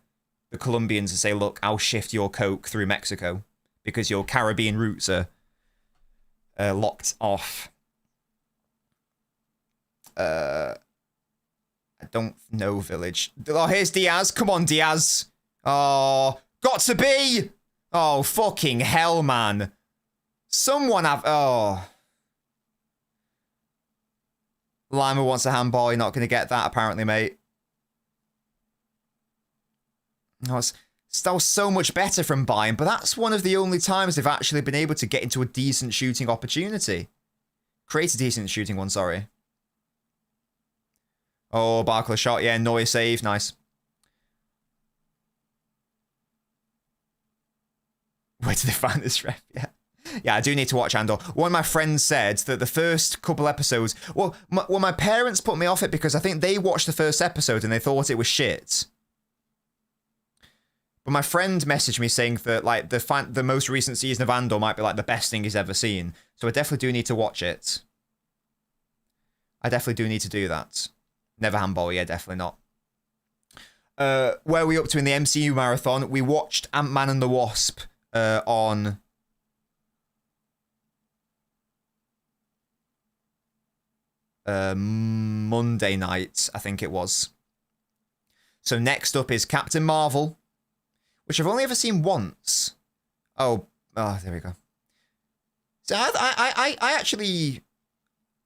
the Colombians and say, look, I'll shift your coke through Mexico because your Caribbean roots are locked off. I don't know, Village. Oh, here's Diaz. Come on, Diaz. Oh, got to be. Oh, fucking hell, man. Someone have... Oh... Lima wants a handball. You're not going to get that, apparently, mate. Oh, that was so much better from Bayern, but that's one of the only times they've actually been able to get into a decent shooting opportunity. Create a decent shooting one, sorry. Oh, Barkler shot. Yeah, Neuer save. Nice. Where did they find this ref? Yeah. Yeah, I do need to watch Andor. One of my friends said that the first couple episodes... Well, my parents put me off it because I think they watched the first episode and they thought it was shit. But my friend messaged me saying that like the most recent season of Andor might be like the best thing he's ever seen. So I definitely do need to watch it. I definitely do need to do that. Never handball, yeah, definitely not. Where are we up to in the MCU marathon? We watched Ant-Man and the Wasp on... Monday night, I think it was. So next up is Captain Marvel, which I've only ever seen once. Oh, there we go. So I actually,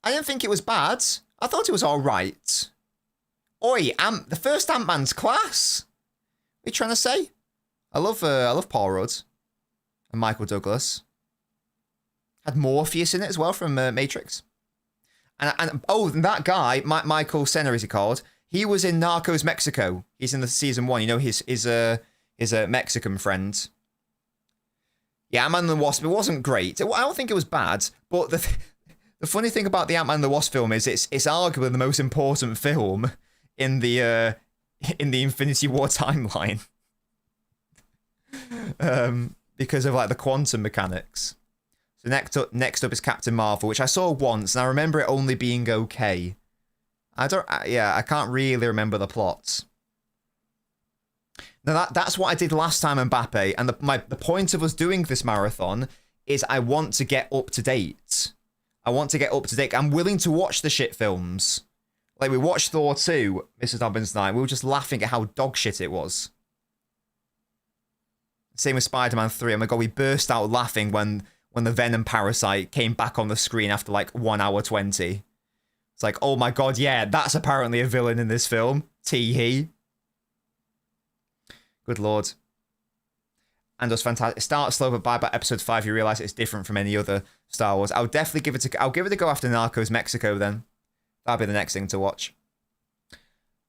I didn't think it was bad. I thought it was all right. Oi, the first Ant-Man's class. What are you trying to say? I love Paul Rudd and Michael Douglas. Had Morpheus in it as well from Matrix. And that guy, Michael Senna, is he called? He was in Narcos Mexico. He's in the season 1. You know, his Mexican friend. Yeah, Ant-Man and the Wasp. It wasn't great. I don't think it was bad. But the funny thing about the Ant-Man and the Wasp film is it's arguably the most important film in the Infinity War timeline. Because of like the quantum mechanics. So next up is Captain Marvel, which I saw once, and I remember it only being okay. I can't really remember the plots. Now that's what I did last time, Mbappe, and the point of us doing this marathon is I want to get up to date. I'm willing to watch the shit films. Like we watched Thor 2, Mrs. Dobbins and I. We were just laughing at how dog shit it was. Same with Spider-Man 3. Oh my god, we burst out laughing when the Venom parasite came back on the screen after like 1 hour 20. It's like, oh my god, yeah, that's apparently a villain in this film. Tee-hee. Good lord. and does fantastic. It starts slow, but by episode 5, you realize it's different from any other Star Wars. I'll definitely give it I'll give it a go after Narcos Mexico then. That'll be the next thing to watch.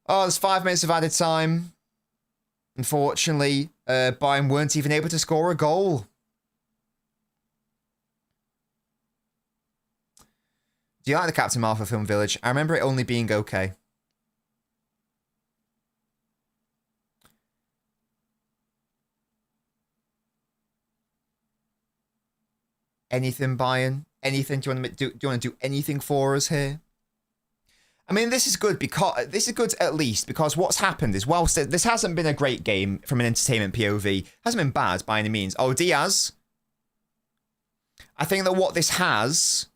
Oh, there's 5 minutes of added time. Unfortunately, Bayern weren't even able to score a goal. Do you like the Captain Marvel film Village? I remember it only being okay. Anything, Bayern? Anything? Do you want to do anything for us here? I mean, this is good at least because what's happened is, whilst this hasn't been a great game from an entertainment POV, hasn't been bad by any means. Oh, Diaz. I think that what this has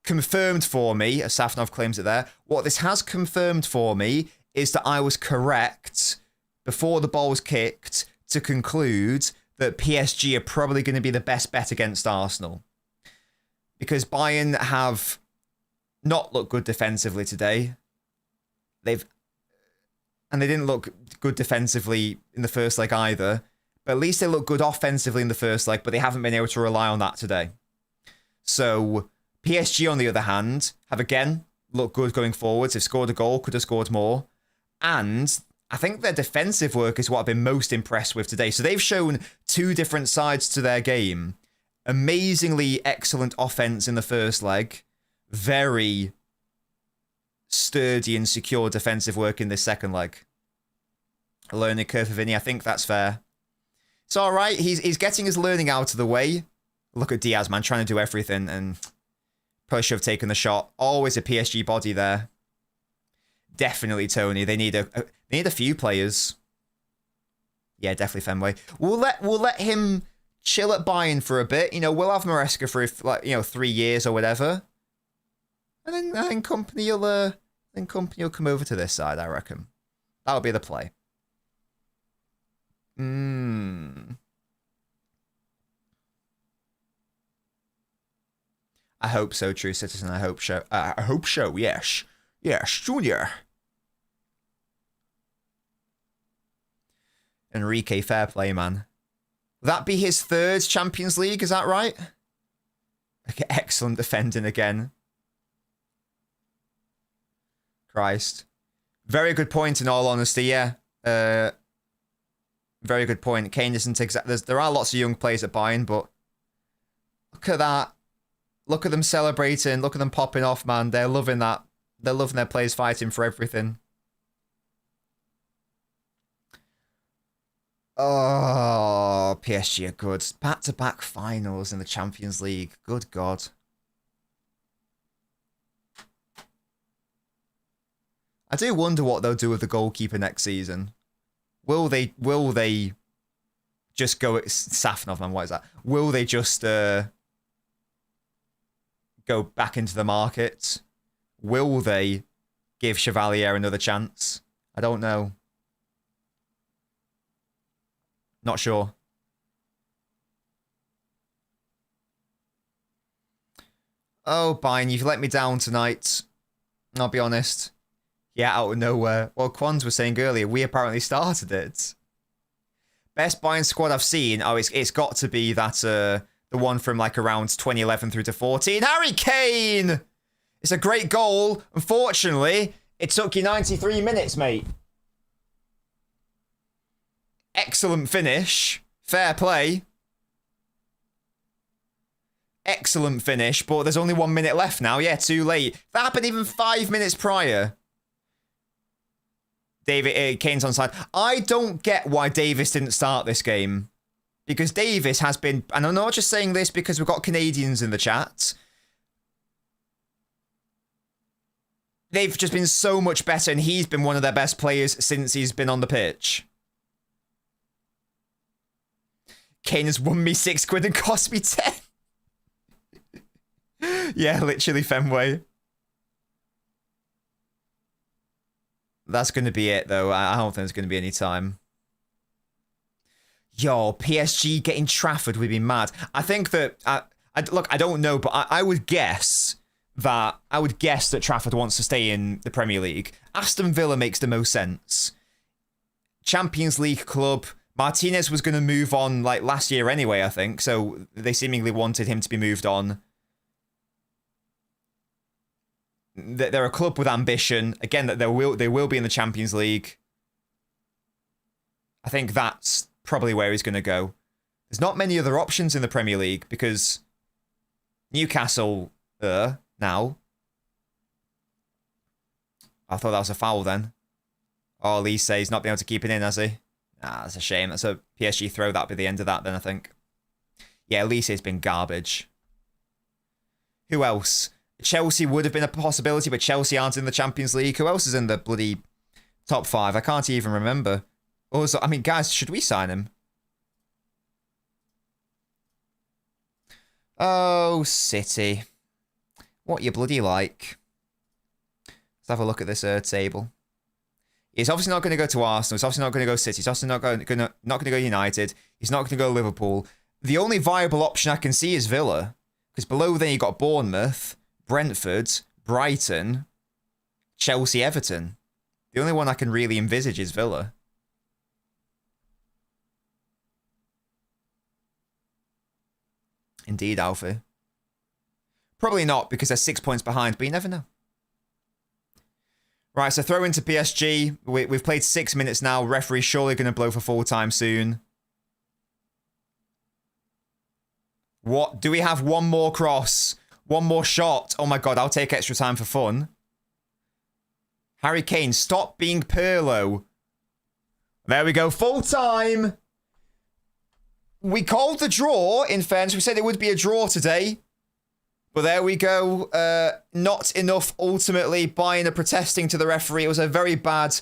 confirmed for me, as Safanov claims it there, what this has confirmed for me is that I was correct before the ball was kicked to conclude that PSG are probably going to be the best bet against Arsenal. Because Bayern have not looked good defensively today. They didn't look good defensively in the first leg either. But at least they look good offensively in the first leg, but they haven't been able to rely on that today. So PSG, on the other hand, have again looked good going forwards. They've scored a goal, could have scored more. And I think their defensive work is what I've been most impressed with today. So they've shown 2 different sides to their game. Amazingly excellent offense in the first leg. Very sturdy and secure defensive work in this second leg. A learning curve for Vinny. I think that's fair. It's all right. He's getting his learning out of the way. Look at Diaz, man, trying to do everything, and probably should have taken the shot. Always a PSG body there. Definitely Tony. They need a few players. Yeah, definitely Fenway. We'll let him chill at Bayern for a bit. You know, we'll have Maresca for 3 years or whatever. And then company will come over to this side, I reckon. That'll be the play. I hope so, True Citizen. I hope so. Yes. Yes, Junior. Enrique, fair play, man. Will that be his 3rd Champions League? Is that right? Okay, excellent defending again. Christ. Very good point, in all honesty, yeah. Very good point. Kane isn't exactly... There are lots of young players at Bayern, but look at that. Look at them celebrating. Look at them popping off, man. They're loving that. They're loving their players fighting for everything. Oh, PSG are good. Back-to-back finals in the Champions League. Good God. I do wonder what they'll do with the goalkeeper next season. Will they just go... Safanov, man, what is that? Will they just go back into the market? Will they give Chevalier another chance? I don't know. Not sure. Oh, Bayern, you've let me down tonight. I'll be honest. Yeah, out of nowhere. Well, Quans was saying earlier, we apparently started it. Best Bayern squad I've seen. Oh, it's got to be that the one from like around 2011 through to 14. Harry Kane! It's a great goal. Unfortunately, it took you 93 minutes, mate. Excellent finish. Fair play. Excellent finish, but there's only 1 minute left now. Yeah, too late. That happened even 5 minutes prior. Kane's onside. I don't get why Davis didn't start this game. Because Davis has been... And I'm not just saying this because we've got Canadians in the chat. They've just been so much better, and he's been one of their best players since he's been on the pitch. Kane has won me £6 and cost me 10. Yeah, literally, Fenway. That's going to be it, though. I don't think there's going to be any time. Yo, PSG getting Trafford would be mad. I think that... look, I don't know, but I would guess that... Trafford wants to stay in the Premier League. Aston Villa makes the most sense. Champions League club, Martinez was going to move on like last year anyway, I think. So they seemingly wanted him to be moved on. They're a club with ambition. Again, that they will be in the Champions League. I think that's probably where he's going to go. There's not many other options in the Premier League because Newcastle now. I thought that was a foul then. Oh, Lee says he's not been able to keep it in, has he? Ah, that's a shame. That's a PSG throw. That'll be the end of that then, I think. Yeah, Lee says been garbage. Who else? Chelsea would have been a possibility, but Chelsea aren't in the Champions League. Who else is in the bloody top 5? I can't even remember. Also, I mean, guys, should we sign him? Oh, City. What you bloody like? Let's have a look at this table. He's obviously not going to go to Arsenal. He's obviously not going to go City. He's obviously not going to go United. He's not going to go Liverpool. The only viable option I can see is Villa. Because below there you got Bournemouth, Brentford, Brighton, Chelsea, Everton. The only one I can really envisage is Villa. Indeed, Alfie. Probably not, because they're 6 points behind, but you never know. Right, so throw into PSG. We've played 6 minutes now. Referee's surely going to blow for full time soon. What? Do we have one more cross? One more shot? Oh my god, I'll take extra time for fun. Harry Kane, stop being Pirlo. There we go, full time. We called the draw, in fairness. We said it would be a draw today. But there we go. Not enough, ultimately. Bayern are protesting to the referee. It was a very bad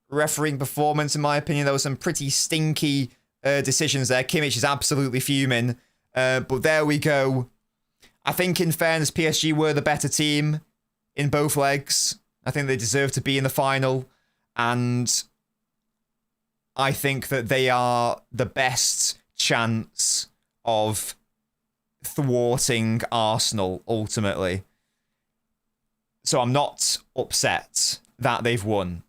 refereeing performance, in my opinion. There were some pretty stinky decisions there. Kimmich is absolutely fuming. But there we go. I think, in fairness, PSG were the better team in both legs. I think they deserve to be in the final. And I think that they are the best chance of thwarting Arsenal, ultimately. So I'm not upset that they've won.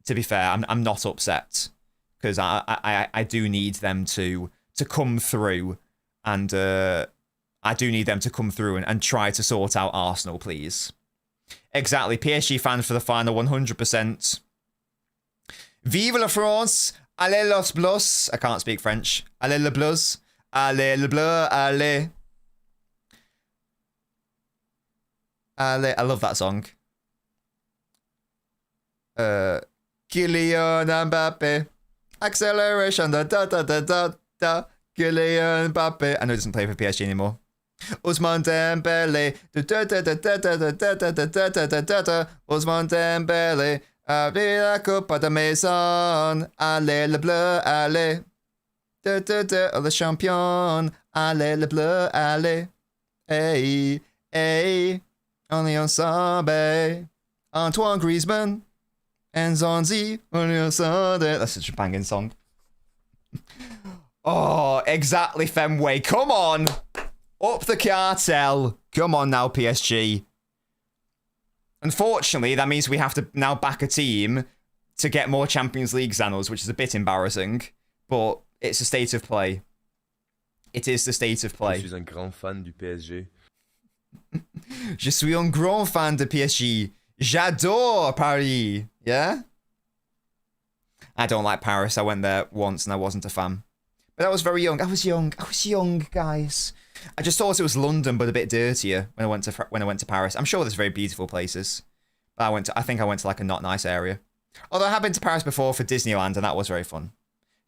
To be fair, I'm not upset. Because I do need them to come through. And I do need them to come through and try to sort out Arsenal, please. Exactly. PSG fans for the final, 100%. Vive la France! Allez los bleus! I can't speak French. Allez les bleus! Allez les bleus! Allez! Allez! I love that song. Kylian Mbappe. Acceleration. Da da da da da da. Kylian Mbappe. I know he doesn't play for PSG anymore. Ousmane Dembele. Da da da da da da da da da da da da da da. Ousmane Dembele. Allez la coupe de maison. Allez le bleu. Allez. Da da da. Le champion. Allez le bleu. Allez. Hey. Hey. On est ensemble. Antoine Griezmann. And Zonzi. On est ensemble. That's such a banging song. Oh, exactly, Fenway. Come on. Up the cartel. Come on now, PSG. Unfortunately, that means we have to now back a team to get more Champions League Xanos, which is a bit embarrassing. But it's a state of play. It is the state of play. Je suis un grand fan du PSG. Je suis un grand fan de PSG. J'adore Paris. Yeah? I don't like Paris. I went there once and I wasn't a fan. But I was very young. I was young, guys. I just thought it was London, but a bit dirtier when I went to Paris. I'm sure there's very beautiful places. But I think I went to like a not nice area. Although I have been to Paris before for Disneyland, and that was very fun.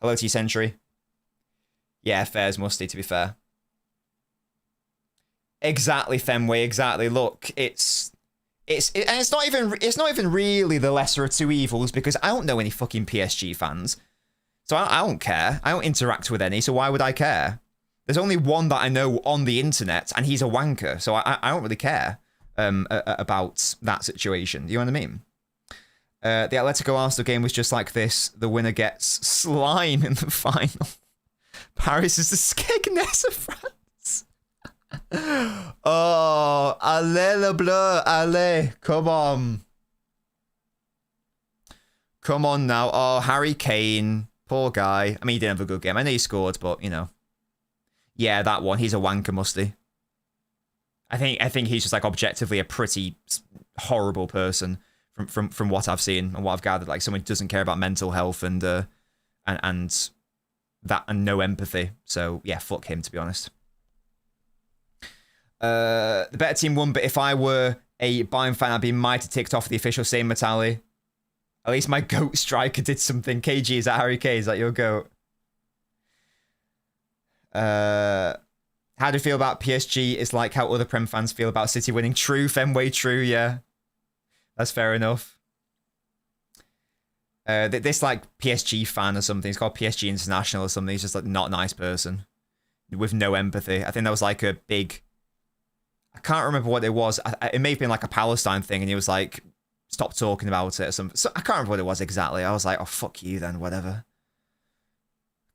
Hello to you, Century. Yeah, fair as musty, to be fair. Exactly, Fenway. Exactly. Look, it's not even really the lesser of two evils because I don't know any fucking PSG fans. So I don't care. I don't interact with any, so why would I care? There's only one that I know on the internet, and he's a wanker, so I don't really care about that situation. You know what I mean? The Atletico Arsenal game was just like this. The winner gets slime in the final. Paris is the Skegness of France. Oh, allez le bleu, allez. Come on. Come on now. Oh, Harry Kane. Poor guy. I mean, he didn't have a good game. I know he scored, but, you know. Yeah, that one. He's a wanker, musty. I think he's just, like, objectively a pretty horrible person from what I've seen and what I've gathered. Like, someone who doesn't care about mental health and no empathy. So, yeah, fuck him, to be honest. The better team won, but if I were a Bayern fan, I'd be mighty ticked off the official saying Matali. At least my GOAT striker did something. KG, is that Harry K? Is that your GOAT? How do you feel about PSG? It's like how other Prem fans feel about City winning. True, Fenway, true, yeah. That's fair enough. This like PSG fan or something. He's called PSG International or something. He's just like not a nice person with no empathy. I think that was like a big... I can't remember what it was. It may have been like a Palestine thing, and he was like, stop talking about it or something. So I can't remember what it was exactly. I was like, oh, fuck you then, whatever.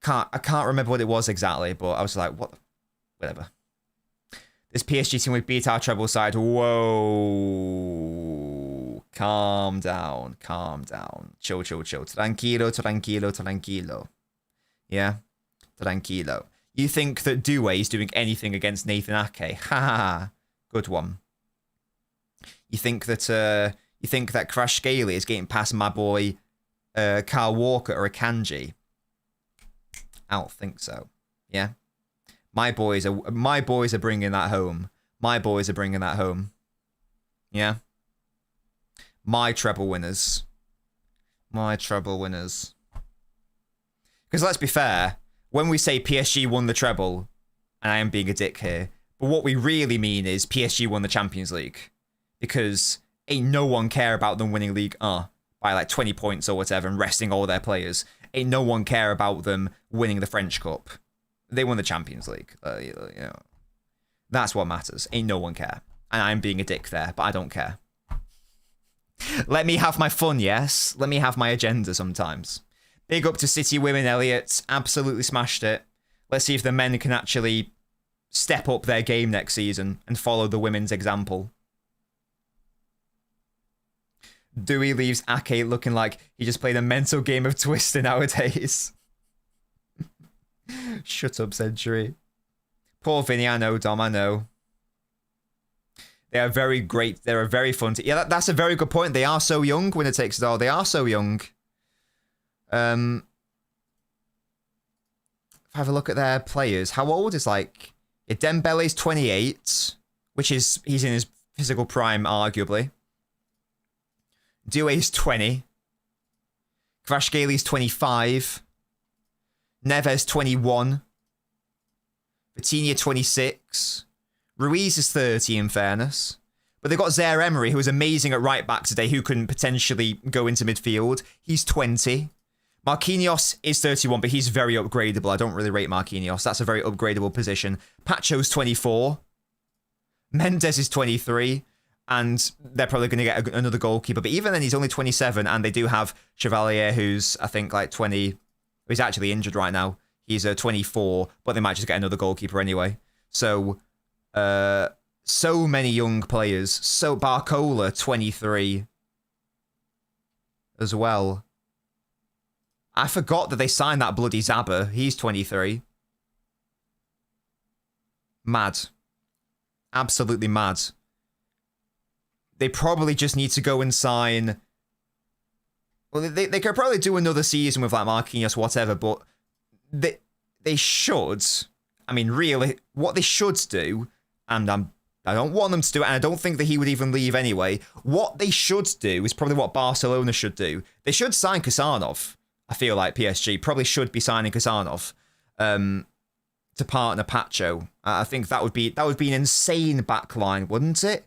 I can't remember what it was exactly, but I was like, what? Whatever. This PSG team, we beat our treble side. Whoa. Calm down. Calm down. Chill, chill, chill. Tranquilo, tranquilo, tranquilo. Yeah? Tranquilo. You think that Due is doing anything against Nathan Ake? Ha ha. Good one. You think that Crash Scaly is getting past my boy Carl Walker or Akanji? I don't think so. Yeah? My boys are bringing that home. My boys are bringing that home. Yeah? My treble winners. My treble winners. Because let's be fair, when we say PSG won the treble, and I am being a dick here, but what we really mean is PSG won the Champions League. Because ain't no one care about them winning League by like 20 points or whatever and resting all their players. Ain't no one care about them winning the French Cup. They won the Champions League. You know, that's what matters. Ain't no one care. And I'm being a dick there, but I don't care. Let me have my fun, yes? Let me have my agenda sometimes. Big up to City women, Elliot. Absolutely smashed it. Let's see if the men can actually step up their game next season and follow the women's example. Dewey leaves Ake looking like he just played a mental game of Twister nowadays. Shut up, Century. Poor Vinny, I know, Dom, I know. They are very great. They're a very fun team. Yeah, that's a very good point. They are so young, winner takes it all. They are so young. If I have a look at their players, how old is like... Yeah, Dembele's 28, which is... He's in his physical prime, arguably. Doué's 20. Kvaratskhelia 25. Neves 21. Vitinha 26. Ruiz is 30 in fairness. But they've got Zaire Emery, who was amazing at right back today, who can potentially go into midfield. He's 20. Marquinhos is 31, but he's very upgradable. I don't really rate Marquinhos. That's a very upgradable position. Pacho's 24. Mendes is 23. And they're probably going to get another goalkeeper. But even then, he's only 27. And they do have Chevalier, who's, I think, like 20. He's actually injured right now. He's 24. But they might just get another goalkeeper anyway. So, so many young players. So, Barcola, 23. As well. I forgot that they signed that bloody Zaba. He's 23. Mad. Absolutely mad. They probably just need to go and sign... Well, they could probably do another season with like Marquinhos, whatever, but they should... I mean, really, what they should do, and I don't want them to do it, and I don't think that he would even leave anyway, what they should do is probably what Barcelona should do. They should sign Kusanov. I feel like PSG probably should be signing Kusanov to partner Pacho. I think that would be an insane backline, wouldn't it?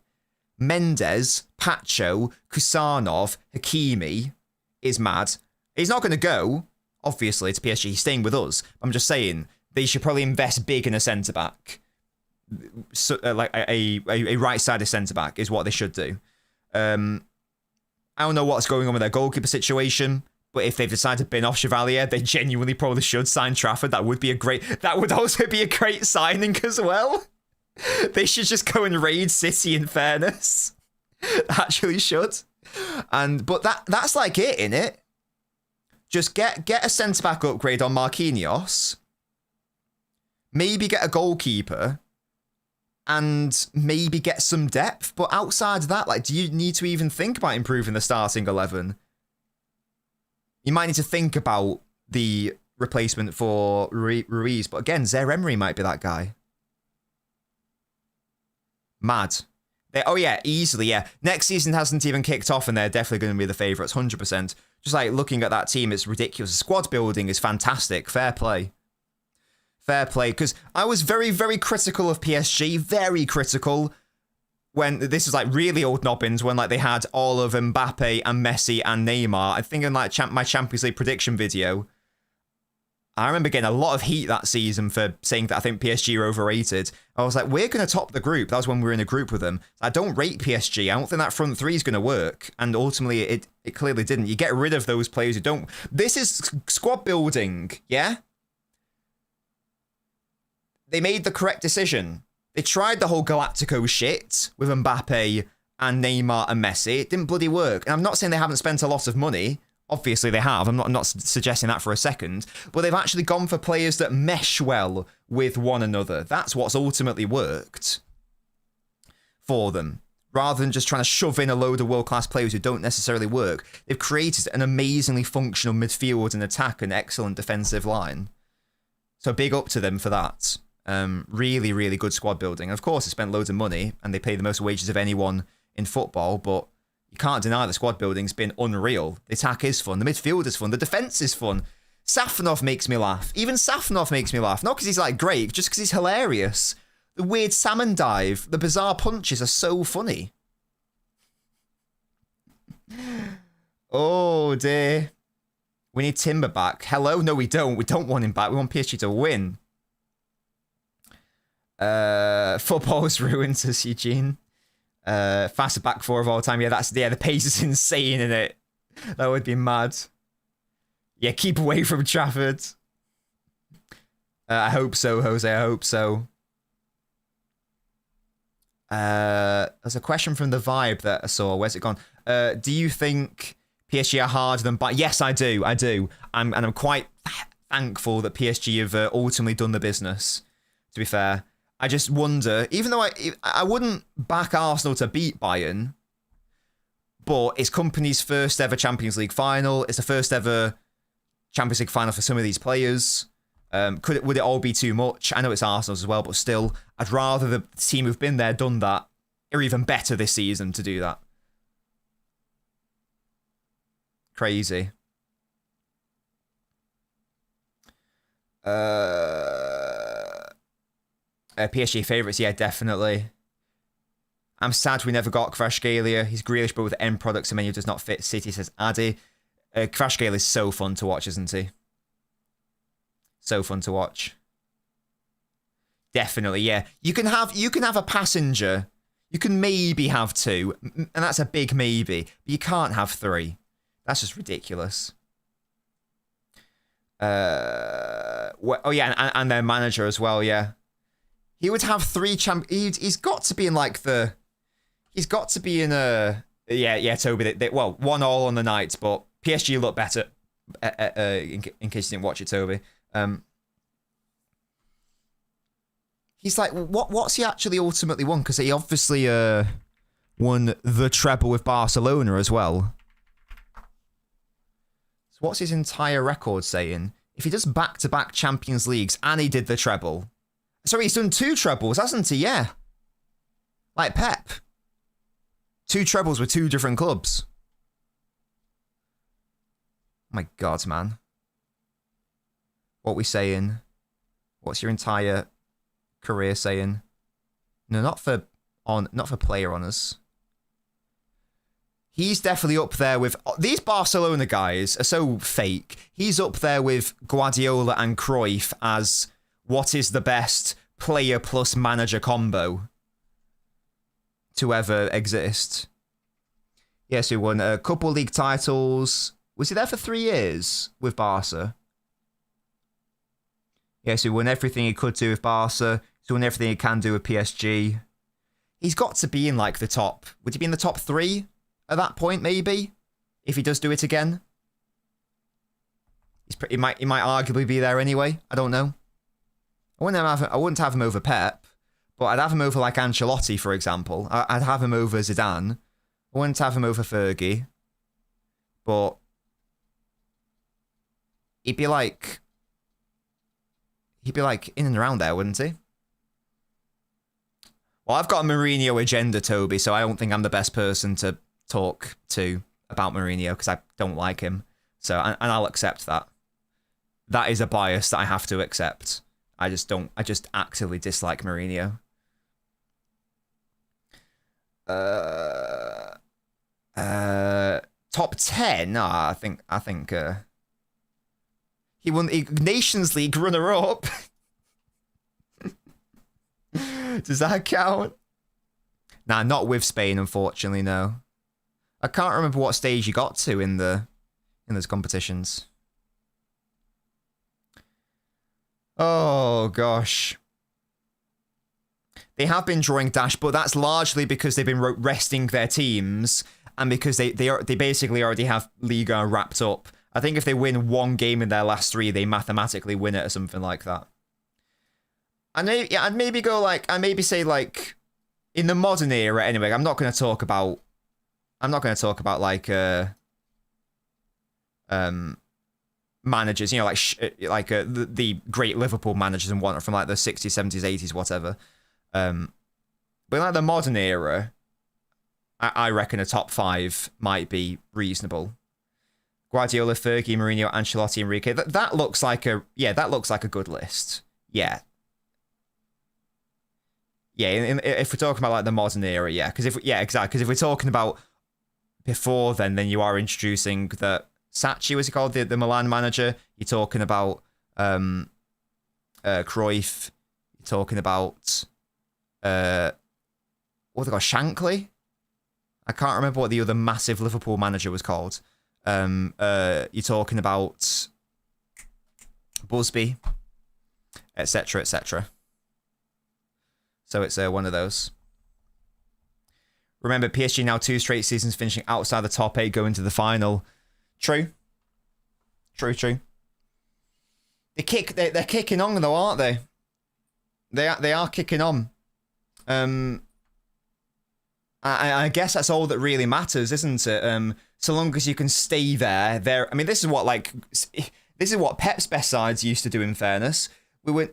Mendes, Pacho, Kusanov, Hakimi is mad. He's not going to go, obviously, to PSG. He's staying with us. I'm just saying they should probably invest big in a centre back, so, like a right-sided centre back is what they should do. I don't know what's going on with their goalkeeper situation. But if they've decided to bin off Chevalier, they genuinely probably should sign Trafford. That would also be a great signing as well. They should just go and raid City in fairness. Actually should. But that's like it, innit? Just get a centre-back upgrade on Marquinhos. Maybe get a goalkeeper. And maybe get some depth. But outside of that, like, do you need to even think about improving the starting 11? You might need to think about the replacement for Ruiz. But again, Zaire Emery might be that guy. Mad. Oh, yeah, easily, yeah. Next season hasn't even kicked off, and they're definitely going to be the favourites, 100%. Just like looking at that team, it's ridiculous. The squad building is fantastic. Fair play. Fair play. Because I was very, very critical of PSG. Very critical. When this is like really old nobbins, when like they had all of Mbappe and Messi and Neymar. I think in like my Champions League prediction video, I remember getting a lot of heat that season for saying that I think PSG are overrated. I was like, we're going to top the group. That was when we were in a group with them. I don't rate PSG. I don't think that front three is going to work. And ultimately, it clearly didn't. You get rid of those players who don't... This is squad building, yeah? They made the correct decision. They tried the whole Galactico shit with Mbappe and Neymar and Messi. It didn't bloody work. And I'm not saying they haven't spent a lot of money. Obviously, they have. I'm not suggesting that for a second. But they've actually gone for players that mesh well with one another. That's what's ultimately worked for them. Rather than just trying to shove in a load of world-class players who don't necessarily work. They've created an amazingly functional midfield and attack and excellent defensive line. So big up to them for that. Really, really good squad building. Of course, they spent loads of money and they pay the most wages of anyone in football, but you can't deny the squad building's been unreal. The attack is fun. The midfield is fun. The defense is fun. Safonov makes me laugh. Even Safonov makes me laugh. Not because he's like great, just because he's hilarious. The weird salmon dive, the bizarre punches are so funny. Oh dear. We need Timber back. Hello? No, we don't. We don't want him back. We want PSG to win. Football's ruined, says Eugene. Fastest back four of all time. Yeah, the pace is insane in it. That would be mad. Yeah, keep away from Trafford. I hope so, Jose. I hope so. There's a question from the Vibe that I saw. Where's it gone? Do you think PSG are harder than Bayern? Yes, I do. I do. I'm quite thankful that PSG have ultimately done the business, to be fair. I just wonder, even though I wouldn't back Arsenal to beat Bayern, but it's Kompany's first ever Champions League final. It's the first ever Champions League final for some of these players. Would it all be too much? I know it's Arsenal's as well, but still, I'd rather the team who've been there, done that, or even better this season to do that. Crazy. PSG favourites, yeah, definitely. I'm sad we never got Kvaratskhelia. He's Grealish, but with end products, the menu does not fit City, says Addy. Kvaratskhelia is so fun to watch, isn't he? So fun to watch. Definitely, yeah. You can have a passenger. You can maybe have two, and that's a big maybe. But you can't have three. That's just ridiculous. Oh yeah, and their manager as well, yeah. He would have three he's got to be in like the... He's got to be in a... Yeah, Toby. Well, 1-1 on the night, but PSG look better. In case you didn't watch it, Toby. He's like, what's he actually ultimately won? Because he obviously won the treble with Barcelona as well. So what's his entire record saying? If he does back-to-back Champions Leagues and he did the treble... Sorry, he's done 2 trebles, hasn't he? Yeah. Like Pep. 2 trebles with 2 different clubs. Oh my God, man. What we saying? What's your entire career saying? No, not for player honours. He's definitely up there with... These Barcelona guys are so fake. He's up there with Guardiola and Cruyff as... What is the best player plus manager combo to ever exist? Yes, he won a couple league titles. Was he there for 3 years with Barca? Yes, he won everything he could do with Barca. He's won everything he can do with PSG. He's got to be in like the top. Would he be in the top 3 at that point, maybe? If he does do it again? He might arguably be there anyway. I don't know. I wouldn't have him over Pep, but I'd have him over like Ancelotti, for example. I'd have him over Zidane. I wouldn't have him over Fergie, but he'd be like in and around there, wouldn't he? Well, I've got a Mourinho agenda, Toby, so I don't think I'm the best person to talk to about Mourinho because I don't like him. So, and I'll accept that. That is a bias that I have to accept. I just actively dislike Mourinho. Top 10? I think he won the Nations League runner-up. Does that count? Nah, not with Spain, unfortunately, no. I can't remember what stage you got to in those competitions. Oh, gosh. They have been drawing dash, but that's largely because they've been resting their teams and because they basically already have Liga wrapped up. I think if they win one game in their last 3, they mathematically win it or something like that. I'd maybe say like in the modern era anyway. I'm not going to talk about like managers, you know, like the great Liverpool managers and whatnot from like the 60s, 70s, 80s, whatever. But like the modern era, I reckon a top 5 might be reasonable. Guardiola, Fergie, Mourinho, Ancelotti, Enrique. That looks like a good list. Yeah. Yeah, if we're talking about like the modern era, yeah, exactly. Because if we're talking about before then you are introducing the Sacchi, was he called, the Milan manager? You're talking about Cruyff. You're talking about what they call Shankly. I can't remember what the other massive Liverpool manager was called. You're talking about Busby, etc., etc. So it's one of those. Remember, PSG now 2 straight seasons finishing outside the top 8, going to the final. True. They're kicking on though, aren't they? They are kicking on. I guess that's all that really matters, isn't it? So long as you can stay there. I mean, this is what Pep's best sides used to do. In fairness, we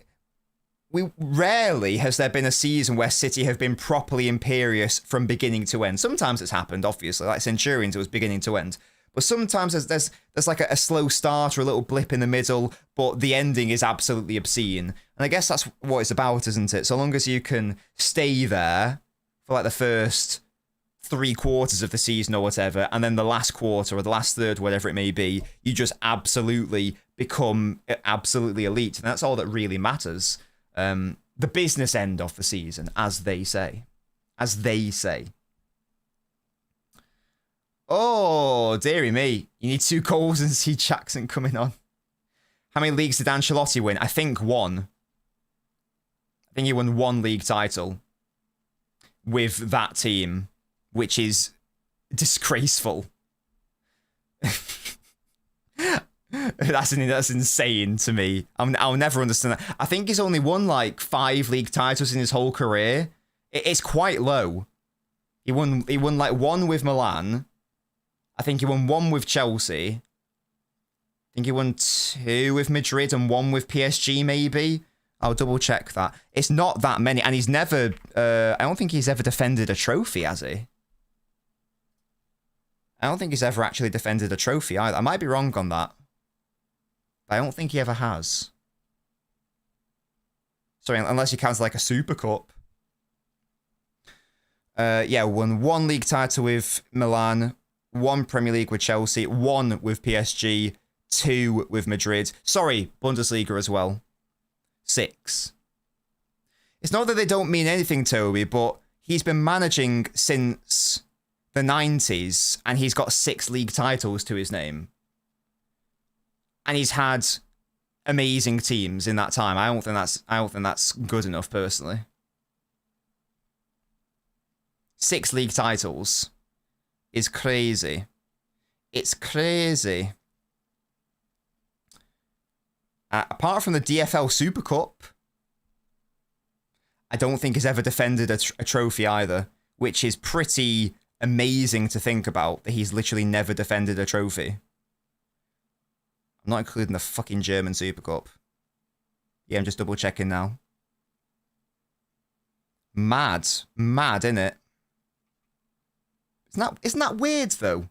rarely has there been a season where City have been properly imperious from beginning to end. Sometimes it's happened, obviously, like Centurions, it was beginning to end. But sometimes there's like a slow start or a little blip in the middle, but the ending is absolutely obscene. And I guess that's what it's about, isn't it? So long as you can stay there for like the first 3 quarters of the season or whatever, and then the last quarter or the last third, whatever it may be, you just absolutely become absolutely elite. And that's all that really matters. The business end of the season, as they say. Oh, dearie me. You need 2 goals and see Jackson coming on. How many leagues did Ancelotti win? I think 1. I think he won 1 league title with that team, which is disgraceful. That's insane to me. I'll never understand that. I think he's only won like 5 league titles in his whole career. It's quite low. He won like 1 with Milan. I think he won 1 with Chelsea. I think he won 2 with Madrid and 1 with PSG, maybe. I'll double check that. It's not that many, and he's never. I don't think he's ever defended a trophy, has he? I don't think he's ever actually defended a trophy either. I might be wrong on that. I don't think he ever has. Sorry, unless you count like a Super Cup. Yeah, won 1 league title with Milan, 1 Premier League with Chelsea, 1 with PSG, 2 with Madrid. Sorry, Bundesliga as well. 6. It's not that they don't mean anything, Toby, but he's been managing since the 90s, and he's got 6 league titles to his name. And he's had amazing teams in that time. I don't think that's good enough, personally. 6 league titles is crazy. It's crazy. Apart from the DFL Super Cup, I don't think he's ever defended a trophy either, which is pretty amazing to think about, that he's literally never defended a trophy. I'm not including the fucking German Super Cup. Yeah, I'm just double checking now. Mad, innit? Isn't that weird though?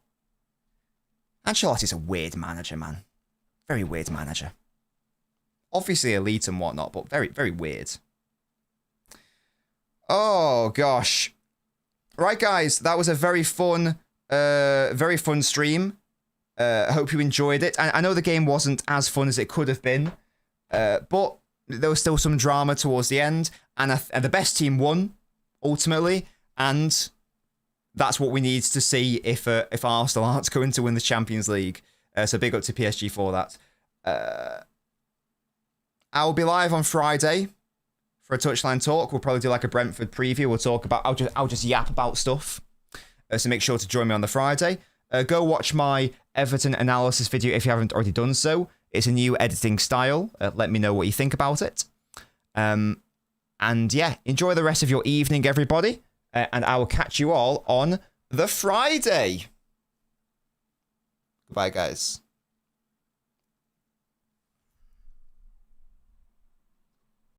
Ancelotti's a weird manager, man. Very weird manager. Obviously elite and whatnot, but very, very weird. Oh gosh. Right, guys, that was a very fun stream. I hope you enjoyed it. I know the game wasn't as fun as it could have been, but there was still some drama towards the end, and the best team won ultimately, and that's what we need to see if Arsenal aren't going to win the Champions League. So big up to PSG for that. I'll be live on Friday for a touchline talk. We'll probably do like a Brentford preview. We'll talk about. I'll just yap about stuff. So make sure to join me on the Friday. Go watch my Everton analysis video if you haven't already done so. It's a new editing style. Let me know what you think about it. And yeah, enjoy the rest of your evening, everybody. And I will catch you all on the Friday. Goodbye, guys.